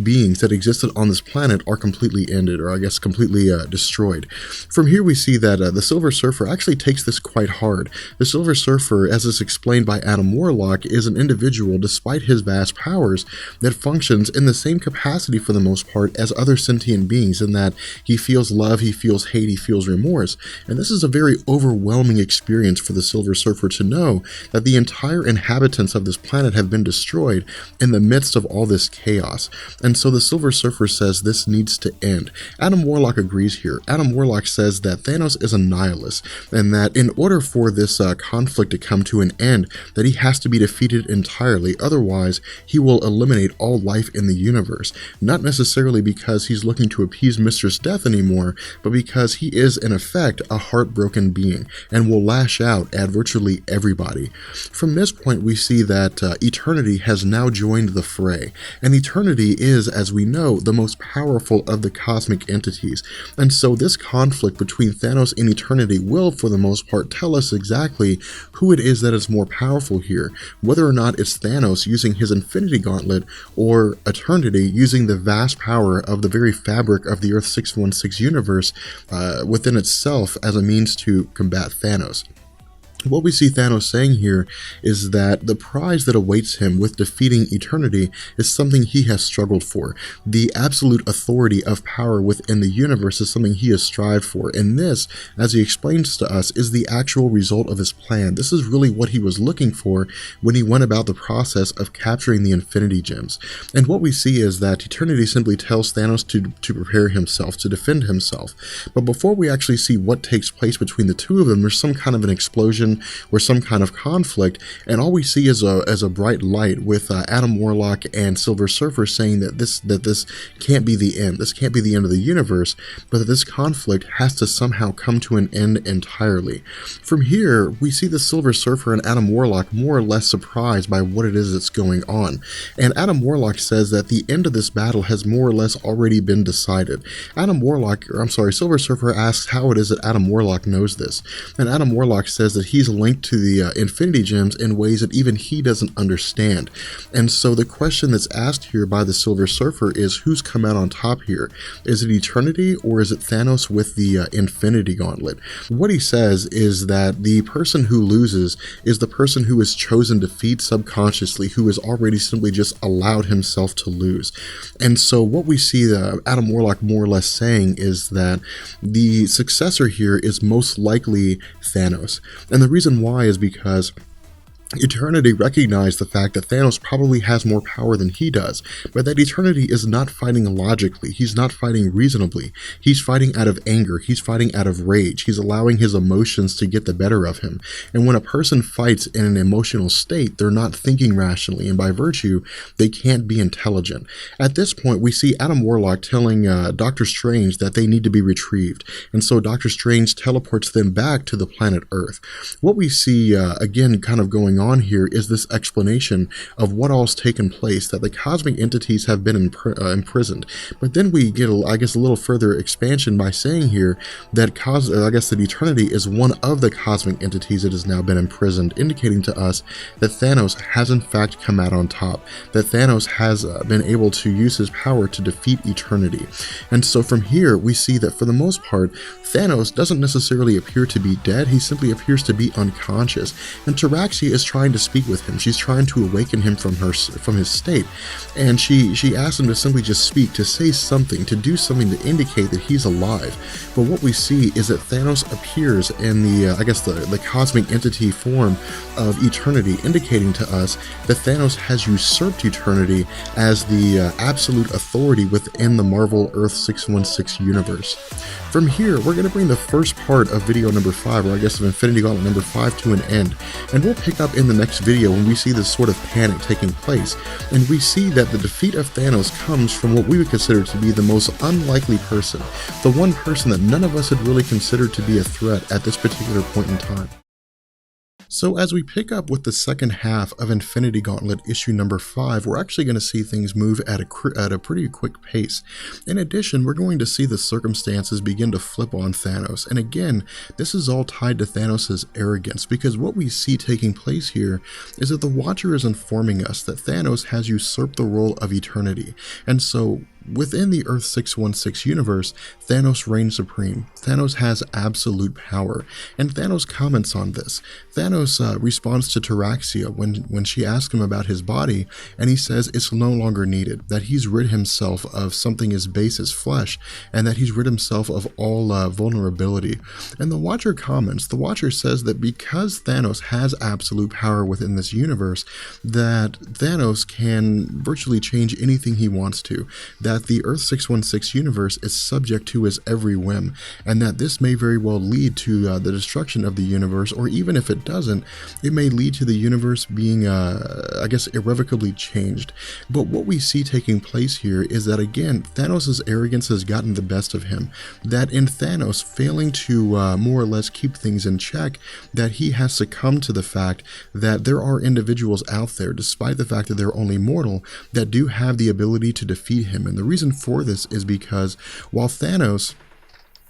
Speaker 1: beings that existed on this planet are completely ended, or I guess completely destroyed. From here we see that the Silver Surfer actually takes this quite hard. The Silver Surfer, as is explained by Adam Warlock, is an individual, despite his vast powers, that functions in the same capacity for the most part as other sentient beings, in that he feels love, he feels hate, he feels remorse. And this is a very overwhelming experience for the Silver Surfer to know that the entire inhabitants of this planet have been destroyed in the midst of all this chaos. And so the Silver Surfer says this needs to end. Adam Warlock agrees here. Adam Warlock says that Thanos is Annihilus, and that in order for this conflict to come to an end, that he has to be defeated entirely, otherwise he will eliminate all life in the universe. Not necessarily because he's looking to appease Mistress Death anymore, but because he is in effect a heartbroken being, and will lash out at virtually everybody. From this point, we see that Eternity has now joined the fray, and Eternity is, as we know, the most powerful of the cosmic entities, and so this conflict between Thanos and Eternity will, for the most part, tell us exactly who it is that is more powerful here, whether or not it's Thanos using his Infinity Gauntlet, or Eternity using the vast power of the very fabric of the Earth 616 universe within itself as a means to combat Thanos. What we see Thanos saying here is that the prize that awaits him with defeating Eternity is something he has struggled for. The absolute authority of power within the universe is something he has strived for, and this, as he explains to us, is the actual result of his plan. This is really what he was looking for when he went about the process of capturing the Infinity Gems. And what we see is that Eternity simply tells Thanos to prepare himself, to defend himself. But before we actually see what takes place between the two of them, there's some kind of an explosion or some kind of conflict, and all we see is a bright light with Adam Warlock and Silver Surfer saying that this can't be the end. This can't be the end of the universe, but that this conflict has to somehow come to an end entirely. From here, we see the Silver Surfer and Adam Warlock more or less surprised by what it is that's going on, and Adam Warlock says that the end of this battle has more or less already been decided. Silver Surfer asks how it is that Adam Warlock knows this, and Adam Warlock says that he's linked to the Infinity Gems in ways that even he doesn't understand. And so the question that's asked here by the Silver Surfer is, who's come out on top here? Is it Eternity, or is it Thanos with the Infinity Gauntlet? What he says is that the person who loses is the person who has chosen defeat subconsciously, who has already simply just allowed himself to lose. And so what we see Adam Warlock more or less saying is that the successor here is most likely Thanos. And the reason why is because Eternity recognized the fact that Thanos probably has more power than he does, but that Eternity is not fighting logically, he's not fighting reasonably, he's fighting out of anger, he's fighting out of rage, he's allowing his emotions to get the better of him. And when a person fights in an emotional state, they're not thinking rationally, and by virtue, they can't be intelligent. At this point, we see Adam Warlock telling Doctor Strange that they need to be retrieved, and so Doctor Strange teleports them back to the planet Earth. What we see, again, kind of going going on here is this explanation of what all's taken place, that the cosmic entities have been imprisoned. But then we get, I guess, a little further expansion by saying here that that eternity is one of the cosmic entities that has now been imprisoned, indicating to us that Thanos has in fact come out on top, that Thanos has been able to use his power to defeat eternity. And so from here we see that for the most part, Thanos doesn't necessarily appear to be dead, he simply appears to be unconscious, and Terraxia is trying to speak with him. She's trying to awaken him from his state, and she asks him to simply just speak, to say something, to do something to indicate that he's alive. But what we see is that Thanos appears in the cosmic entity form of eternity, indicating to us that Thanos has usurped eternity as the absolute authority within the Marvel Earth 616 universe. From here, we're going to bring the first part of video number 5, or I guess of Infinity Gauntlet number 5, to an end, and we'll pick up in the next video when we see this sort of panic taking place, and we see that the defeat of Thanos comes from what we would consider to be the most unlikely person, the one person that none of us had really considered to be a threat at this particular point in time. So as we pick up with the second half of Infinity Gauntlet issue number 5, we're actually going to see things move at a pretty quick pace. In addition, we're going to see the circumstances begin to flip on Thanos. And again, this is all tied to Thanos' arrogance, because what we see taking place here is that the Watcher is informing us that Thanos has usurped the role of eternity. And so within the Earth 616 universe, Thanos reigns supreme. Thanos has absolute power, and Thanos comments on this. Thanos responds to Terraxia when she asks him about his body, and he says it's no longer needed, that he's rid himself of something as base as flesh, and that he's rid himself of all vulnerability. And the Watcher comments, the Watcher says that because Thanos has absolute power within this universe, that Thanos can virtually change anything he wants to, that the Earth 616 universe is subject to his every whim, and that this may very well lead to the destruction of the universe, or even if it doesn't, it may lead to the universe being, irrevocably changed. But what we see taking place here is that, again, Thanos' arrogance has gotten the best of him, that in Thanos failing to more or less keep things in check, that he has succumbed to the fact that there are individuals out there, despite the fact that they're only mortal, that do have the ability to defeat him. And the reason for this is because while Thanos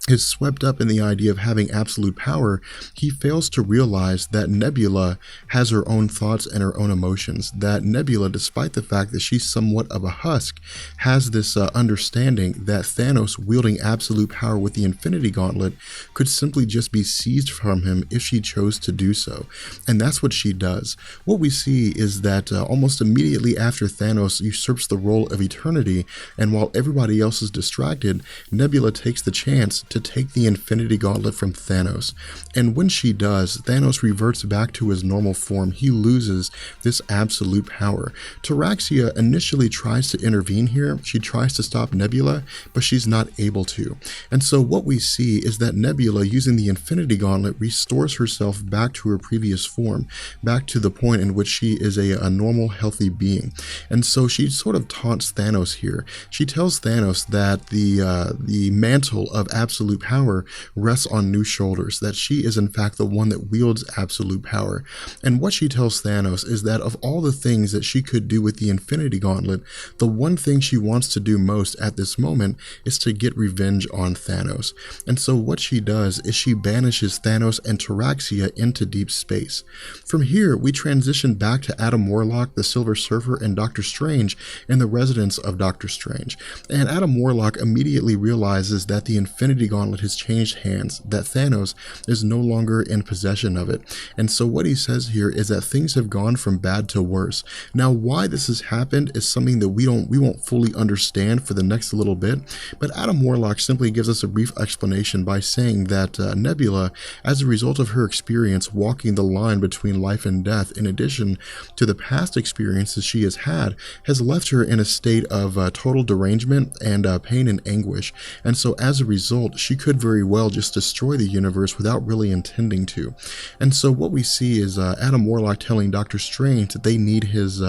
Speaker 1: is swept up in the idea of having absolute power, he fails to realize that Nebula has her own thoughts and her own emotions, that Nebula, despite the fact that she's somewhat of a husk, has this understanding that Thanos wielding absolute power with the Infinity Gauntlet could simply just be seized from him if she chose to do so. And that's what she does. What we see is that almost immediately after Thanos usurps the role of eternity, and while everybody else is distracted, Nebula takes the chance to take the Infinity Gauntlet from Thanos. And when she does, Thanos reverts back to his normal form. He loses this absolute power. Terraxia initially tries to intervene here. She tries to stop Nebula, but she's not able to. And so what we see is that Nebula, using the Infinity Gauntlet, restores herself back to her previous form, back to the point in which she is a normal, healthy being. And so she sort of taunts Thanos here. She tells Thanos that the mantle of absolute power rests on new shoulders, that she is in fact the one that wields absolute power. And what she tells Thanos is that of all the things that she could do with the Infinity Gauntlet, the one thing she wants to do most at this moment is to get revenge on Thanos. And so what she does is she banishes Thanos and Terraxia into deep space. From here, we transition back to Adam Warlock, the Silver Surfer, and Doctor Strange in the residence of Doctor Strange. And Adam Warlock immediately realizes that the Infinity Gauntlet has changed hands, that Thanos is no longer in possession of it. And so what he says here is that things have gone from bad to worse. Now, why this has happened is something that we won't fully understand for the next little bit, but Adam Warlock simply gives us a brief explanation by saying that Nebula, as a result of her experience walking the line between life and death, in addition to the past experiences she has had, has left her in a state of total derangement and pain and anguish. And so as a result, she could very well just destroy the universe without really intending to. And so what we see is Adam Warlock telling Doctor Strange that they need his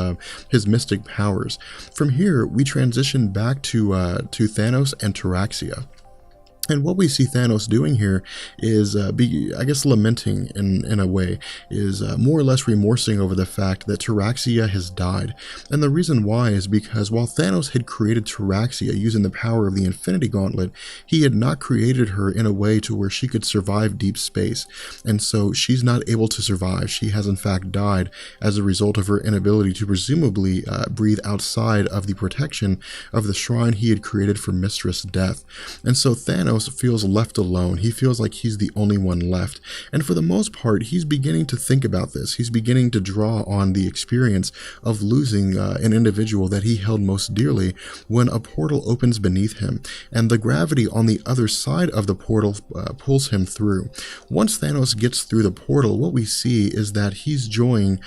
Speaker 1: mystic powers. From here, we transition back to Thanos and Terraxia. And what we see Thanos doing here is, I guess, lamenting in a way, is more or less remorsing over the fact that Terraxia has died. And the reason why is because while Thanos had created Terraxia using the power of the Infinity Gauntlet, he had not created her in a way to where she could survive deep space. And so she's not able to survive. She has in fact died as a result of her inability to presumably breathe outside of the protection of the shrine he had created for Mistress Death. And so Thanos feels left alone. He feels like he's the only one left. And for the most part, he's beginning to think about this. He's beginning to draw on the experience of losing an individual that he held most dearly when a portal opens beneath him, and the gravity on the other side of the portal pulls him through. Once Thanos gets through the portal, what we see is that he's joining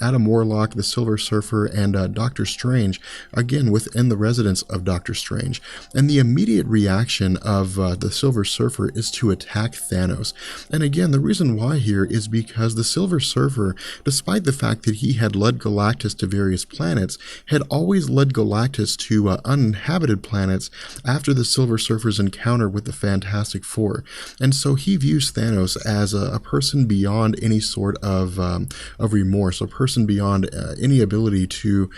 Speaker 1: Adam Warlock, the Silver Surfer, and Doctor Strange, again within the residence of Doctor Strange. And the immediate reaction of the Silver Surfer is to attack Thanos. And again, the reason why here is because the Silver Surfer, despite the fact that he had led Galactus to various planets, had always led Galactus to uninhabited planets after the Silver Surfer's encounter with the Fantastic Four. And so he views Thanos as a person beyond any sort of remorse, a person beyond any ability to,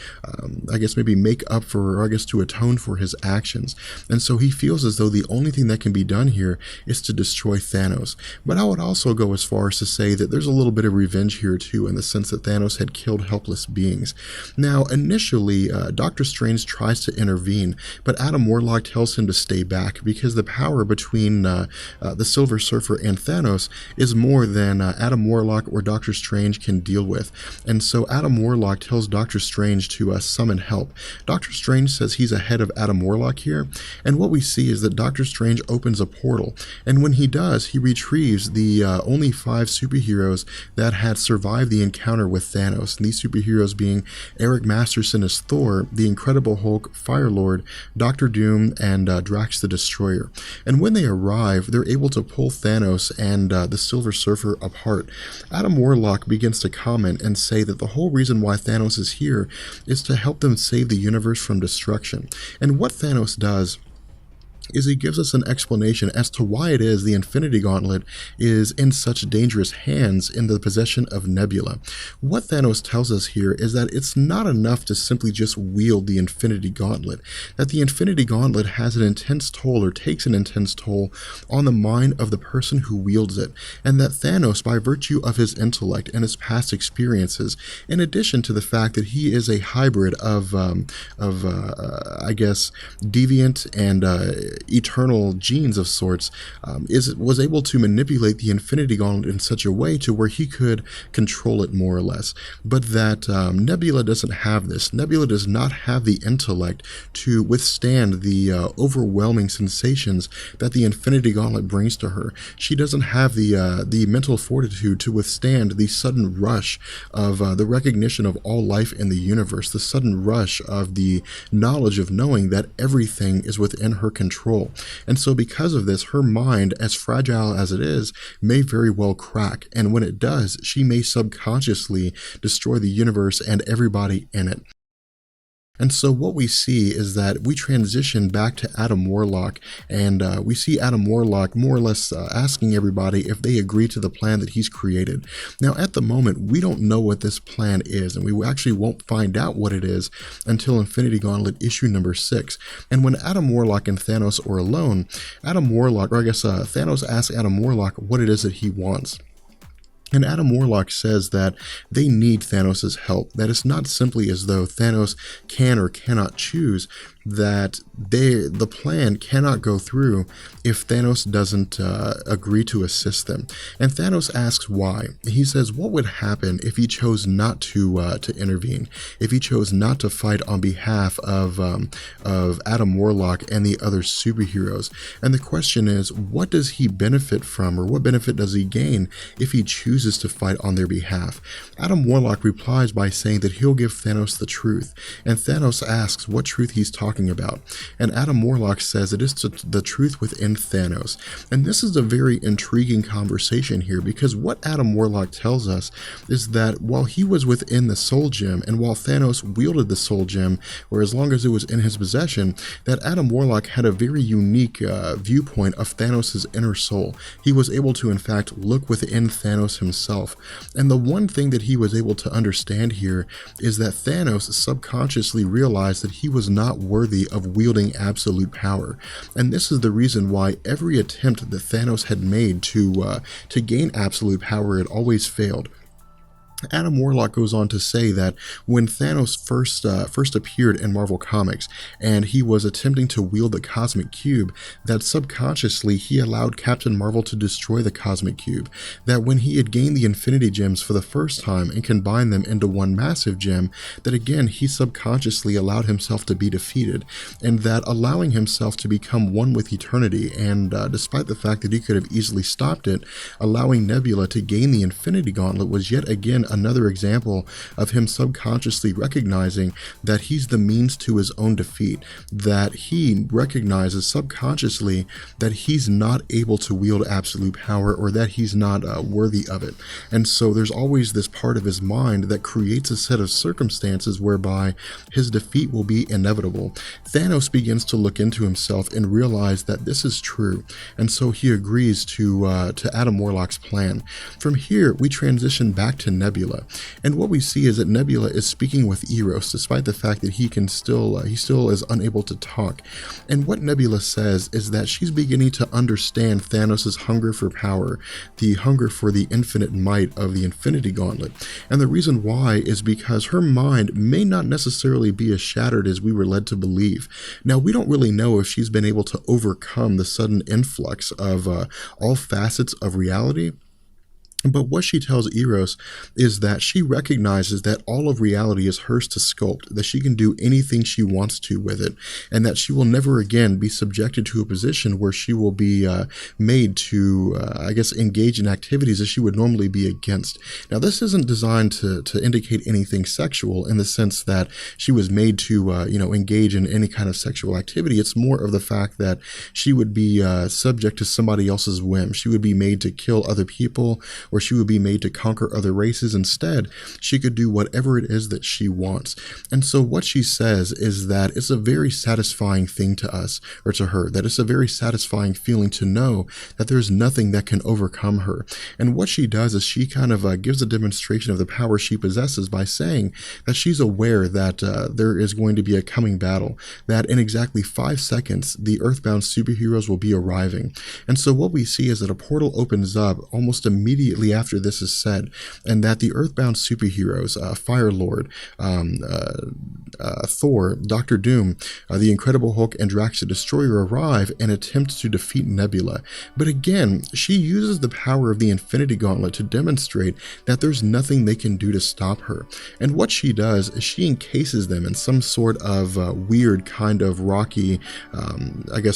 Speaker 1: I guess, maybe make up for, or I guess to atone for his actions. And so he feels as though the only thing that can be done here is to destroy Thanos. But I would also go as far as to say that there's a little bit of revenge here too, in the sense that Thanos had killed helpless beings. Now, initially, Doctor Strange tries to intervene, but Adam Warlock tells him to stay back because the power between the Silver Surfer and Thanos is more than Adam Warlock or Doctor Strange can deal with. And so Adam Warlock tells Doctor Strange to summon help. Doctor Strange says he's ahead of Adam Warlock here, and what we see is that Doctor Strange opens a portal, and when he does, he retrieves the only 5 superheroes that had survived the encounter with Thanos, and these superheroes being Eric Masterson as Thor, the Incredible Hulk, Firelord, Doctor Doom, and Drax the Destroyer. And when they arrive, they're able to pull Thanos and the Silver Surfer apart. Adam Warlock begins to comment and say that the whole reason why Thanos is here is to help them save the universe from destruction. And what Thanos does is he gives us an explanation as to why it is the Infinity Gauntlet is in such dangerous hands in the possession of Nebula. What Thanos tells us here is that it's not enough to simply just wield the Infinity Gauntlet, that the Infinity Gauntlet has an intense toll, or takes an intense toll, on the mind of the person who wields it, and that Thanos, by virtue of his intellect and his past experiences, in addition to the fact that he is a hybrid of I guess, deviant and eternal genes of sorts, was able to manipulate the Infinity Gauntlet in such a way to where he could control it more or less. But that Nebula doesn't have this. Nebula does not have the intellect to withstand the overwhelming sensations that the Infinity Gauntlet brings to her. She doesn't have the mental fortitude to withstand the sudden rush of the recognition of all life in the universe, the sudden rush of the knowledge of knowing that everything is within her control. And so because of this, her mind, as fragile as it is, may very well crack. And when it does, she may subconsciously destroy the universe and everybody in it. And so what we see is that we transition back to Adam Warlock, and we see Adam Warlock more or less asking everybody if they agree to the plan that he's created. Now, at the moment, we don't know what this plan is, and we actually won't find out what it is until Infinity Gauntlet issue number 6. And when Adam Warlock and Thanos are alone, Thanos asks Adam Warlock what it is that he wants. And Adam Warlock says that they need Thanos' help, that it's not simply as though Thanos can or cannot choose, that the plan cannot go through if Thanos doesn't agree to assist them. And Thanos asks why. He says, what would happen if he chose not to intervene, if he chose not to fight on behalf of Adam Warlock and the other superheroes? And the question is, what does he benefit from, or what benefit does he gain if he chooses refuses to fight on their behalf. Adam Warlock replies by saying that he'll give Thanos the truth, and Thanos asks what truth he's talking about, and Adam Warlock says it is the truth within Thanos. And this is a very intriguing conversation here, because what Adam Warlock tells us is that while he was within the Soul Gem, and while Thanos wielded the Soul Gem, or as long as it was in his possession, that Adam Warlock had a very unique viewpoint of Thanos' inner soul. He was able to, in fact, look within Thanos himself. And the one thing that he was able to understand here is that Thanos subconsciously realized that he was not worthy of wielding absolute power. And this is the reason why every attempt that Thanos had made to gain absolute power had always failed. Adam Warlock goes on to say that when Thanos first appeared in Marvel Comics and he was attempting to wield the Cosmic Cube, that subconsciously he allowed Captain Marvel to destroy the Cosmic Cube. That when he had gained the Infinity Gems for the first time and combined them into one massive gem, that again he subconsciously allowed himself to be defeated, and that allowing himself to become one with eternity, and despite the fact that he could have easily stopped it, allowing Nebula to gain the Infinity Gauntlet was yet again another example of him subconsciously recognizing that he's the means to his own defeat, that he recognizes subconsciously that he's not able to wield absolute power, or that he's not worthy of it. And so there's always this part of his mind that creates a set of circumstances whereby his defeat will be inevitable. Thanos begins to look into himself and realize that this is true, and so he agrees to Adam Warlock's plan. From here, we transition back to Nebula. And what we see is that Nebula is speaking with Eros, despite the fact that he still is unable to talk. And what Nebula says is that she's beginning to understand Thanos' hunger for power, the hunger for the infinite might of the Infinity Gauntlet. And the reason why is because her mind may not necessarily be as shattered as we were led to believe. Now, we don't really know if she's been able to overcome the sudden influx of all facets of reality. But what she tells Eros is that she recognizes that all of reality is hers to sculpt, that she can do anything she wants to with it, and that she will never again be subjected to a position where she will be made to, engage in activities that she would normally be against. Now, this isn't designed to indicate anything sexual in the sense that she was made to, engage in any kind of sexual activity. It's more of the fact that she would be subject to somebody else's whim. She would be made to kill other people, or she would be made to conquer other races. Instead, she could do whatever it is that she wants. And so what she says is that it's a very satisfying thing to us, or to her, that it's a very satisfying feeling to know that there's nothing that can overcome her. And what she does is she kind of gives a demonstration of the power she possesses by saying that she's aware that there is going to be a coming battle, that in exactly 5 seconds, the Earthbound superheroes will be arriving. And so what we see is that a portal opens up almost immediately after this is said, and that the Earthbound superheroes, Firelord, Thor, Doctor Doom, the Incredible Hulk, and Drax the Destroyer arrive and attempt to defeat Nebula. But again, she uses the power of the Infinity Gauntlet to demonstrate that there's nothing they can do to stop her. And what she does is she encases them in some sort of weird kind of rocky,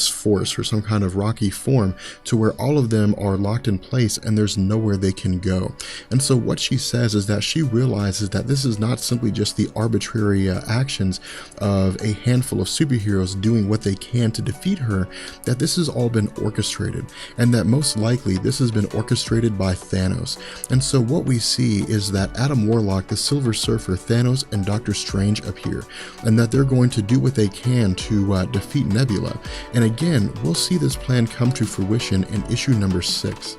Speaker 1: force, or some kind of rocky form, to where all of them are locked in place and there's nowhere they can go. And so what she says is that she realizes that this is not simply just the arbitrary actions of a handful of superheroes doing what they can to defeat her, that this has all been orchestrated, and that most likely this has been orchestrated by Thanos. And so what we see is that Adam Warlock, the Silver Surfer, Thanos, and Doctor Strange appear, and that they're going to do what they can to defeat Nebula. And again, we'll see this plan come to fruition in issue number 6.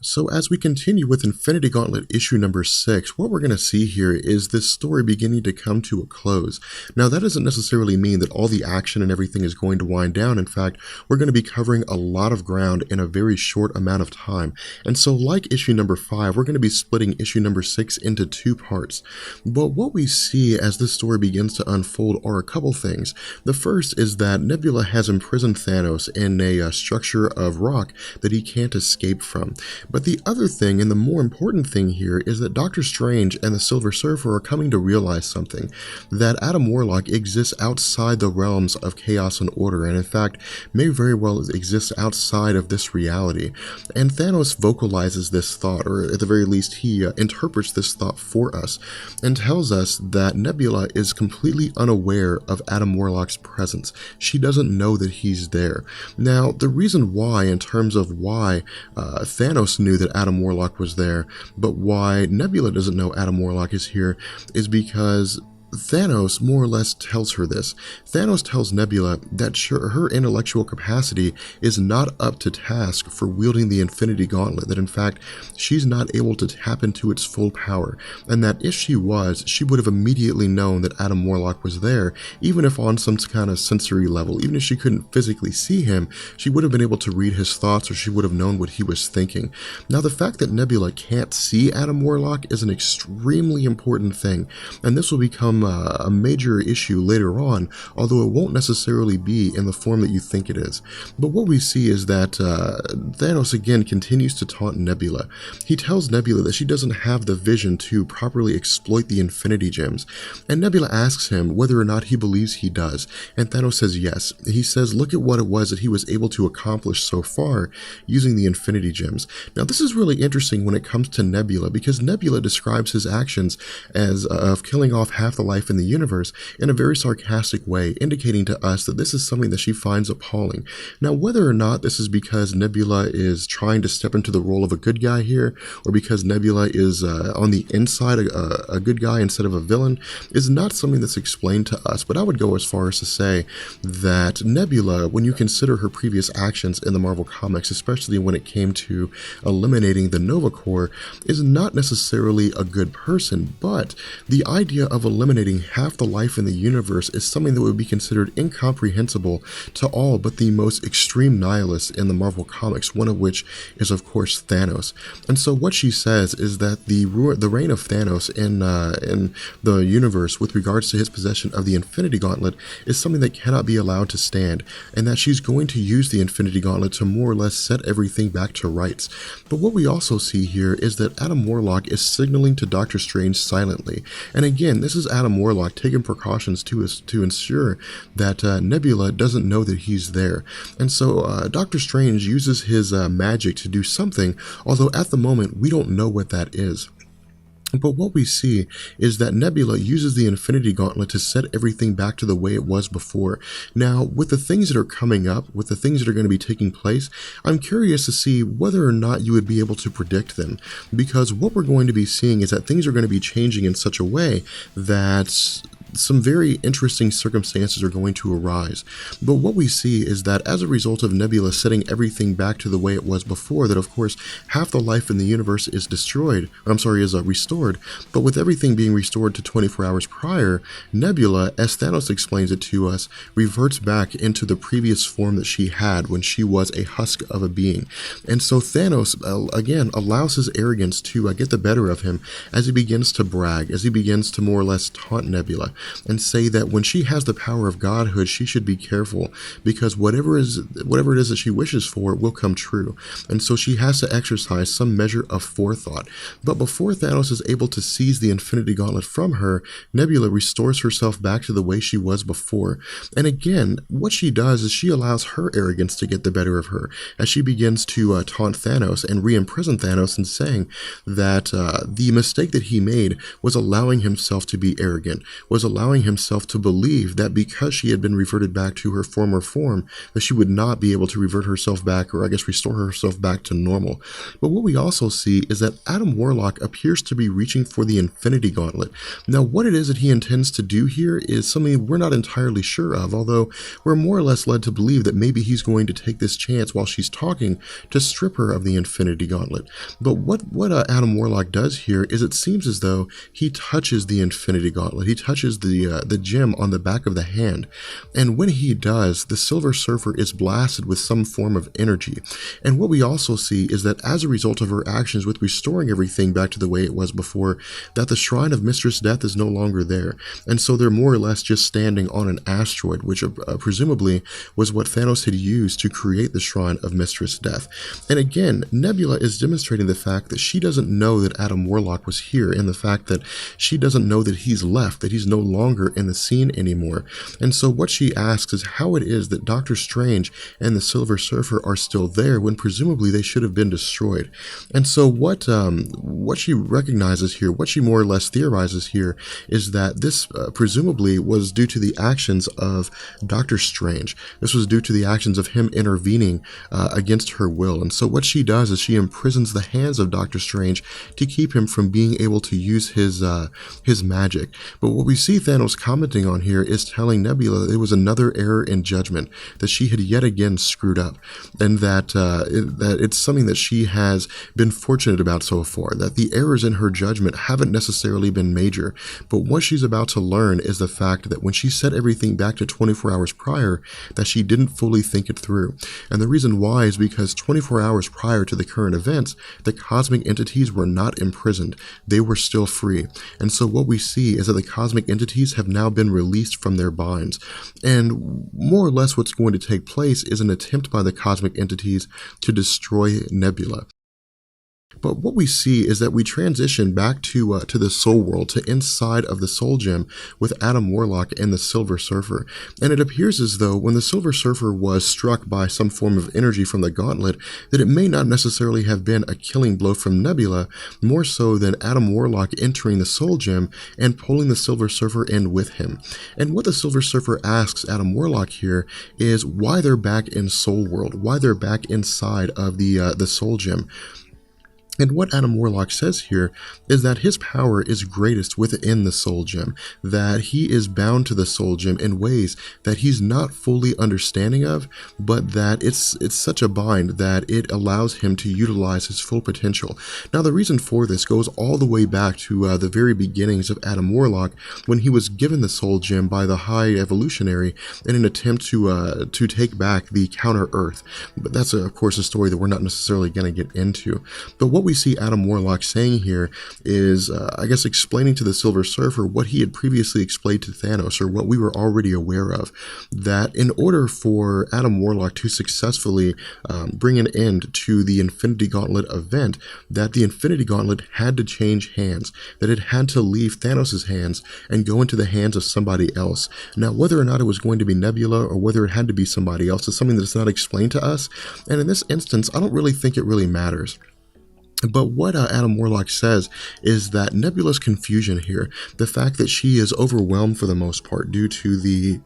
Speaker 1: So as we continue with Infinity Gauntlet issue number 6, what we're going to see here is this story beginning to come to a close. Now, that doesn't necessarily mean that all the action and everything is going to wind down. In fact, we're going to be covering a lot of ground in a very short amount of time. And so like issue number 5, we're going to be splitting issue number 6 into 2 parts. But what we see as this story begins to unfold are a couple things. The first is that Nebula has imprisoned Thanos in a structure of rock that he can't escape from. But the other thing, and the more important thing here, is that Doctor Strange and the Silver Surfer are coming to realize something, that Adam Warlock exists outside the realms of chaos and order, and in fact may very well exist outside of this reality. And Thanos vocalizes this thought, or at the very least he interprets this thought for us, and tells us that Nebula is completely unaware of Adam Warlock's presence. She doesn't know that he's there. Now, the reason why, in terms of why Thanos knew that Adam Warlock was there, but why Nebula doesn't know Adam Warlock is here, is because Thanos more or less tells her this. Thanos tells Nebula that her intellectual capacity is not up to task for wielding the Infinity Gauntlet, that in fact she's not able to tap into its full power, and that if she was, she would have immediately known that Adam Warlock was there, even if on some kind of sensory level. Even if she couldn't physically see him, she would have been able to read his thoughts, or she would have known what he was thinking. Now, the fact that Nebula can't see Adam Warlock is an extremely important thing, and this will become a major issue later on, although it won't necessarily be in the form that you think it is. But what we see is that Thanos again continues to taunt Nebula. He tells Nebula that she doesn't have the vision to properly exploit the Infinity Gems, and Nebula asks him whether or not he believes he does, and Thanos says yes. He says, look at what it was that he was able to accomplish so far using the Infinity Gems. Now, this is really interesting when it comes to Nebula, because Nebula describes his actions as of killing off half the life in the universe in a very sarcastic way, indicating to us that this is something that she finds appalling. Now, whether or not this is because Nebula is trying to step into the role of a good guy here, or because Nebula is on the inside a good guy instead of a villain, is not something that's explained to us. But I would go as far as to say that Nebula, when you consider her previous actions in the Marvel Comics, especially when it came to eliminating the Nova Corps, is not necessarily a good person, but the idea of eliminating half the life in the universe is something that would be considered incomprehensible to all but the most extreme nihilists in the Marvel Comics, one of which is of course Thanos. And so what she says is that the reign of Thanos in the universe with regards to his possession of the Infinity Gauntlet is something that cannot be allowed to stand, and that she's going to use the Infinity Gauntlet to more or less set everything back to rights. But what we also see here is that Adam Warlock is signaling to Doctor Strange silently, and again, this is Adam Warlock taking precautions to ensure that Nebula doesn't know that he's there. And so Doctor Strange uses his magic to do something, although at the moment we don't know what that is. But what we see is that Nebula uses the Infinity Gauntlet to set everything back to the way it was before. Now, with the things that are coming up, with the things that are going to be taking place, I'm curious to see whether or not you would be able to predict them. Because what we're going to be seeing is that things are going to be changing in such a way that some very interesting circumstances are going to arise. But what we see is that as a result of Nebula setting everything back to the way it was before, that of course half the life in the universe is restored, but with everything being restored to 24 hours prior, Nebula, as Thanos explains it to us, reverts back into the previous form that she had when she was a husk of a being. And so Thanos, again, allows his arrogance to get the better of him as he begins to brag, as he begins to more or less taunt Nebula, and say that when she has the power of godhood, she should be careful, because whatever it is that she wishes for will come true, and so she has to exercise some measure of forethought. But before Thanos is able to seize the Infinity Gauntlet from her, Nebula restores herself back to the way she was before. And again, what she does is she allows her arrogance to get the better of her, as she begins to taunt Thanos and re-imprison Thanos in saying that the mistake that he made was allowing himself to be arrogant, was allowing himself to believe that because she had been reverted back to her former form, that she would not be able to revert herself back, or I guess restore herself back to normal. But what we also see is that Adam Warlock appears to be reaching for the Infinity Gauntlet. Now, what it is that he intends to do here is something we're not entirely sure of, although we're more or less led to believe that maybe he's going to take this chance while she's talking to strip her of the Infinity Gauntlet. But what Adam Warlock does here is it seems as though he touches the Infinity Gauntlet. He touches the gem on the back of the hand. And when he does, the Silver Surfer is blasted with some form of energy. And what we also see is that as a result of her actions with restoring everything back to the way it was before, that the shrine of Mistress Death is no longer there. And so they're more or less just standing on an asteroid, which presumably was what Thanos had used to create the shrine of Mistress Death. And again, Nebula is demonstrating the fact that she doesn't know that Adam Warlock was here, and the fact that she doesn't know that he's left, that he's no longer in the scene anymore. And so what she asks is how it is that Doctor Strange and the Silver Surfer are still there when presumably they should have been destroyed. And so what she recognizes here, what she more or less theorizes here, is that this presumably was due to the actions of Doctor Strange. This was due to the actions of him intervening against her will. And so what she does is she imprisons the hands of Doctor Strange to keep him from being able to use his magic. But what we see Thanos commenting on here is telling Nebula that it was another error in judgment, that she had yet again screwed up, and that it's something that she has been fortunate about so far, that the errors in her judgment haven't necessarily been major. But what she's about to learn is the fact that when she set everything back to 24 hours prior, that she didn't fully think it through. And the reason why is because 24 hours prior to the current events, the cosmic entities were not imprisoned. They were still free. And so what we see is that the cosmic entities have now been released from their binds. And more or less what's going to take place is an attempt by the cosmic entities to destroy Nebula. But what we see is that we transition back to the Soul World, to inside of the Soul Gem with Adam Warlock and the Silver Surfer. And it appears as though when the Silver Surfer was struck by some form of energy from the Gauntlet, that it may not necessarily have been a killing blow from Nebula, more so than Adam Warlock entering the Soul Gem and pulling the Silver Surfer in with him. And what the Silver Surfer asks Adam Warlock here is why they're back in Soul World, why they're back inside of the Soul Gem. And what Adam Warlock says here is that his power is greatest within the Soul Gem, that he is bound to the Soul Gem in ways that he's not fully understanding of, but that it's such a bind that it allows him to utilize his full potential. Now, the reason for this goes all the way back to the very beginnings of Adam Warlock, when he was given the Soul Gem by the High Evolutionary in an attempt to take back the Counter-Earth. But that's, of course, a story that we're not necessarily going to get into. But what we see Adam Warlock saying here is, I guess, explaining to the Silver Surfer what he had previously explained to Thanos, or what we were already aware of, that in order for Adam Warlock to successfully bring an end to the Infinity Gauntlet event, that the Infinity Gauntlet had to change hands, that it had to leave Thanos' hands and go into the hands of somebody else. Now, whether or not it was going to be Nebula or whether it had to be somebody else is something that's not explained to us, and in this instance, I don't really think it really matters. But what Adam Warlock says is that Nebula's confusion here, the fact that she is overwhelmed for the most part due to the,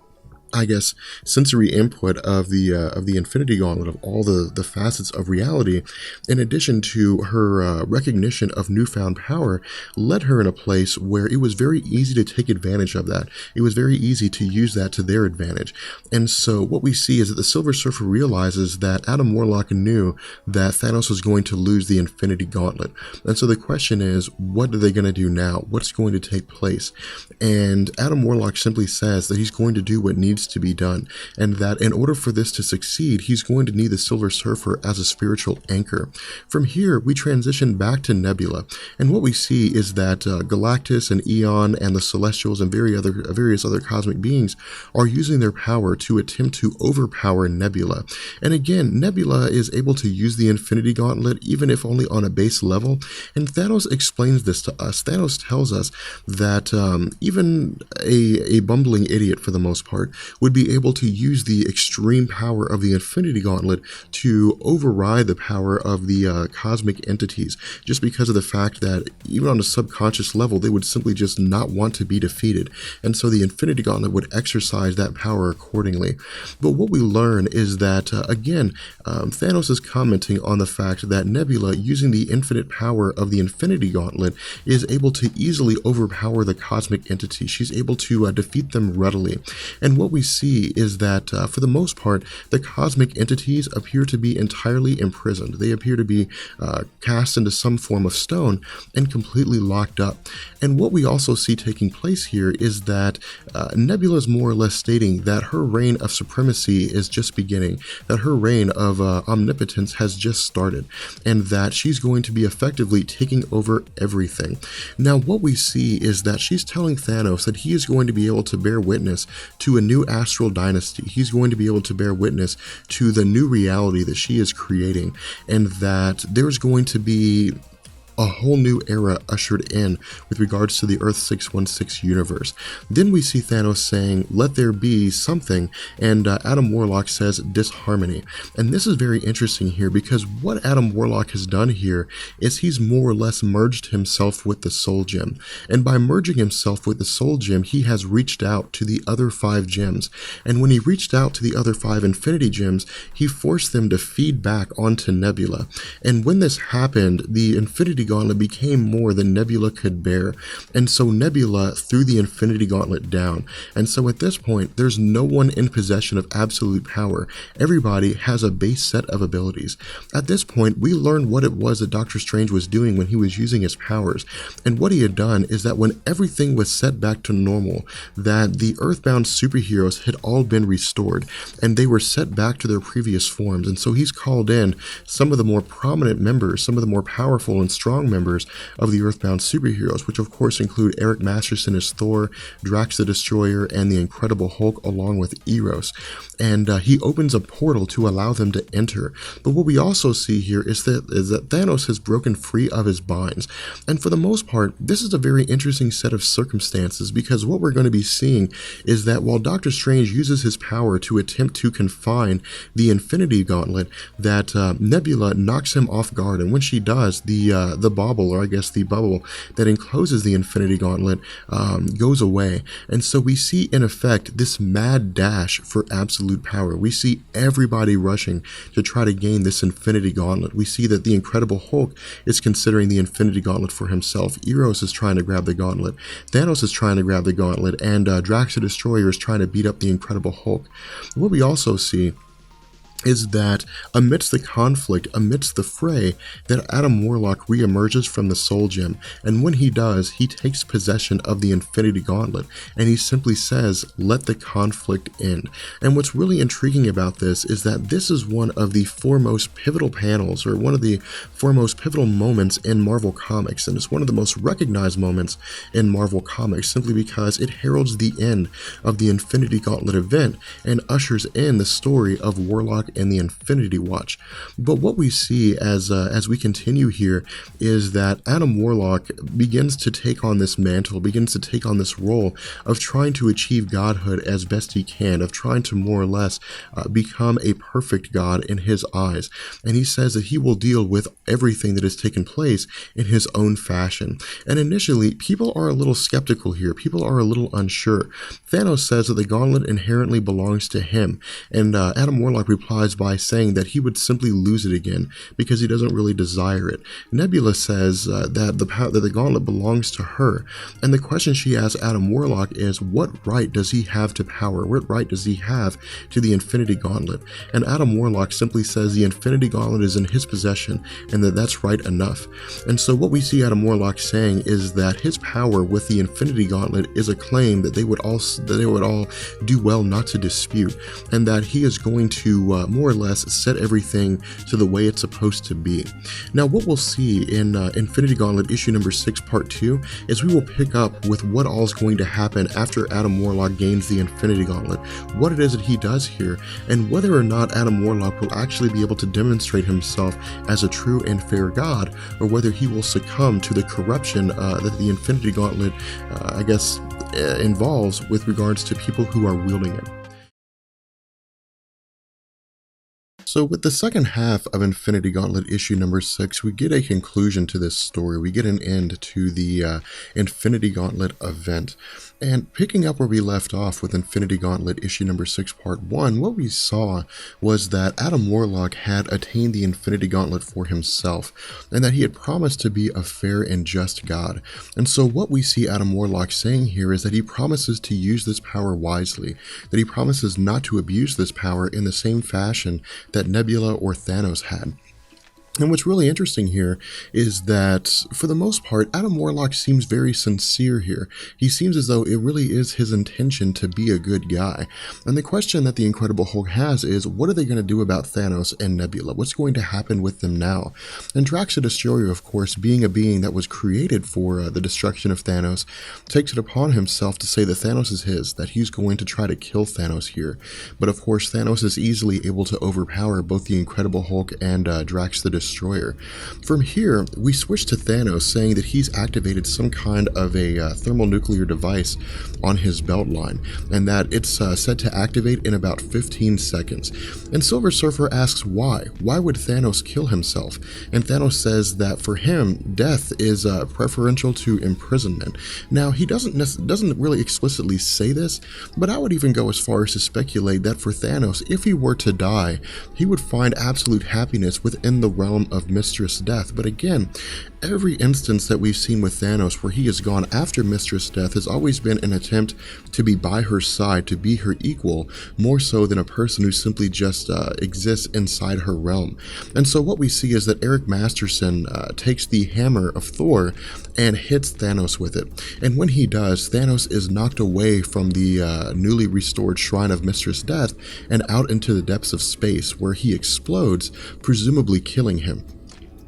Speaker 1: I guess, sensory input of the Infinity Gauntlet, of all the facets of reality, in addition to her recognition of newfound power, led her in a place where it was very easy to take advantage of that. It was very easy to use that to their advantage. And so what we see is that the Silver Surfer realizes that Adam Warlock knew that Thanos was going to lose the Infinity Gauntlet. And so the question is, what are they going to do now? What's going to take place? And Adam Warlock simply says that he's going to do what needs to be done, and that in order for this to succeed, he's going to need the Silver Surfer as a spiritual anchor. From here, we transition back to Nebula, and what we see is that Galactus and Eon and the Celestials and various other cosmic beings are using their power to attempt to overpower Nebula. And again, Nebula is able to use the Infinity Gauntlet, even if only on a base level, and Thanos explains this to us. Thanos tells us that even a bumbling idiot, for the most part, would be able to use the extreme power of the Infinity Gauntlet to override the power of the cosmic entities, just because of the fact that even on a subconscious level, they would simply just not want to be defeated, and so the Infinity Gauntlet would exercise that power accordingly. But what we learn is that, again, Thanos is commenting on the fact that Nebula, using the infinite power of the Infinity Gauntlet, is able to easily overpower the cosmic entities. She's able to defeat them readily. And what we see is that, for the most part, the cosmic entities appear to be entirely imprisoned. They appear to be cast into some form of stone and completely locked up. And what we also see taking place here is that Nebula is more or less stating that her reign of supremacy is just beginning, that her reign of omnipotence has just started, and that she's going to be effectively taking over everything. Now, what we see is that she's telling Thanos that he is going to be able to bear witness to a new astral dynasty. He's going to be able to bear witness to the new reality that she is creating, and that there's going to be a whole new era ushered in with regards to the Earth 616 universe. Then we see Thanos saying, "Let there be something," and Adam Warlock says, "Disharmony." And this is very interesting here, because what Adam Warlock has done here is he's more or less merged himself with the Soul Gem. And by merging himself with the Soul Gem, he has reached out to the other 5 gems. And when he reached out to the other 5 Infinity Gems, he forced them to feed back onto Nebula. And when this happened, the Infinity Gauntlet became more than Nebula could bear, and so Nebula threw the Infinity Gauntlet down. And so at this point, there's no one in possession of absolute power. Everybody has a base set of abilities. At this point, we learn what it was that Doctor Strange was doing when he was using his powers. And what he had done is that when everything was set back to normal, that the Earthbound superheroes had all been restored, and they were set back to their previous forms. And so he's called in some of the more prominent members, some of the more powerful and strong members of the Earthbound superheroes, which of course include Eric Masterson as Thor, Drax the Destroyer, and the Incredible Hulk, along with Eros. And he opens a portal to allow them to enter. But what we also see here is that Thanos has broken free of his binds. And for the most part, this is a very interesting set of circumstances, because what we're going to be seeing is that while Doctor Strange uses his power to attempt to confine the Infinity Gauntlet, that Nebula knocks him off guard. And when she does, the bauble, or I guess the bubble that encloses the Infinity Gauntlet, goes away. And so we see in effect this mad dash for absolute power. We see everybody rushing to try to gain this Infinity Gauntlet. We see that the Incredible Hulk is considering the Infinity Gauntlet for himself. Eros is trying to grab the gauntlet. Thanos is trying to grab the gauntlet, and Drax the Destroyer is trying to beat up the Incredible Hulk. What we also see is that amidst the conflict, amidst the fray, that Adam Warlock reemerges from the Soul Gem, and when he does, he takes possession of the Infinity Gauntlet, and he simply says, "Let the conflict end." And what's really intriguing about this is that this is one of the foremost pivotal panels, or one of the foremost pivotal moments in Marvel Comics, and it's one of the most recognized moments in Marvel Comics, simply because it heralds the end of the Infinity Gauntlet event, and ushers in the story of Warlock and the Infinity Watch. But what we see as we continue here is that Adam Warlock begins to take on this mantle, begins to take on this role of trying to achieve godhood as best he can, of trying to more or less become a perfect god in his eyes. And he says that he will deal with everything that has taken place in his own fashion. And initially, people are a little skeptical here. People are a little unsure. Thanos says that the gauntlet inherently belongs to him, and Adam Warlock replies by saying that he would simply lose it again because he doesn't really desire it. Nebula says that the gauntlet belongs to her, and the question she asks Adam Warlock is, what right does he have to power? What right does he have to the Infinity Gauntlet? And Adam Warlock simply says the Infinity Gauntlet is in his possession, and that's right enough. And so what we see Adam Warlock saying is that his power with the Infinity Gauntlet is a claim that they would all do well not to dispute, and that he is going to more or less set everything to the way it's supposed to be. Now, what we'll see in Infinity Gauntlet issue number 6 part 2 is we will pick up with what all is going to happen after Adam Warlock gains the Infinity Gauntlet, what it is that he does here, and whether or not Adam Warlock will actually be able to demonstrate himself as a true and fair god, or whether he will succumb to the corruption that the Infinity Gauntlet, involves with regards to people who are wielding it. So with the second half of Infinity Gauntlet issue number 6, we get a conclusion to this story. We get an end to the Infinity Gauntlet event. And picking up where we left off with Infinity Gauntlet issue number 6 part 1, what we saw was that Adam Warlock had attained the Infinity Gauntlet for himself, and that he had promised to be a fair and just God. And so what we see Adam Warlock saying here is that he promises to use this power wisely, that he promises not to abuse this power in the same fashion that Nebula or Thanos had. And what's really interesting here is that, for the most part, Adam Warlock seems very sincere here. He seems as though it really is his intention to be a good guy. And the question that the Incredible Hulk has is, what are they going to do about Thanos and Nebula? What's going to happen with them now? And Terraxia Destroyer, of course, being a being that was created for the destruction of Thanos, takes it upon himself to say that Thanos is his, that he's going to try to kill Thanos here. But of course, Thanos is easily able to overpower both the Incredible Hulk and Drax the Destroyer. From here, we switch to Thanos saying that he's activated some kind of a thermonuclear device on his belt line, and that it's set to activate in about 15 seconds. And Silver Surfer asks why. Why would Thanos kill himself? And Thanos says that for him, death is preferential to imprisonment. Now, he doesn't really explicitly say this, but I would even go as far as to speculate that for Thanos, if he were to die, he would find absolute happiness within the realm of Mistress Death. But again, every instance that we've seen with Thanos where he has gone after Mistress Death has always been an attempt to be by her side, to be her equal, more so than a person who simply just exists inside her realm. And so what we see is that Eric Masterson takes the hammer of Thor and hits Thanos with it. And when he does, Thanos is knocked away from the newly restored shrine of Mistress Death and out into the depths of space, where he explodes, presumably killing him.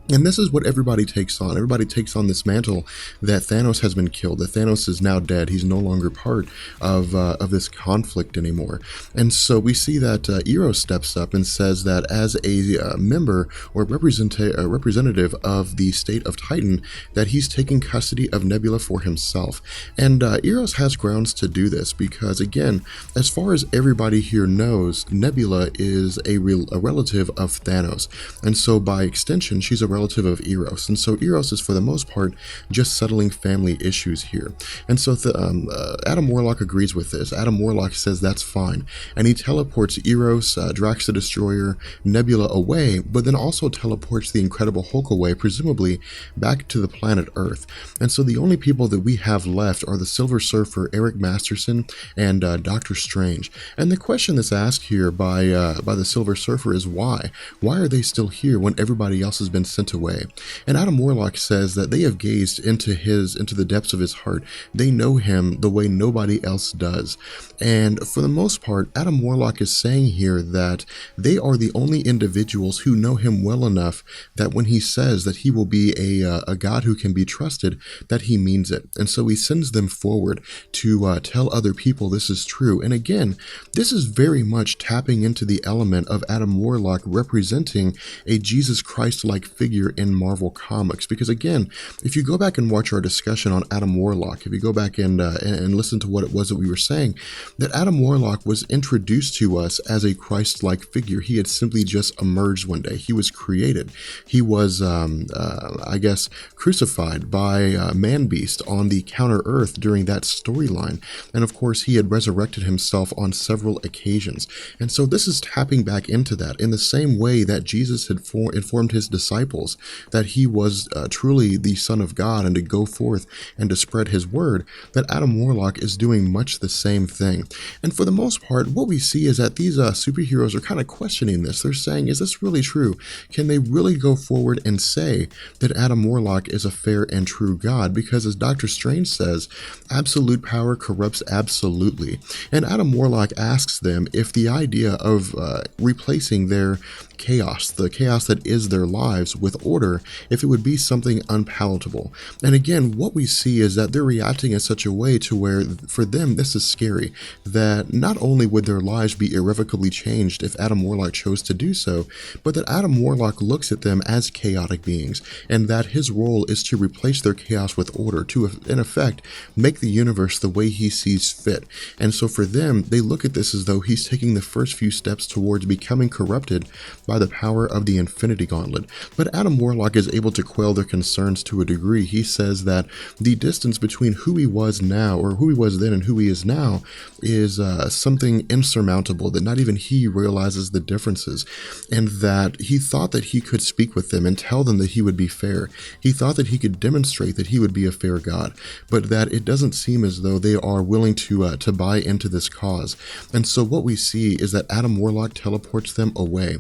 Speaker 1: And this is what everybody takes on. Everybody takes on this mantle that Thanos has been killed, that Thanos is now dead. He's no longer part of this conflict anymore. And so we see that Eros steps up and says that as a member or representative of the state of Titan, that he's taking custody of Nebula for himself. And Eros has grounds to do this because, again, as far as everybody here knows, Nebula is a relative of Thanos. And so by extension, she's a relative of Eros, and so Eros is for the most part just settling family issues here. And so Adam Warlock agrees with this. Adam Warlock says that's fine, and he teleports Eros, Drax the Destroyer, Nebula away, but then also teleports the Incredible Hulk away, presumably back to the planet Earth. And so the only people that we have left are the Silver Surfer, Eric Masterson, and Doctor Strange. And the question that's asked here by the Silver Surfer is why? Why are they still here when everybody else has been sent away? And Adam Warlock says that they have gazed into the depths of his heart. They know him the way nobody else does. And for the most part, Adam Warlock is saying here that they are the only individuals who know him well enough that when he says that he will be a god who can be trusted, that he means it. And so he sends them forward to tell other people this is true. And again, this is very much tapping into the element of Adam Warlock representing a Jesus Christ-like figure in Marvel Comics. Because again, if you go back and watch our discussion on Adam Warlock, if you go back and listen to what it was that we were saying, that Adam Warlock was introduced to us as a Christ-like figure. He had simply just emerged one day. He was created. He was, I guess, crucified by Man-Beast on the Counter-Earth during that storyline. And of course, he had resurrected himself on several occasions. And so this is tapping back into that in the same way that Jesus had informed his disciples that he was truly the Son of God and to go forth and to spread his word, that Adam Warlock is doing much the same thing. And for the most part, what we see is that these superheroes are kind of questioning this. They're saying, is this really true? Can they really go forward and say that Adam Warlock is a fair and true God? Because as Doctor Strange says, absolute power corrupts absolutely. And Adam Warlock asks them if the idea of replacing their chaos, the chaos that is their lives, with order, if it would be something unpalatable. And again, what we see is that they're reacting in such a way to where, for them, this is scary, that not only would their lives be irrevocably changed if Adam Warlock chose to do so, but that Adam Warlock looks at them as chaotic beings, and that his role is to replace their chaos with order, to, in effect, make the universe the way he sees fit. And so for them, they look at this as though he's taking the first few steps towards becoming corrupted by the power of the Infinity Gauntlet. But Adam Warlock is able to quell their concerns to a degree. He says that the distance between who he was now, or who he was then and who he is now, is something insurmountable, that not even he realizes the differences, and that he thought that he could speak with them and tell them that he would be fair. He thought that he could demonstrate that he would be a fair god, but that it doesn't seem as though they are willing to buy into this cause. And so what we see is that Adam Warlock teleports them away.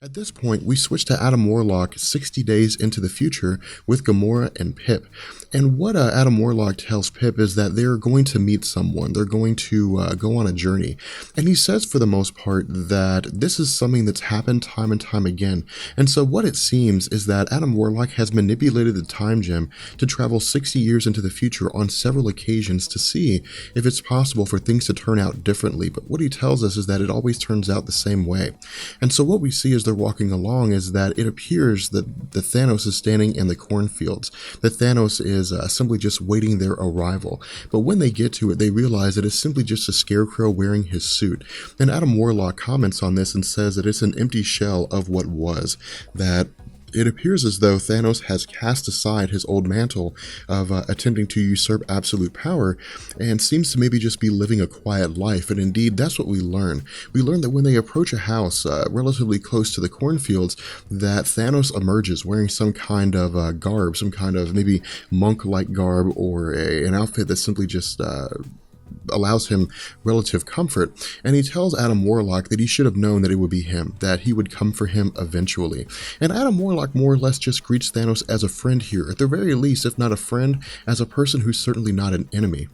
Speaker 1: At this point, we switch to Adam Warlock 60 days into the future with Gamora and Pip. And what Adam Warlock tells Pip is that they're going to meet someone. They're going to go on a journey. And he says, for the most part, that this is something that's happened time and time again. And so what it seems is that Adam Warlock has manipulated the time gem to travel 60 years into the future on several occasions to see if it's possible for things to turn out differently. But what he tells us is that it always turns out the same way. And so what we see as they're walking along is that it appears that the Thanos is standing in the cornfields. That Thanos is simply just waiting their arrival. But when they get to it, they realize that it's simply just a scarecrow wearing his suit. And Adam Warlock comments on this and says that it's an empty shell of what was. That it appears as though Thanos has cast aside his old mantle of attempting to usurp absolute power and seems to maybe just be living a quiet life. And indeed, that's what we learn. We learn that when they approach a house relatively close to the cornfields, that Thanos emerges wearing some kind of garb, some kind of maybe monk-like garb, or an outfit that simply just allows him relative comfort, and he tells Adam Warlock that he should have known that it would be him, that he would come for him eventually. And Adam Warlock more or less just greets Thanos as a friend here, at the very least, if not a friend, as a person who's certainly not an enemy.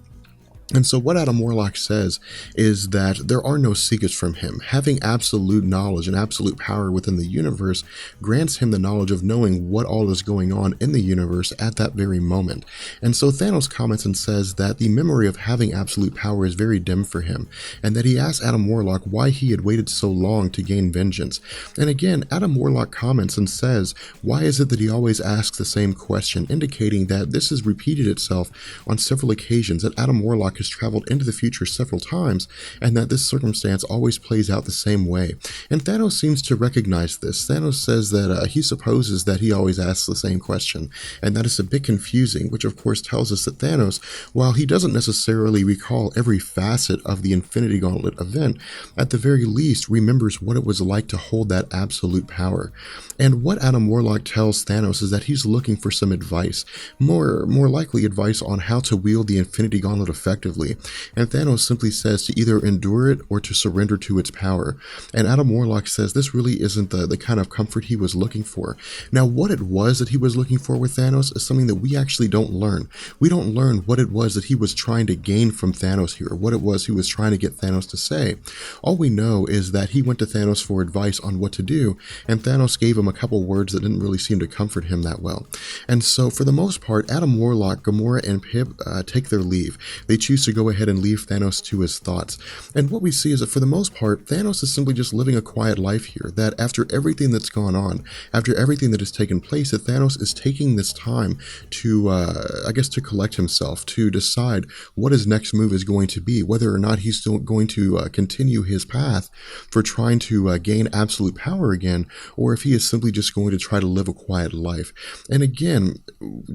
Speaker 1: And so what Adam Warlock says is that there are no secrets from him. Having absolute knowledge and absolute power within the universe grants him the knowledge of knowing what all is going on in the universe at that very moment. And so Thanos comments and says that the memory of having absolute power is very dim for him, and that he asks Adam Warlock why he had waited so long to gain vengeance. And again, Adam Warlock comments and says, why is it that he always asks the same question, indicating that this has repeated itself on several occasions, that Adam Warlock has traveled into the future several times, and that this circumstance always plays out the same way. And Thanos seems to recognize this. Thanos says that he supposes that he always asks the same question, and that is a bit confusing, which of course tells us that Thanos, while he doesn't necessarily recall every facet of the Infinity Gauntlet event, at the very least remembers what it was like to hold that absolute power. And what Adam Warlock tells Thanos is that he's looking for some advice, more likely advice on how to wield the Infinity Gauntlet effectively. And Thanos simply says to either endure it or to surrender to its power. And Adam Warlock says this really isn't the kind of comfort he was looking for. Now, what it was that he was looking for with Thanos is something that we actually don't learn. We don't learn what it was that he was trying to gain from Thanos here, what it was he was trying to get Thanos to say. All we know is that he went to Thanos for advice on what to do, and Thanos gave him a couple words that didn't really seem to comfort him that well. And so, for the most part, Adam Warlock, Gamora, and Pip take their leave. They choose to go ahead and leave Thanos to his thoughts. And what we see is that for the most part, Thanos is simply just living a quiet life here, that after everything that's gone on, after everything that has taken place, that Thanos is taking this time to, to collect himself, to decide what his next move is going to be, whether or not he's still going to continue his path for trying to gain absolute power again, or if he is simply just going to try to live a quiet life. And again,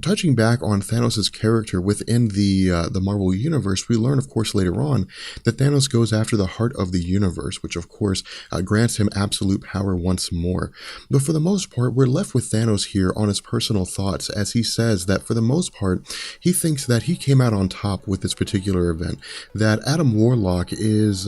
Speaker 1: touching back on Thanos' character within the Marvel Universe, we learn, of course, later on that Thanos goes after the heart of the universe, which, of course, grants him absolute power once more. But for the most part, we're left with Thanos here on his personal thoughts, as he says that for the most part, he thinks that he came out on top with this particular event, that Adam Warlock is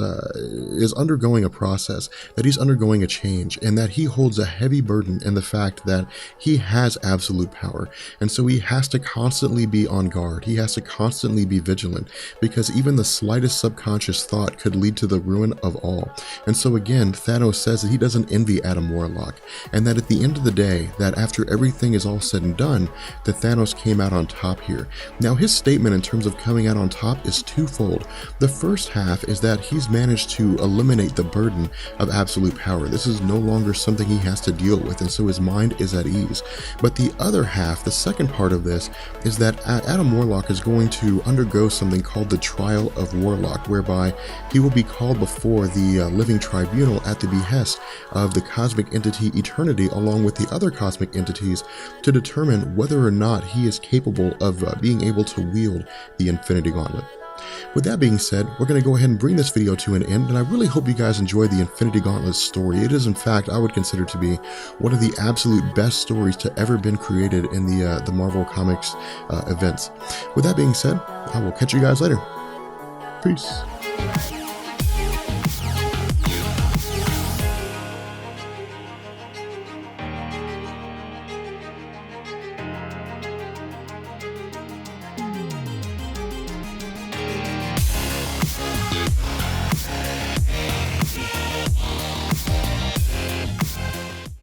Speaker 1: undergoing a process, that he's undergoing a change, and that he holds a heavy burden in the fact that he has absolute power, and so he has to constantly be on guard. He has to constantly be vigilant, because even the slightest subconscious thought could lead to the ruin of all. And so again, Thanos says that he doesn't envy Adam Warlock, and that at the end of the day, that after everything is all said and done, that Thanos came out on top here. Now, his statement in terms of coming out on top is twofold. The first half is that he's managed to eliminate the burden of absolute power. This is no longer something he has to deal with, and so his mind is at ease. But the other half, the second part of this, is that Adam Warlock is going to undergo something called called the Trial of Warlock, whereby he will be called before the living tribunal at the behest of the cosmic entity Eternity, along with the other cosmic entities, to determine whether or not he is capable of being able to wield the Infinity Gauntlet. With that being said, we're going to go ahead and bring this video to an end, and I really hope you guys enjoyed the Infinity Gauntlet story. It is, in fact, I would consider to be one of the absolute best stories to ever been created in the Marvel Comics events. With that being said, I will catch you guys later. Peace.